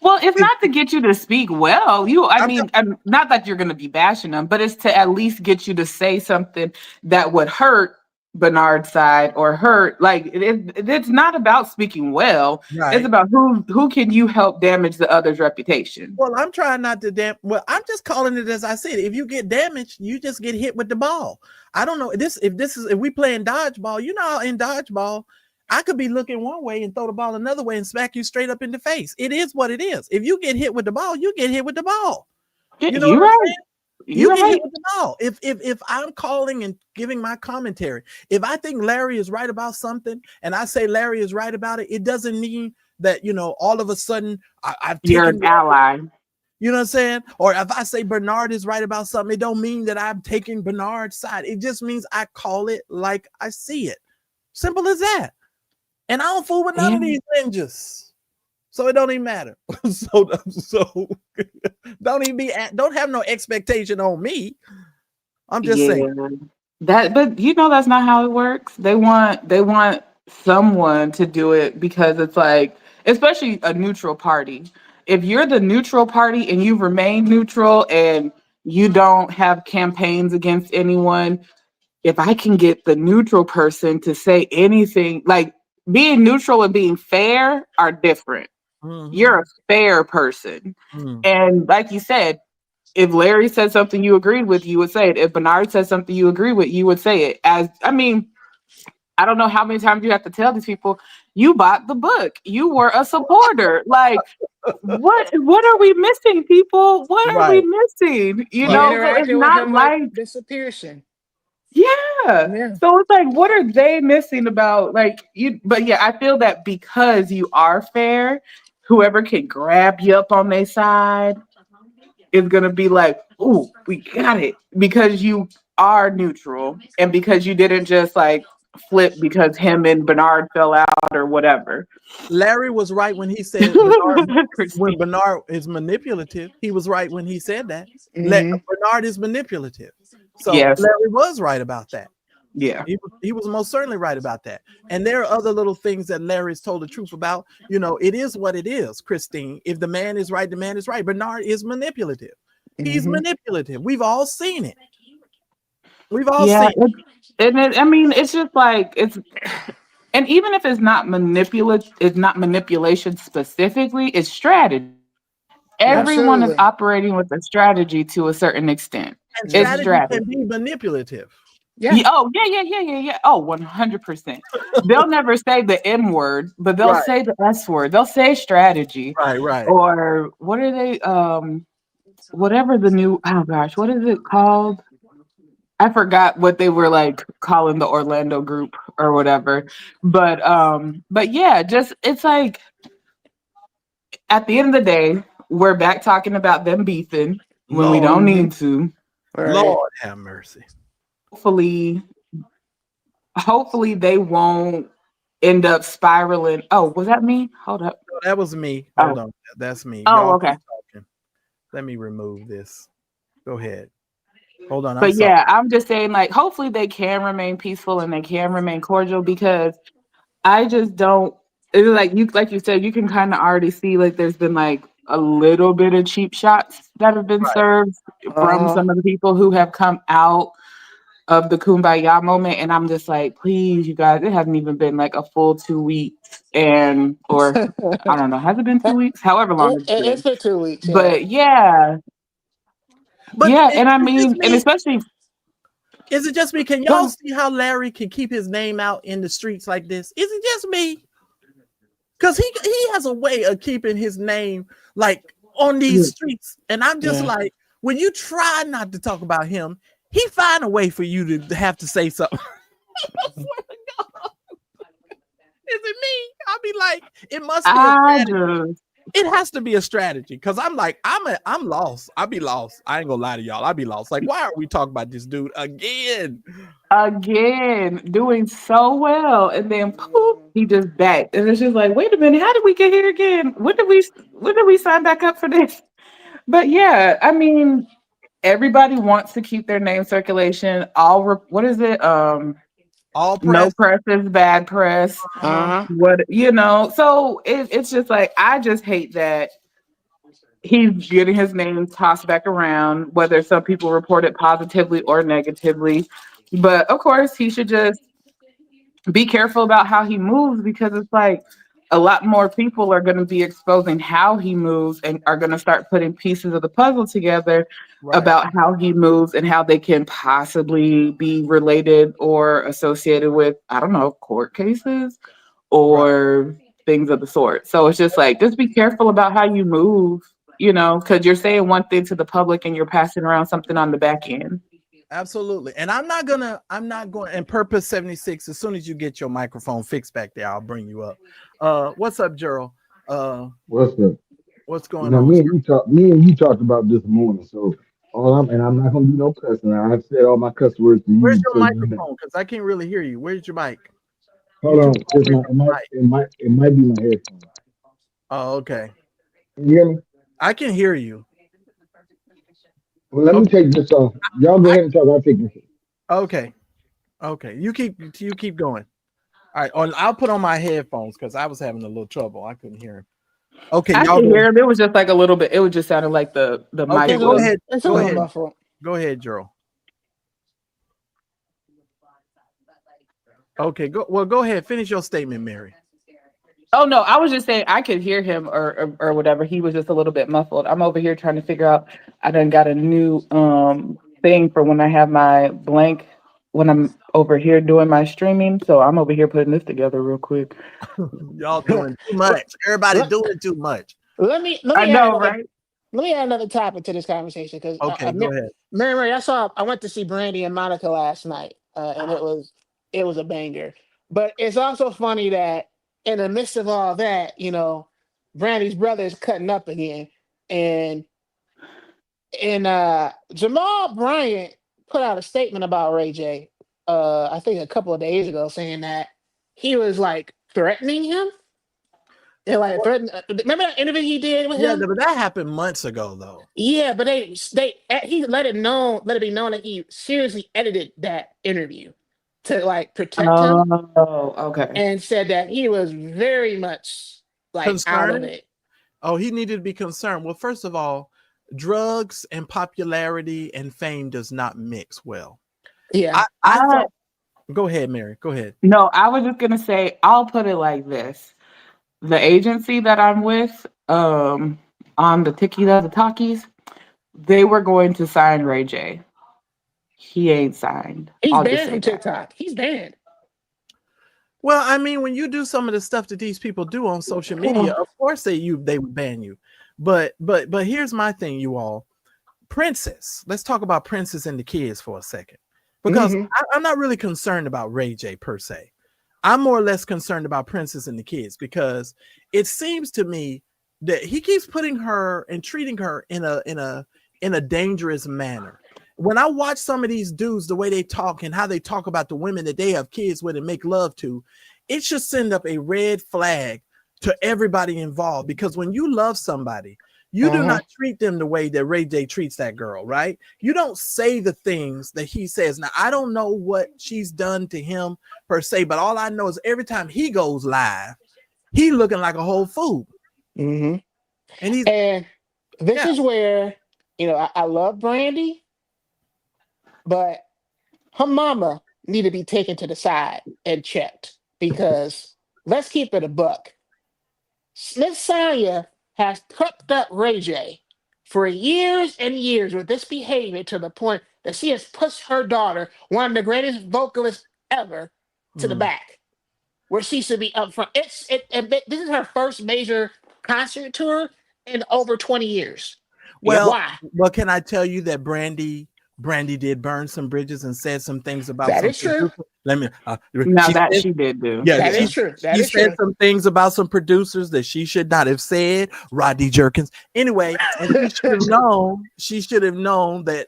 Well, it's not to get you to speak well. Not that you're going to be bashing them, but it's to at least get you to say something that would hurt Bernard's side or hurt. Like, it's not about speaking well. Right. It's about who can you help damage the other's reputation. Well, I'm trying not to I'm just calling it as I said. If you get damaged, you just get hit with the ball. I don't know if we playing dodgeball. You know, in dodgeball, I could be looking one way and throw the ball another way and smack you straight up in the face. It is what it is. If you get hit with the ball, you get hit with the ball. You know what I'm saying? You get hit with the ball. If I'm calling and giving my commentary, if I think Larry is right about something and I say Larry is right about it, it doesn't mean that, you know, all of a sudden you're an ally. You know what I'm saying? Or if I say Bernard is right about something, it don't mean that I'm taking Bernard's side. It just means I call it like I see it. Simple as that. And I don't fool with none of these ninjas. So it don't even matter. so don't have no expectation on me. I'm just saying that, but you know, that's not how it works. They want someone to do it because it's like, especially a neutral party. If you're the neutral party and you remain neutral and you don't have campaigns against anyone, if I can get the neutral person to say anything, like being neutral and being fair are different. Mm-hmm. You're a fair person. Mm-hmm. And like you said, if Larry said something you agreed with, you would say it. If Bernard said something you agree with, you would say it. I don't know how many times you have to tell these people, you bought the book. You were a supporter. Like, what are we missing, people? What are we missing? You know, so it's not like disappearing. Yeah. So it's like, what are they missing about you? But yeah, I feel that because you are fair, whoever can grab you up on their side is gonna be like, "Ooh, we got it," because you are neutral and because you didn't just like flip because him and Bernard fell out or whatever. Larry was right when he said when Bernard is manipulative. He was right when he said that. Mm-hmm. Bernard is manipulative. So yes. Larry was right about that. Yeah, he was most certainly right about that. And there are other little things that Larry's told the truth about. You know, it is what it is, Christine. If the man is right, the man is right. Bernard is manipulative. Mm-hmm. He's manipulative. We've all seen it. We've all seen it. And it's just like And even if it's not manipulation specifically, it's strategy. Everyone is Absolutely. operating with a strategy to a certain extent. And It's strategy can strategy. be manipulative. Yeah. Oh, yeah. Oh, 100%. They'll never say the M word, but they'll Right. say the S word. They'll say strategy. Right. Or what are they? Whatever the new, oh gosh, what is it called? I forgot what they were like calling the Orlando group or whatever. But yeah, just it's like at the end of the day, we're back talking about them beefing when we don't Mhm. need to. Right. Lord have mercy. Hopefully they won't end up spiraling. Oh, was that me? Hold up. No, that was me. Oh, Hold on. That's me. oh, Y'all okay. keep talking. Let me remove this. Go ahead. Hold on. I'm But sorry. yeah, I'm just saying, like, hopefully they can remain peaceful and they can remain cordial because I just don't. It's like you said, you can kind of already see like there's been like a little bit of cheap shots that have been Right. served from some of the people who have come out of the Kumbaya moment, and I'm just like, please, you guys, it hasn't even been like a full 2 weeks, or I don't know, has it been 2 weeks? However long it's It's been. been 2 weeks. Yeah. But yeah, But and I is it just mean, and me? especially Is it just me? Can y'all go see how Larry can keep his name out in the streets like this? Is it just me? Because he has a way of keeping his name like on these streets. And I'm just Yeah. like, when you try not to talk about him, he find a way for you to have to say something. I swear to God. Is it me? I'll be like, it must be a I strategy. just It has to be a strategy because I'm like, I'm lost. I'll be lost. I ain't gonna lie to y'all. I'll be lost. Like, why are we talking about this dude again? again doing so well, and then poof, he just backed, and it's just like, wait a minute, how did we get here again? When did we sign back up for this? But yeah, I mean, everybody wants to keep their name circulation. What is it? All No press. press is bad press. Uh-huh. So it's just like I just hate that he's getting his name tossed back around, whether some people report it positively or negatively. But of course, he should just be careful about how he moves because it's like a lot more people are going to be exposing how he moves and are going to start putting pieces of the puzzle together Right. about how he moves and how they can possibly be related or associated with, I don't know, court cases or things of the sort. So it's just like, just be careful about how you move, because you're saying one thing to the public and you're passing around something on the back end. Absolutely. And I'm not going and Purpose 76, as soon as you get your microphone fixed back there, I'll bring you up. What's up, Gerald? What's up? What's You going know, on? me and you talked about this morning. So I'm not gonna do no cussing. I've said all my cuss words to Where's you, your so you know. microphone? Because I can't really hear you. Where's your mic? Hold on, Far away from the mic. it might be my headphones. Oh, okay. Can you hear me? I can hear you. Well, let me Okay. take this off. Y'all go ahead and talk. I'll take this off. Okay. You keep going. All right. I'll put on my headphones because I was having a little trouble. I couldn't hear him. Okay, I y'all could go. hear him. It was just like a little bit. It was just sounding like the mic Okay, It's a go little, was. ahead. it's a Go little ahead. muffled. Go ahead, Gerald. Okay, go ahead. Finish your statement, Mary. Oh no, I was just saying I could hear him or whatever. He was just a little bit muffled. I'm over here trying to figure out. I done got a new thing for when I have my blank when I'm over here doing my streaming. So I'm over here putting this together real quick. Y'all doing too much. Everybody let, doing too much. let me let I me add know, another right? let me add another topic to this conversation because Okay, go ahead. Mary, I went to see Brandy and Monica last night, and it was a banger. But it's also funny that in the midst of all that, Brandy's brother is cutting up again, and Jamal Bryant put out a statement about Ray J. I think a couple of days ago, saying that he was like threatening him. And like threatened. Remember that interview he did with Yeah, him? but that happened months ago, though. Yeah, but he let it be known that he seriously edited that interview to like protect him, Oh, okay. and said that he was very much like out of Concerned? it. Oh, he needed to be concerned. Well, first of all, drugs and popularity and fame does not mix well. Yeah. I thought Go ahead, Mary. Go ahead. No, I was just gonna say, I'll put it like this. The agency that I'm with, on the the Talkies, they were going to sign Ray J. He ain't signed. He's I'll just banned say from that. TikTok. He's banned. Well, I mean, when you do some of the stuff that these people do on social media, of course they would ban you. But here's my thing, you all. Princess. Let's talk about Princess and the kids for a second. Because I'm not really concerned about Ray J per se. I'm more or less concerned about Princess and the kids, because it seems to me that he keeps putting her and treating her in a dangerous manner. When I watch some of these dudes, the way they talk and how they talk about the women that they have kids with and make love to, it should send up a red flag to everybody involved. Because when you love somebody, you do not treat them the way that Ray J treats that girl, right? You don't say the things that he says. Now, I don't know what she's done to him per se, but all I know is every time he goes live, he looking like a whole fool. And And this is where, I love Brandy, but her mama need to be taken to the side and checked, because let's keep it a buck. Miss Sonya has cooked up Ray J for years and years with this behavior, to the point that she has pushed her daughter, one of the greatest vocalists ever, to the back, where she should be up front. This is her first major concert tour in over 20 years. well, Why? well, can I tell you that Brandy did burn some bridges and said some things about That some is true. Let me Now she that said- she did do. Yeah, That is true. That she is said true. some things about some producers that she should not have said. Rodney Jerkins. Anyway, and she should have known that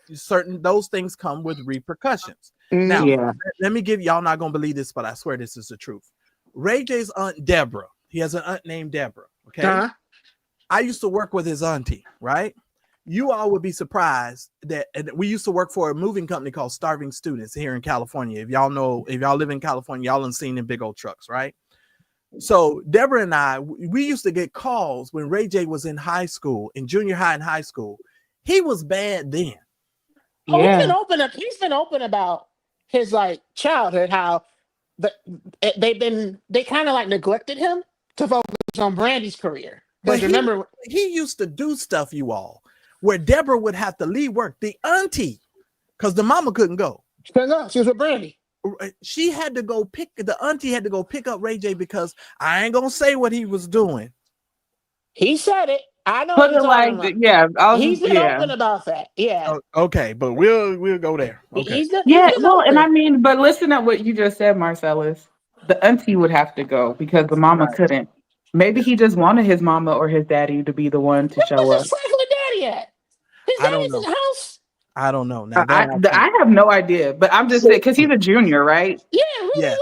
those things come with repercussions. Now, Yeah. let me give y'all not gonna believe this, but I swear this is the truth. Ray J's aunt Deborah. He has an aunt named Deborah. Okay. I used to work with his auntie, right? You all would be surprised that we used to work for a moving company called Starving Students here in California. If y'all live in California, y'all done seen them big old trucks, right? So Deborah and I, we used to get calls when Ray J was in high school, in junior high and high school. He was bad then. Oh, he's been open about his childhood, how they kind of neglected him to focus on Brandy's career. But remember, he used to do stuff, you all, where Deborah would have to leave work, the auntie, because the mama couldn't go. She was with Brandy. She had to go the auntie had to go pick up Ray J, because I ain't gonna say what he was doing. He said it. I know. Put it like, yeah. He's been open about that. Yeah. Okay, but we'll go there. Okay. And I mean, but listen to what you just said, Marcellus. The auntie would have to go because the mama couldn't. Maybe he just wanted his mama or his daddy to be the one to show up. Where's his regular daddy at? His daddy's in the house. I don't know. Now I have no idea, but I'm just saying, because he's a junior, right? Yeah, really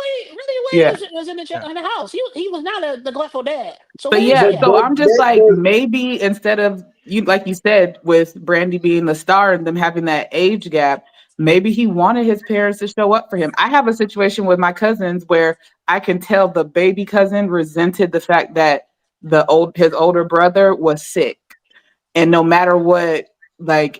was in the house. He was not a neglectful dad. So I'm just maybe instead of like you said, with Brandy being the star and them having that age gap, maybe he wanted his parents to show up for him. I have a situation with my cousins where I can tell the baby cousin resented the fact that his older brother was sick, and no matter what,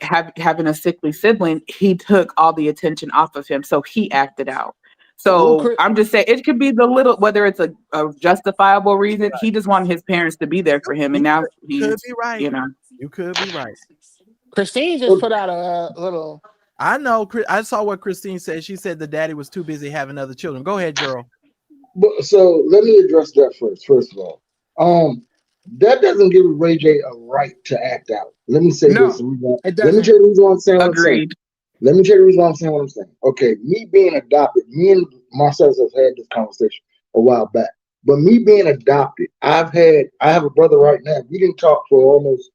having a sickly sibling, he took all the attention off of him, so he acted out. So I'm just saying, it could be whether it's a justifiable reason. He just wanted his parents to be there for him, and now he could be right. You could be right. Christine just put out a little. I know. I saw what Christine said. She said the daddy was too busy having other children. Go ahead, Gerald. So let me address that first. First of all, that doesn't give Ray J a right to act out. Let me say this. Let me tell you the reason why I'm saying what I'm saying. Let me tell you the reason why I'm saying what I'm saying. Okay, me being adopted, me and Marcellus have had this conversation a while back. But me being adopted, I have a brother right now. We didn't talk for almost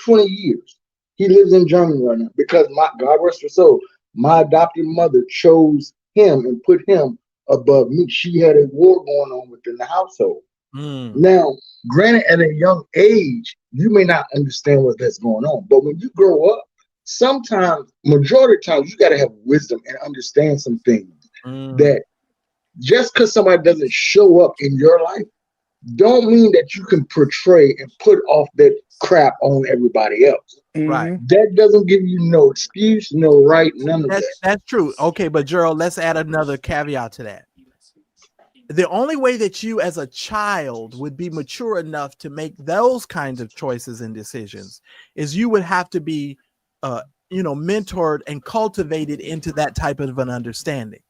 20 years. He lives in Germany right now because God rest her soul, my adopted mother chose him and put him above me. She had a war going on within the household. Now, granted, at a young age, you may not understand what that's going on. But when you grow up, sometimes, majority of times, you got to have wisdom and understand some things that just because somebody doesn't show up in your life don't mean that you can portray and put off that crap on everybody else. Right. That doesn't give you no excuse, no right, none of that. That's true. Okay, but Gerald, let's add another caveat to that. The only way that you as a child would be mature enough to make those kinds of choices and decisions is you would have to be, mentored and cultivated into that type of an understanding.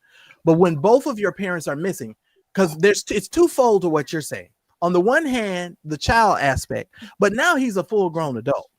But when both of your parents are missing, because it's twofold to what you're saying. On the one hand, the child aspect, but now he's a full-grown adult.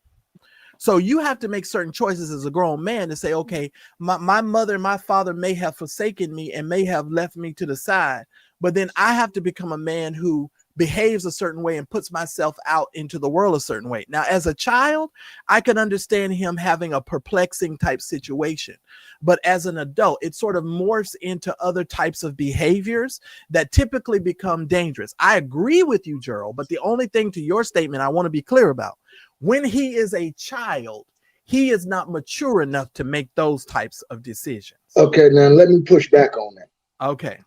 So you have to make certain choices as a grown man to say, okay, my mother and my father may have forsaken me and may have left me to the side, but then I have to become a man who behaves a certain way and puts myself out into the world a certain way. Now, as a child, I can understand him having a perplexing type situation, but as an adult, it sort of morphs into other types of behaviors that typically become dangerous. I agree with you, Gerald, but the only thing to your statement I want to be clear about, when he is a child, he is not mature enough to make those types of decisions. Okay, now let me push back on that. Okay.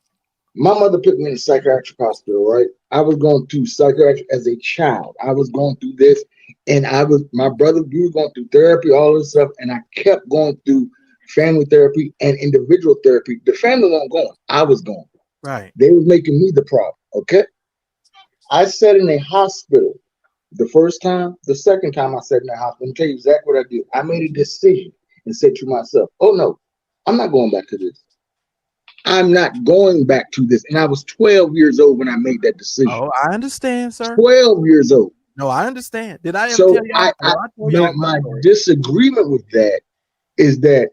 My mother put me in a psychiatric hospital, right? I was going through psychiatry as a child. I was going through this, and my brother, we were going through therapy, all this stuff, and I kept going through family therapy and individual therapy. The family wasn't going. I was going. Right. They were making me the problem, okay? I sat in a hospital the first time. The second time I sat in the hospital, I'm tell you exactly what I did. I made a decision and said to myself, oh, no, I'm not going back to this. I'm not going back to this. And I was 12 years old when I made that decision. Oh, I understand, sir. 12 years old. No, I understand. Did I ever tell you? My disagreement with that is that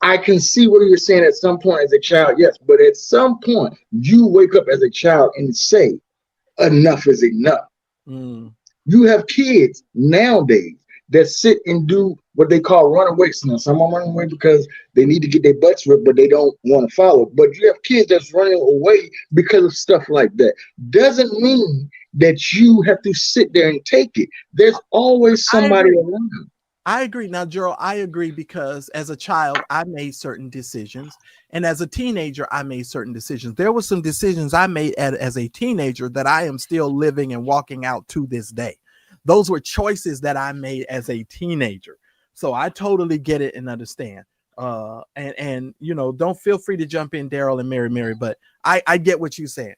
I can see what you're saying at some point as a child, yes, but at some point you wake up as a child and say, enough is enough. You have kids nowadays that sit and do what they call runaways. Now, some are running away because they need to get their butts ripped, but they don't want to follow. But you have kids that's running away because of stuff like that. Doesn't mean that you have to sit there and take it. There's always somebody around. I agree. Now, Gerald, I agree because as a child, I made certain decisions. And as a teenager, I made certain decisions. There were some decisions I made as a teenager that I am still living and walking out to this day. Those were choices that I made as a teenager. So I totally get it and understand. And don't feel free to jump in, Daryl and Mary, but I get what you're saying.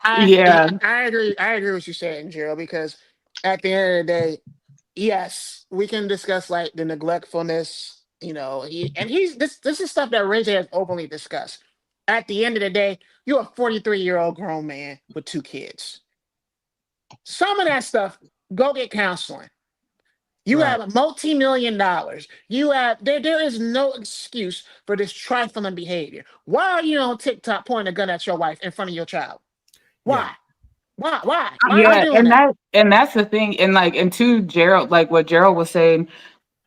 I agree. I agree with what you're saying, Gerald, because at the end of the day, yes, we can discuss like the neglectfulness, this is stuff that Ray J has openly discussed. At the end of the day, you're a 43-year-old grown man with 2 kids. Some of that stuff, go get counseling. You have a multi-million dollars. There is no excuse for this trifling behavior. Why are you on TikTok pointing a gun at your wife in front of your child? Why? Yeah. Why are you doing that? And that's the thing. And to Gerald, like what Gerald was saying,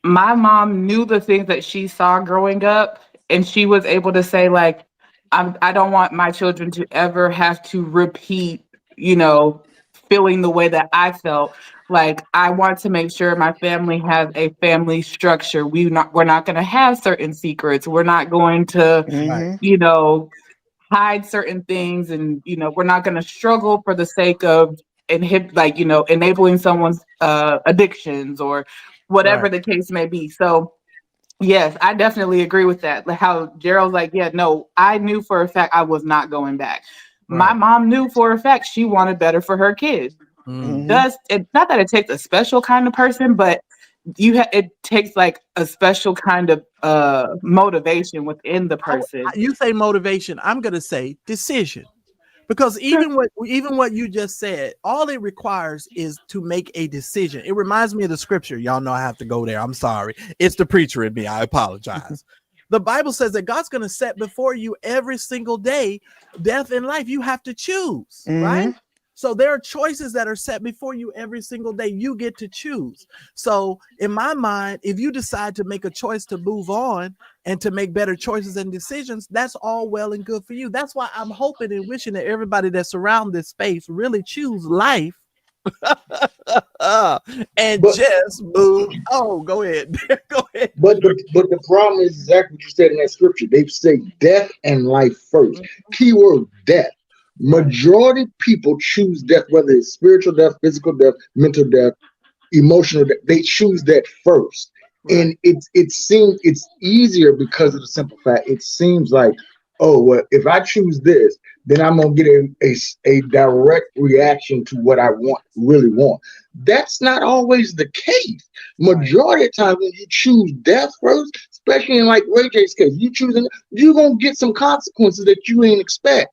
my mom knew the things that she saw growing up, and she was able to say, like, I don't want my children to ever have to repeat, feeling the way that I felt. Like, I want to make sure my family has a family structure. We're not going to have certain secrets. We're not going to, hide certain things, and we're not going to struggle for the sake of enabling someone's addictions or whatever the case may be. So yes, I definitely agree with that. Like how Gerald's like, yeah, no, I knew for a fact I was not going back. My mom knew for a fact she wanted better for her kids. Not that it takes a special kind of person, but it takes like a special kind of motivation within the person. You say motivation, I'm gonna say decision, because even what you just said, all it requires is to make a decision. It reminds me of the scripture. Y'all know I have to go there. I'm sorry. It's the preacher in me. I apologize. The Bible says that God's gonna set before you every single day death and life. You have to choose, right? So there are choices that are set before you every single day. You get to choose. So in my mind, if you decide to make a choice to move on and to make better choices and decisions, that's all well and good for you. That's why I'm hoping and wishing that everybody that's around this space really choose life and just move. Oh, go ahead. Go ahead. But the problem is exactly what you said in that scripture. They say death and life first. Keyword death. Majority people choose death, whether it's spiritual death, physical death, mental death, emotional death. They choose that first. And it's easier because of the simple fact it seems like, oh, well, if I choose this, then I'm gonna get a direct reaction to what I really want. That's not always the case. Majority of the time when you choose death first, especially in like Ray J's case, you're gonna get some consequences that you ain't expect.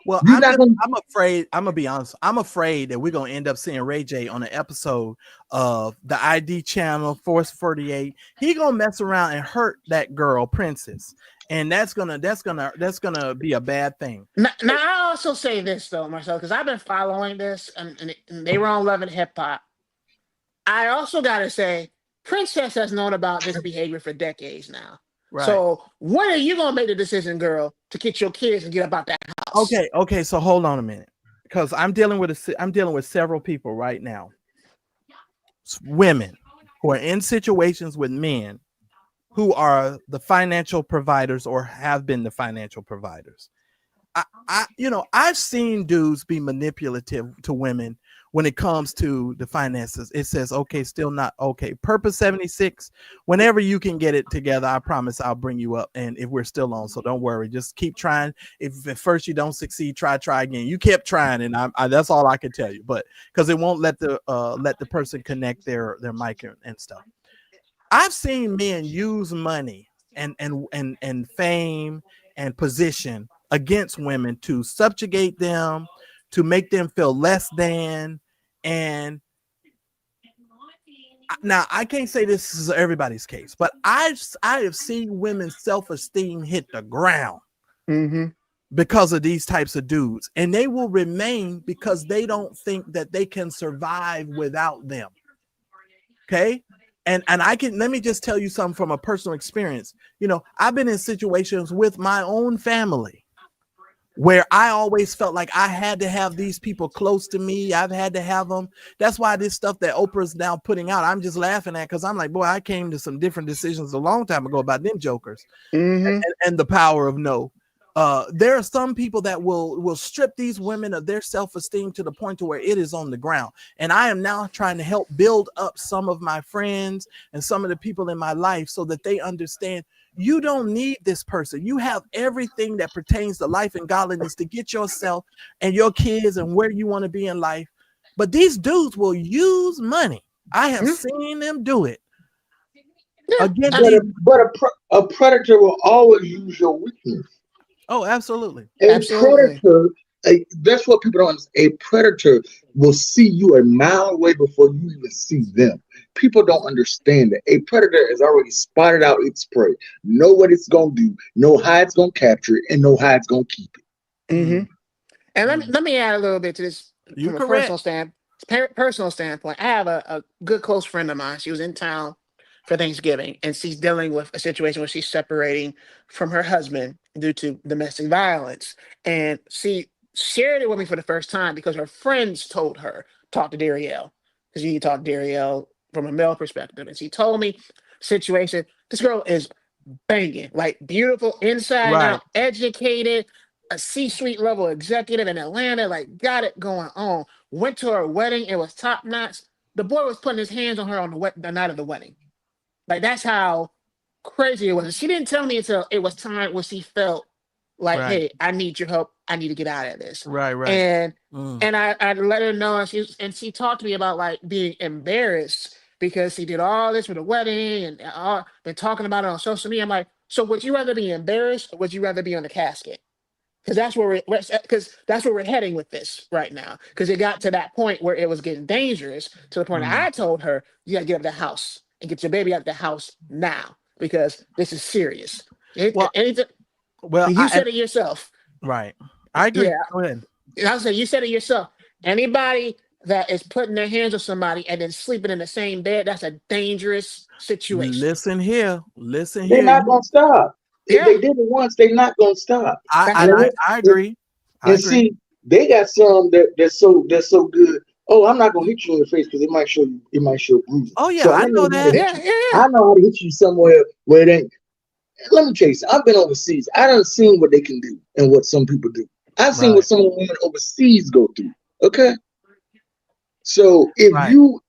Well, I'm afraid, I'm gonna be honest, I'm afraid that we're gonna end up seeing Ray J on an episode of the ID channel, Force 48. He gonna mess around and hurt that girl, Princess, and that's gonna be a bad thing. Now I also say this though, Marcel, because I've been following this, and they were on Love and Hip Hop. I also gotta say, Princess has known about this behavior for decades now. Right. So when are you gonna make the decision, girl, to get your kids and get up out that house? Okay. So hold on a minute, because I'm dealing with several people right now. Women who are in situations with men who are the financial providers or have been the financial providers. I've seen dudes be manipulative to women when it comes to the finances. It says, okay, still not okay. Purpose 76, whenever you can get it together, I promise I'll bring you up. And if we're still on, so don't worry, just keep trying. If at first you don't succeed, try again. You kept trying, and I that's all I can tell you. But because it won't let the person connect their mic and stuff. I've seen men use money and fame and position against women to subjugate them, to make them feel less than. And now I can't say this is everybody's case, but I have seen women's self-esteem hit the ground because of these types of dudes, and they will remain because they don't think that they can survive without them. Okay. And let me just tell you something from a personal experience. I've been in situations with my own family where I always felt like I had to have these people close to me. I've had to have them. That's why this stuff that Oprah's now putting out, I'm just laughing at, because I'm like, boy, I came to some different decisions a long time ago about them jokers and the power of no. There are some people that will strip these women of their self-esteem to the point to where it is on the ground. And I am now trying to help build up some of my friends and some of the people in my life so that they understand you don't need this person. You have everything that pertains to life and godliness to get yourself and your kids and where you want to be in life. But these dudes will use money. I have seen them do it. A predator will always use your weakness. Oh, absolutely. Predator, that's what people don't understand. A predator will see you a mile away before you even see them. People don't understand that. A predator has already spotted out its prey, know what it's going to do, know how it's going to capture it, and know how it's going to keep it. And let me add a little bit to this from a personal standpoint. I have a good close friend of mine. She was in town for Thanksgiving, and she's dealing with a situation where she's separating from her husband due to domestic violence. And she shared it with me for the first time because her friends told her, talk to Darielle, because you need to talk to Darielle from a male perspective. And she told me, situation, this girl is banging, like beautiful inside out, educated, a C-suite level executive in Atlanta, like got it going on. Went to her wedding, it was top notch. The boy was putting his hands on her on the night of the wedding. Like, that's how crazy it was. And she didn't tell me until it was time when she felt like, hey, I need your help. I need to get out of this. Right. And I let her know, and she talked to me about like being embarrassed because she did all this for the wedding and been talking about it on social media. I'm like, so would you rather be embarrassed or would you rather be on the casket? Because that's where we're heading with this right now. Because it got to that point where it was getting dangerous to the point I told her, you gotta get out of the house and get your baby out of the house now, because this is serious. You said it yourself. Right. I agree. Yeah. Go ahead. I was saying, you said it yourself. Anybody that is putting their hands on somebody and then sleeping in the same bed, that's a dangerous situation. Listen here. They're not going to stop. If they did it once, they're not going to stop. I agree. See, they got some that's so good. Oh, I'm not gonna hit you in the face because it might show bruises. Oh yeah, so I know that. I know how to hit you somewhere where it ain't. Let me tell you something. I've been overseas. I done seen what they can do and what some people do. I've seen what some of the women overseas go through. Okay. So if you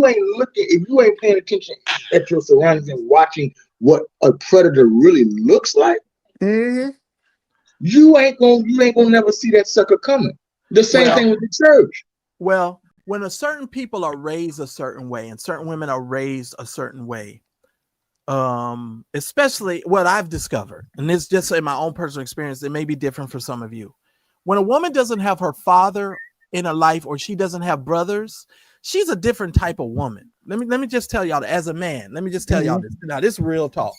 ain't paying attention at your surroundings and watching what a predator really looks like, you ain't gonna never see that sucker coming. The same thing with the church. Well, when a certain people are raised a certain way and certain women are raised a certain way, especially what I've discovered, and it's just in my own personal experience, it may be different for some of you. When a woman doesn't have her father in her life, or she doesn't have brothers, she's a different type of woman. Let me just tell y'all that as a man. Let me just tell y'all this. Now, this is real talk.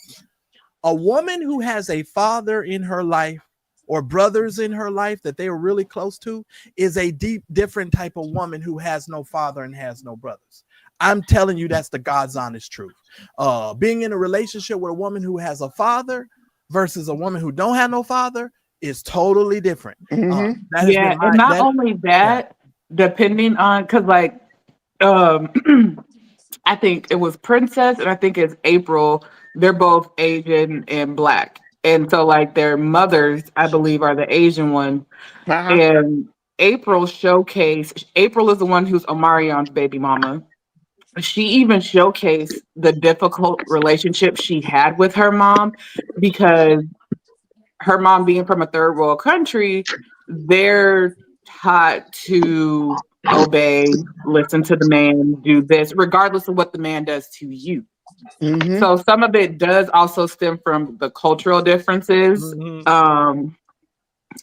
A woman who has a father in her life or brothers in her life that they are really close to is a different type of woman who has no father and has no brothers. I'm telling you, that's the God's honest truth. Being in a relationship with a woman who has a father versus a woman who don't have no father is totally different. And not only that, depending on, because like I think it was Princess and I think it's April, they're both Asian and Black, and so like their mothers, I believe, are the Asian one. And April is the one who's Omarion's baby mama. She even showcased the difficult relationship she had with her mom, because her mom being from a third world country, they're taught to obey, listen to the man, do this, regardless of what the man does to you. So some of it does also stem from the cultural differences.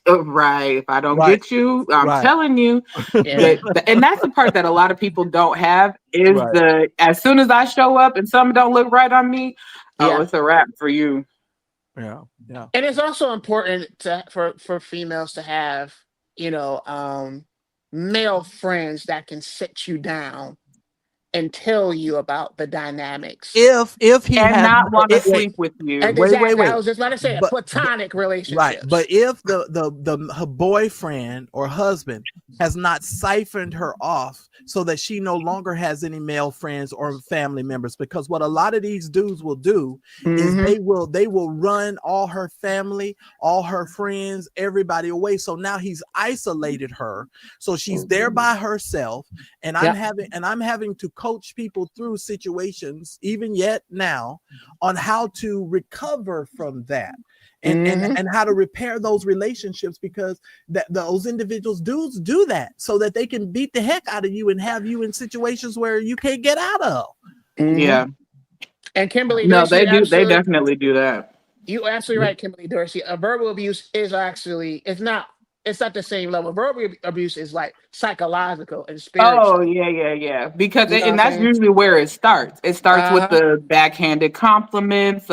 If I don't get you, I'm telling you. And that's the part that a lot of people don't have is as soon as I show up and something don't look right on me, it's a wrap for you. Yeah. And it's also important for females to have, male friends that can sit you down and tell you about the dynamics. If he and not want to sleep with you. Wait. I was just about to say a platonic relationship. Right. But if her boyfriend or husband has not siphoned her off so that she no longer has any male friends or family members, because what a lot of these dudes will do is they will run all her family, all her friends, everybody away. So now he's isolated her. So she's there by herself. And I'm having to coach people through situations, even yet now, on how to recover from that and how to repair those relationships, because those individuals dudes do that so that they can beat the heck out of you and have you in situations where you can't get out of. Yeah. And Kimberly, they definitely do that. You're absolutely right, Kimberly Dorsey. Verbal abuse is actually, it's not the same level. Verbal abuse is like psychological and spiritual. Oh, yeah. Because that's usually where it starts. It starts with the backhanded compliments.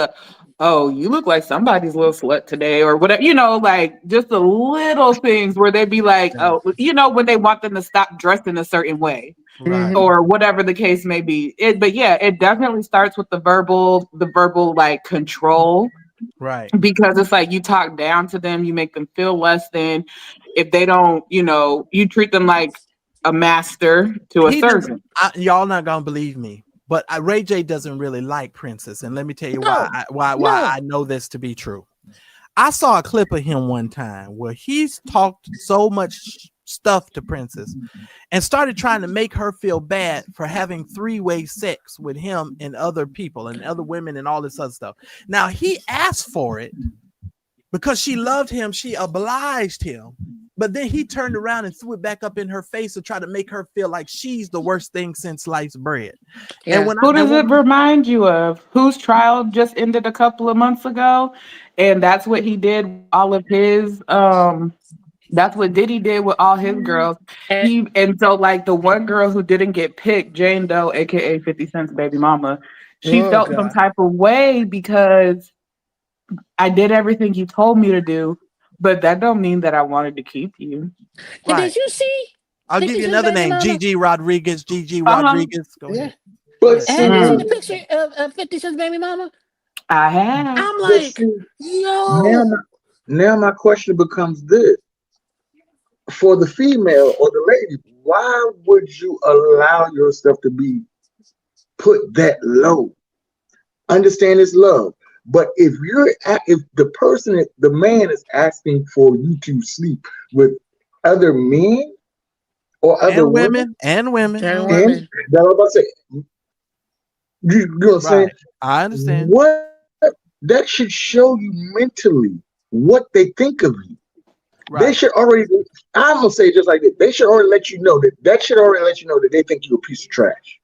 Oh, you look like somebody's little slut today, or whatever, like just the little things where they'd be like, when they want them to stop dressing a certain way, or whatever the case may be. But it definitely starts with the verbal like control. Right. Because it's like you talk down to them, you make them feel less than. If they don't, you treat them like a master to a servant. Y'all not gonna believe me, but Ray J doesn't really like Princess, and let me tell you why I know this to be true. I saw a clip of him one time where he's talked so much stuff to Princess and started trying to make her feel bad for having three-way sex with him and other people and other women and all this other stuff. Now he asked for it because she loved him, she obliged him, but then he turned around and threw it back up in her face to try to make her feel like she's the worst thing since sliced bread. And who does it remind you of? Whose trial just ended a couple of months ago, and that's what he did with all of his that's what Diddy did with all his girls. And so like the one girl who didn't get picked, Jane Doe, aka 50 Cent's baby mama, she felt some type of way because I did everything you told me to do, but that don't mean that I wanted to keep you. Right. Did you see? I'll give you another name, Gigi Rodriguez. Rodriguez. Go ahead. But have you seen the picture of 50 Cent's baby mama? I have. I'm like, Now my question becomes this. For the female or the lady, why would you allow yourself to be put that low? Understand it's love. But if the man is asking for you to sleep with other men or other women, and that's what I'm about to say. You know what I'm saying? I understand. What that should show you mentally what they think of you. Right. They should already. I'm gonna say it just like this. They should already let you know that they think you're a piece of trash.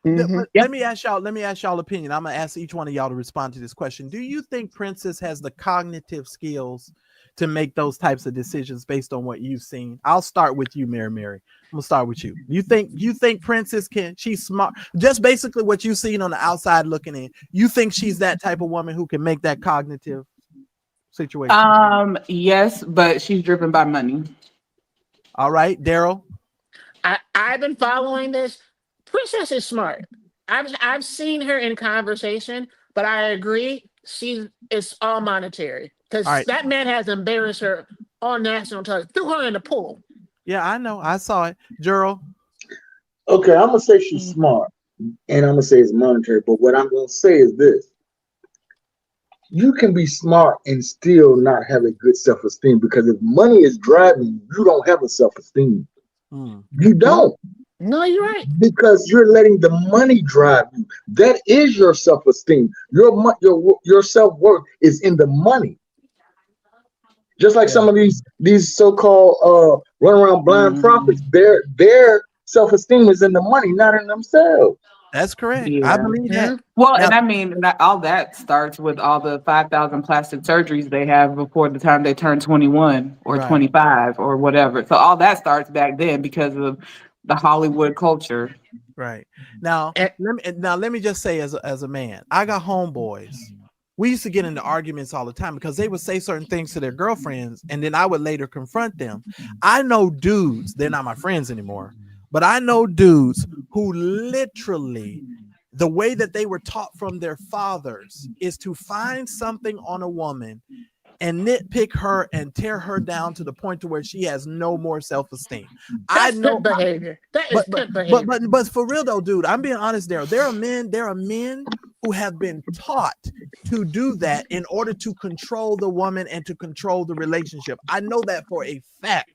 Mm-hmm. Let me ask y'all opinion. I'm gonna ask each one of y'all to respond to this question. Do you think Princess has the cognitive skills to make those types of decisions based on what you've seen? I'll start with you, Mary. I'm gonna start with you. You think Princess she's smart? Just basically what you've seen on the outside looking in. You think she's that type of woman who can make that cognitive situation? Yes, but she's driven by money. All right, Daryl. I've been following this. Princess is smart. I've seen her in conversation, but I agree it's all monetary because that man has embarrassed her on national television. Threw her in the pool. Yeah, I know. I saw it, Gerald. Okay, I'm gonna say she's smart, and I'm gonna say it's monetary. But what I'm gonna say is this: you can be smart and still not have a good self-esteem, because if money is driving you, you don't have a self-esteem. You don't. No, you're right. Because you're letting the money drive you. That is your self-esteem. Your self-worth is in the money. Just like some of these so-called run around blind prophets, their self-esteem is in the money, not in themselves. That's correct. Yeah. I believe that. Well, now, and I mean, all that starts with all the 5,000 plastic surgeries they have before the time they turn 21 or 25 or whatever. So all that starts back then because of the Hollywood culture. Right. Now, let me just say, as a man, I got homeboys. We used to get into arguments all the time because they would say certain things to their girlfriends, and then I would later confront them. I know dudes, they're not my friends anymore, but I know dudes who literally, the way that they were taught from their fathers is to find something on a woman and nitpick her and tear her down to the point to where she has no more self-esteem. I know behavior. That is good behavior. But for real though, dude, I'm being honest there. There are men who have been taught to do that in order to control the woman and to control the relationship. I know that for a fact.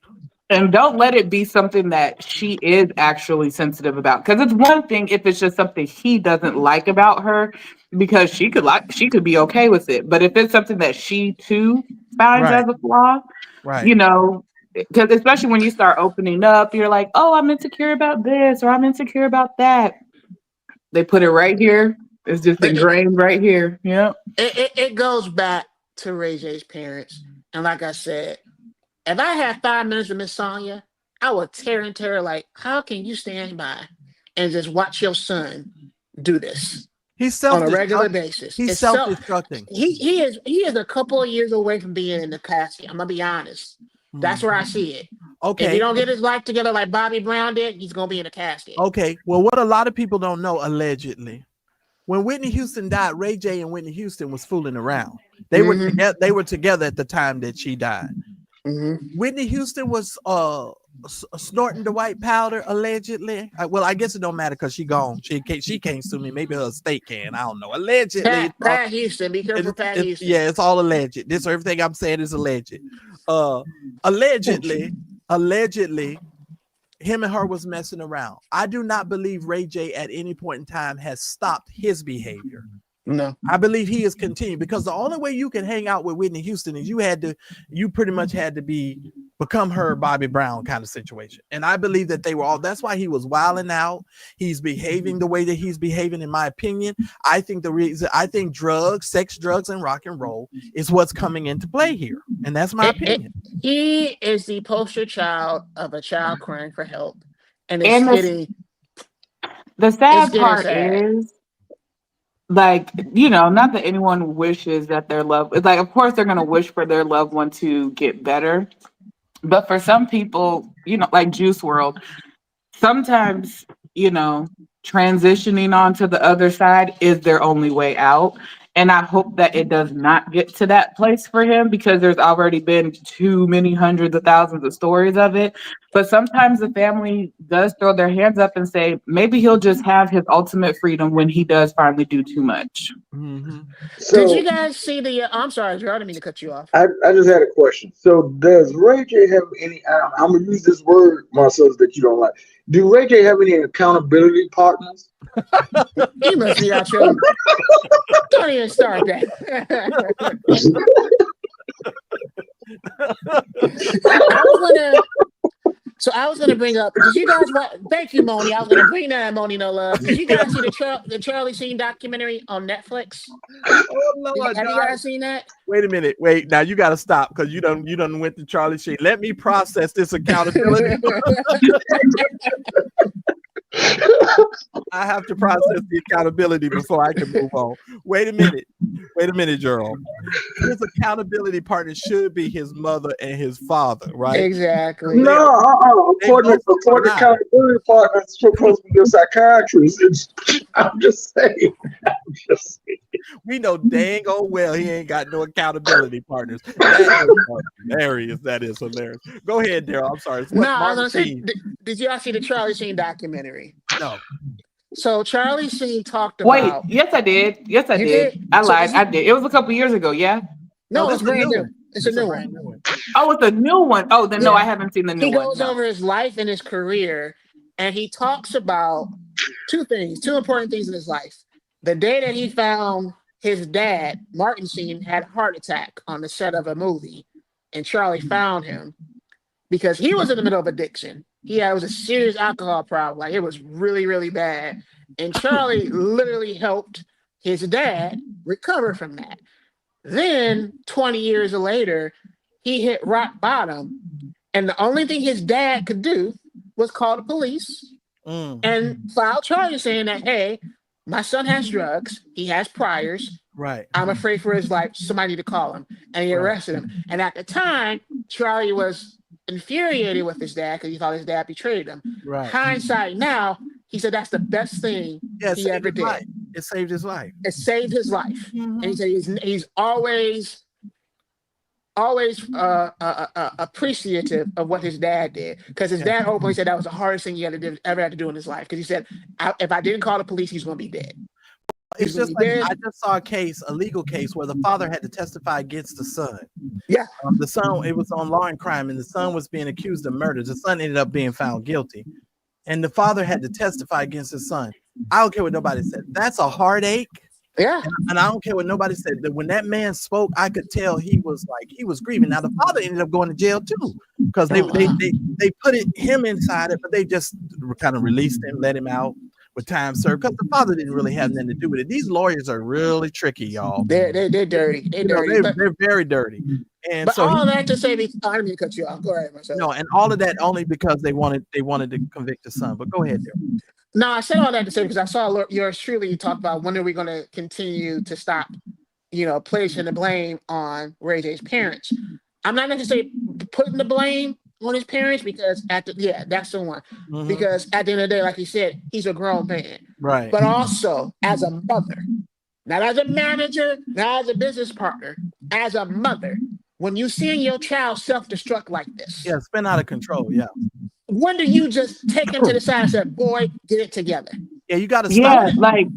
And don't let it be something that she is actually sensitive about. Because it's one thing if it's just something he doesn't like about her, because she could be okay with it. But if it's something that she too finds as a flaw, you know, because especially when you start opening up, you're like, oh, I'm insecure about this or I'm insecure about that. They put it right here. It's just ingrained right here. Yeah. It goes back to Ray J's parents. And like I said, if I had 5 minutes with Miss Sonia, I would tear into her like, how can you stand by and just watch your son do this? He's on a regular basis. He's self-destructing. He is a couple of years away from being in the casket. I'm gonna be honest. That's where I see it. Okay. If he don't get his life together like Bobby Brown did, he's gonna be in the casket. Okay. Well, what a lot of people don't know, allegedly, when Whitney Houston died, Ray J and Whitney Houston was fooling around. They were together at the time that she died. Whitney Houston was snorting the white powder, allegedly. Well, I guess it don't matter because she gone. She can't sue me. Maybe her estate can. I don't know. Allegedly. Pat Houston. Be careful, Pat Houston. Yeah, it's all alleged. Everything I'm saying is alleged. Allegedly, him and her was messing around. I do not believe Ray J at any point in time has stopped his behavior. No, I believe he is continuing, because the only way you can hang out with Whitney Houston is you pretty much had to become her Bobby Brown kind of situation. And I believe that they were all, that's why he was wilding out. He's behaving the way that he's behaving, in my opinion. I think sex, drugs, and rock and roll is what's coming into play here. And that's my opinion. He is the poster child of a child crying for help. And the sad part is, like, you know, not that anyone wishes that their like, of course they're going to wish for their loved one to get better. But for some people, you know, like Juice WRLD, sometimes, you know, transitioning onto the other side is their only way out. And I hope that it does not get to that place for him, because there's already been too many hundreds of thousands of stories of it. But sometimes the family does throw their hands up and say, maybe he'll just have his ultimate freedom when he does finally do too much. Mm-hmm. So, did you guys see the? I'm sorry, Drew, I didn't mean to cut you off. I just had a question. So, does Ray J have any? I'm gonna use this word, Marcel, that you don't like. Do Ray J have any accountability partners? He must be out here. Don't even start that. I was gonna bring up. Did you guys? Thank you, Moni. I was gonna bring that, Moni. No love. Did you guys see the Charlie Sheen documentary on Netflix? Oh Lord, have you guys seen that? Wait a minute. Wait, now you got to stop, because you done went to Charlie Sheen. Let me process this accountability. I have to process the accountability before I can move on. Wait a minute, Gerald. His accountability partner should be his mother and his father, right? Exactly. No, according to accountability partner, it's supposed to be your psychiatrist. I'm just saying. We know dang old well he ain't got no accountability partners. That is hilarious. That is hilarious. Go ahead, Daryl. I'm sorry. No, I was gonna say, did y'all see the Charlie Sheen documentary? No. So Charlie Sheen talked about. Wait, yes, I did. Yes, I did. I lied. I did. It was a couple years ago. Yeah. No, it's brand new. It's a new one. Oh, it's a new one. Oh, then no, I haven't seen the new one. He goes over his life and his career, and he talks about two important things in his life. The day that he found his dad, Martin Sheen, had a heart attack on the set of a movie, and Charlie found him because he was in the middle of addiction. It was a serious alcohol problem. Like, it was really, really bad. And Charlie literally helped his dad recover from that. Then 20 years later, he hit rock bottom. And the only thing his dad could do was call the police and file charges saying that, hey, my son has drugs. He has priors. Right. I'm afraid for his life. Somebody need to call him. And he arrested him. And at the time, Charlie was infuriated with his dad because he thought his dad betrayed him. Right. Hindsight now, he said that's the best thing he ever did. Life. It saved his life. It saved his life. And he said he's always appreciative of what his dad did, because his dad openly said that was the hardest thing he ever had to do in his life, because he said, if I didn't call the police, he's going to be dead. It's just like I just saw a legal case where the father had to testify against the son. Yeah. The son, it was on Law and Crime, and the son was being accused of murder. The son ended up being found guilty, and the father had to testify against his son. I don't care what nobody said. That's a heartache. Yeah. And I don't care what nobody said. That when that man spoke, I could tell he was grieving. Now the father ended up going to jail too, because they put him inside it, but they just kind of released him, let him out with time served, because the father didn't really have nothing to do with it. These lawyers are really tricky, y'all. They're dirty. They're very dirty. And but so all that to say, I didn't mean to cut you off. Go ahead, Marcel. No, and all of that only because they wanted to convict the son. But go ahead, there. No, I said all that to say because I saw yours truly talk about when are we going to continue to stop, placing the blame on Ray J's parents. I'm not necessarily putting the blame on his parents, because that's the one. Mm-hmm. Because at the end of the day, like he said, he's a grown man. Right. But also as a mother, not as a manager, not as a business partner, as a mother, when you see your child self-destruct like this. Yeah, spin out of control. Yeah. When do you just take him to the side and say, boy, get it together? Yeah, you got to stop. Yeah, like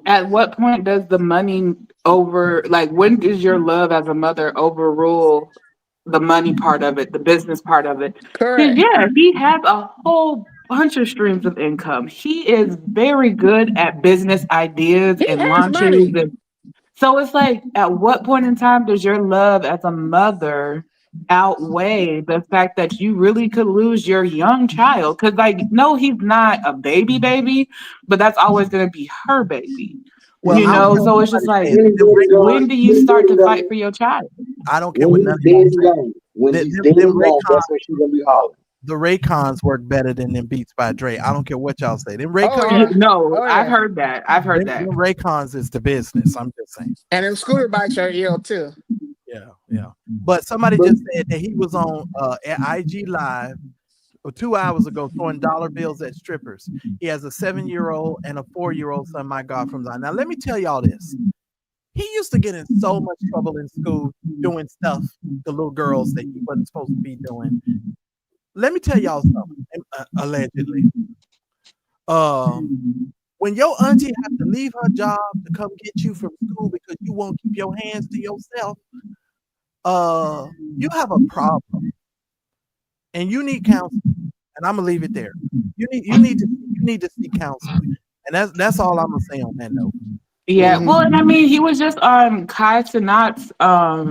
at what point does the money when does your love as a mother overrule the money part of it, the business part of it? Correct. Yeah, he has a whole bunch of streams of income. He is very good at business ideas and launches. And so it's like, at what point in time does your love as a mother outweigh the fact that you really could lose your young child? Because no, he's not a baby, but that's always going to be her baby. Well, so it's just like, when do you start to fight for your child? I don't care what nothing. When he's dead, that's when she's gonna be hollering. The Raycons work better than them Beats by Dre. I don't care what y'all say. Them Raycons. I've heard that. Them Raycons is the business. I'm just saying. And them scooter bikes are ill too. Yeah. But somebody just said that he was on IG Live 2 hours ago throwing dollar bills at strippers. He has a 7-year-old and a 4-year-old son, my God, from Zion. Now, let me tell y'all this. he used to get in so much trouble in school doing stuff to little girls that he wasn't supposed to be doing. Let me tell y'all something, allegedly. When your auntie have to leave her job to come get you from school because you won't keep your hands to yourself, you have a problem, and you need counseling. And I'm gonna leave it there. You need to seek counseling, and that's all I'm gonna say on that note. Yeah, well, and I mean, he was just on Kai Cenat's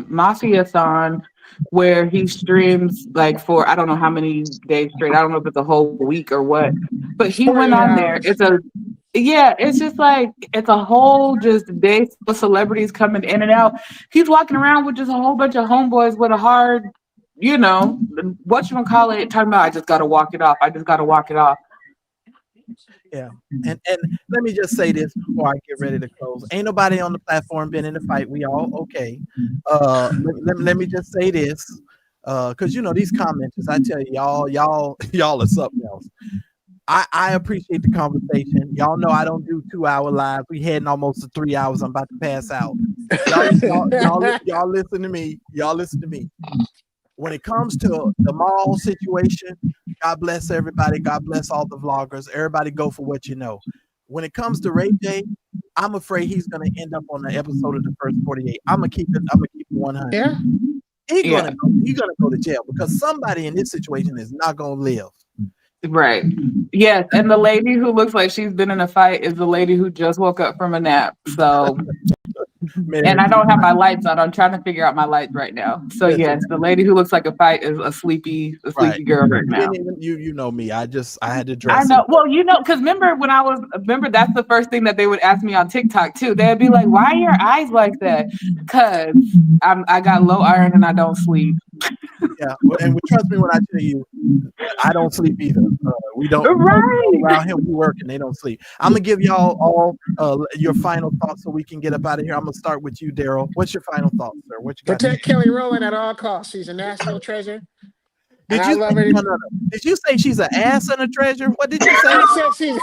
Mafia-thon, where he streams like for I don't know how many days straight. I don't know if it's a whole week or what, but he went on there. It's just like it's a whole just day of celebrities coming in and out. He's walking around with just a whole bunch of homeboys with a hard, whatchamacallit, talking about I just gotta walk it off. I just gotta walk it off. Yeah, and let me just say this before I get ready to close. Ain't nobody on the platform been in a fight. We all okay. Let me just say this, because these commenters, I tell you, y'all are something else. I appreciate the conversation. Y'all know I don't do 2-hour live. We heading almost to 3 hours. I'm about to pass out. Y'all listen to me. Y'all listen to me. When it comes to the mall situation, God bless everybody. God bless all the vloggers. Everybody go for what you know. When it comes to Ray J, I'm afraid he's gonna end up on the episode of the first 48. I'm gonna keep it 100. Yeah. He's gonna go to jail because somebody in this situation is not gonna live. Right. Yes, and the lady who looks like she's been in a fight is the lady who just woke up from a nap. So and I don't have my lights on. I'm trying to figure out my lights right now. So yes, the lady who looks like a fight is a sleepy girl right now. You know me. I had to dress. I know. Well, because remember that's the first thing that they would ask me on TikTok too. They'd be like, "Why are your eyes like that?" Because I got low iron and I don't sleep. Yeah, and trust me when I tell you, I don't sleep either. We don't around here. We work and they don't sleep. I'm gonna give y'all all your final thoughts so we can get up out of here. I'm gonna start with you, Daryl. What's your final thoughts, sir? What you got? Protect Kelly Rowland at all costs. She's a national treasure. Did you say she's an ass and a treasure? What did you say? I said she's.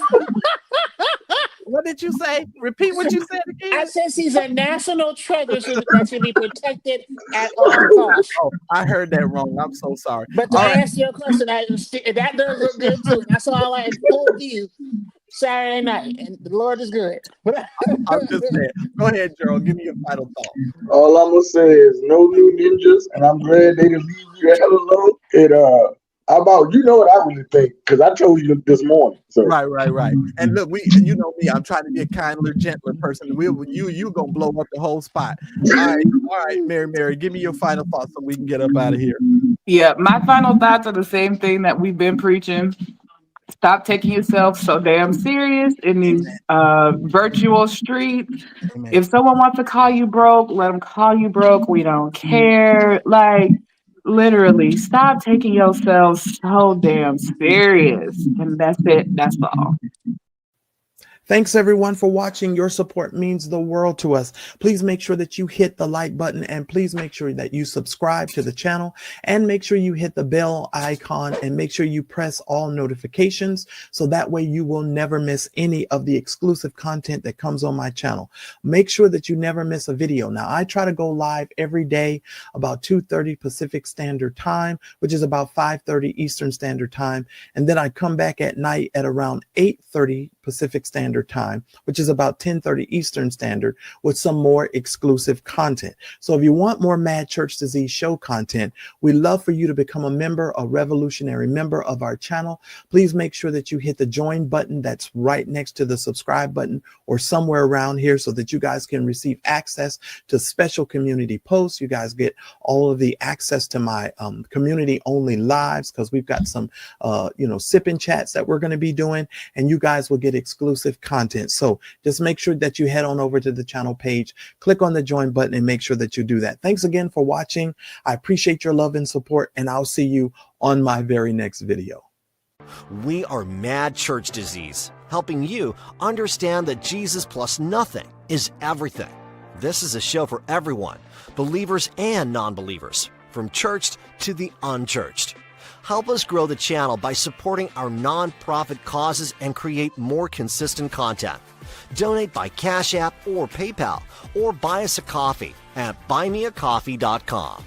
What did you say? Repeat what you said again. I said she's a national treasure that should be protected at all costs. Oh, I heard that wrong. I'm so sorry. But to answer your question, that does look good too. That's all I told you Saturday night, and the Lord is good. I'm just saying. Go ahead, Gerald. Give me your final thought. All I'm gonna say is no new ninjas, and I'm glad they didn't leave you the hell alone. How about what I really think? Because I told you this morning. So. Right. And look, you know me. I'm trying to be a kinder, gentler person. You gonna blow up the whole spot. All right, Mary. Give me your final thoughts so we can get up out of here. Yeah, my final thoughts are the same thing that we've been preaching. Stop taking yourself so damn serious in these virtual streets. Amen. If someone wants to call you broke, let them call you broke. We don't care. Like. Literally, stop taking yourself so damn serious. And that's it. That's all. Thanks everyone for watching. Your support means the world to us. Please make sure that you hit the like button and please make sure that you subscribe to the channel and make sure you hit the bell icon and make sure you press all notifications so that way you will never miss any of the exclusive content that comes on my channel. Make sure that you never miss a video. Now, I try to go live every day about 2:30 Pacific Standard Time, which is about 5:30 Eastern Standard Time. And then I come back at night at around 8:30 Pacific Standard Time, which is about 10:30 Eastern Standard, with some more exclusive content. So if you want more Mad Church Disease show content, we love for you to become a member, a revolutionary member of our channel. Please make sure that you hit the join button that's right next to the subscribe button or somewhere around here so that you guys can receive access to special community posts. You guys get all of the access to my community only lives because we've got some sipping chats that we're going to be doing, and you guys will get exclusive content. So just make sure that you head on over to the channel page, click on the join button, and make sure that you do that. Thanks again for watching. I appreciate your love and support, and I'll see you on my very next video. We are Mad Church Disease, helping you understand that Jesus plus nothing is everything. This is a show for everyone, believers and non-believers, from churched to the unchurched. Help us grow the channel by supporting our non-profit causes and create more consistent content. Donate by Cash App or PayPal, or buy us a coffee at buymeacoffee.com.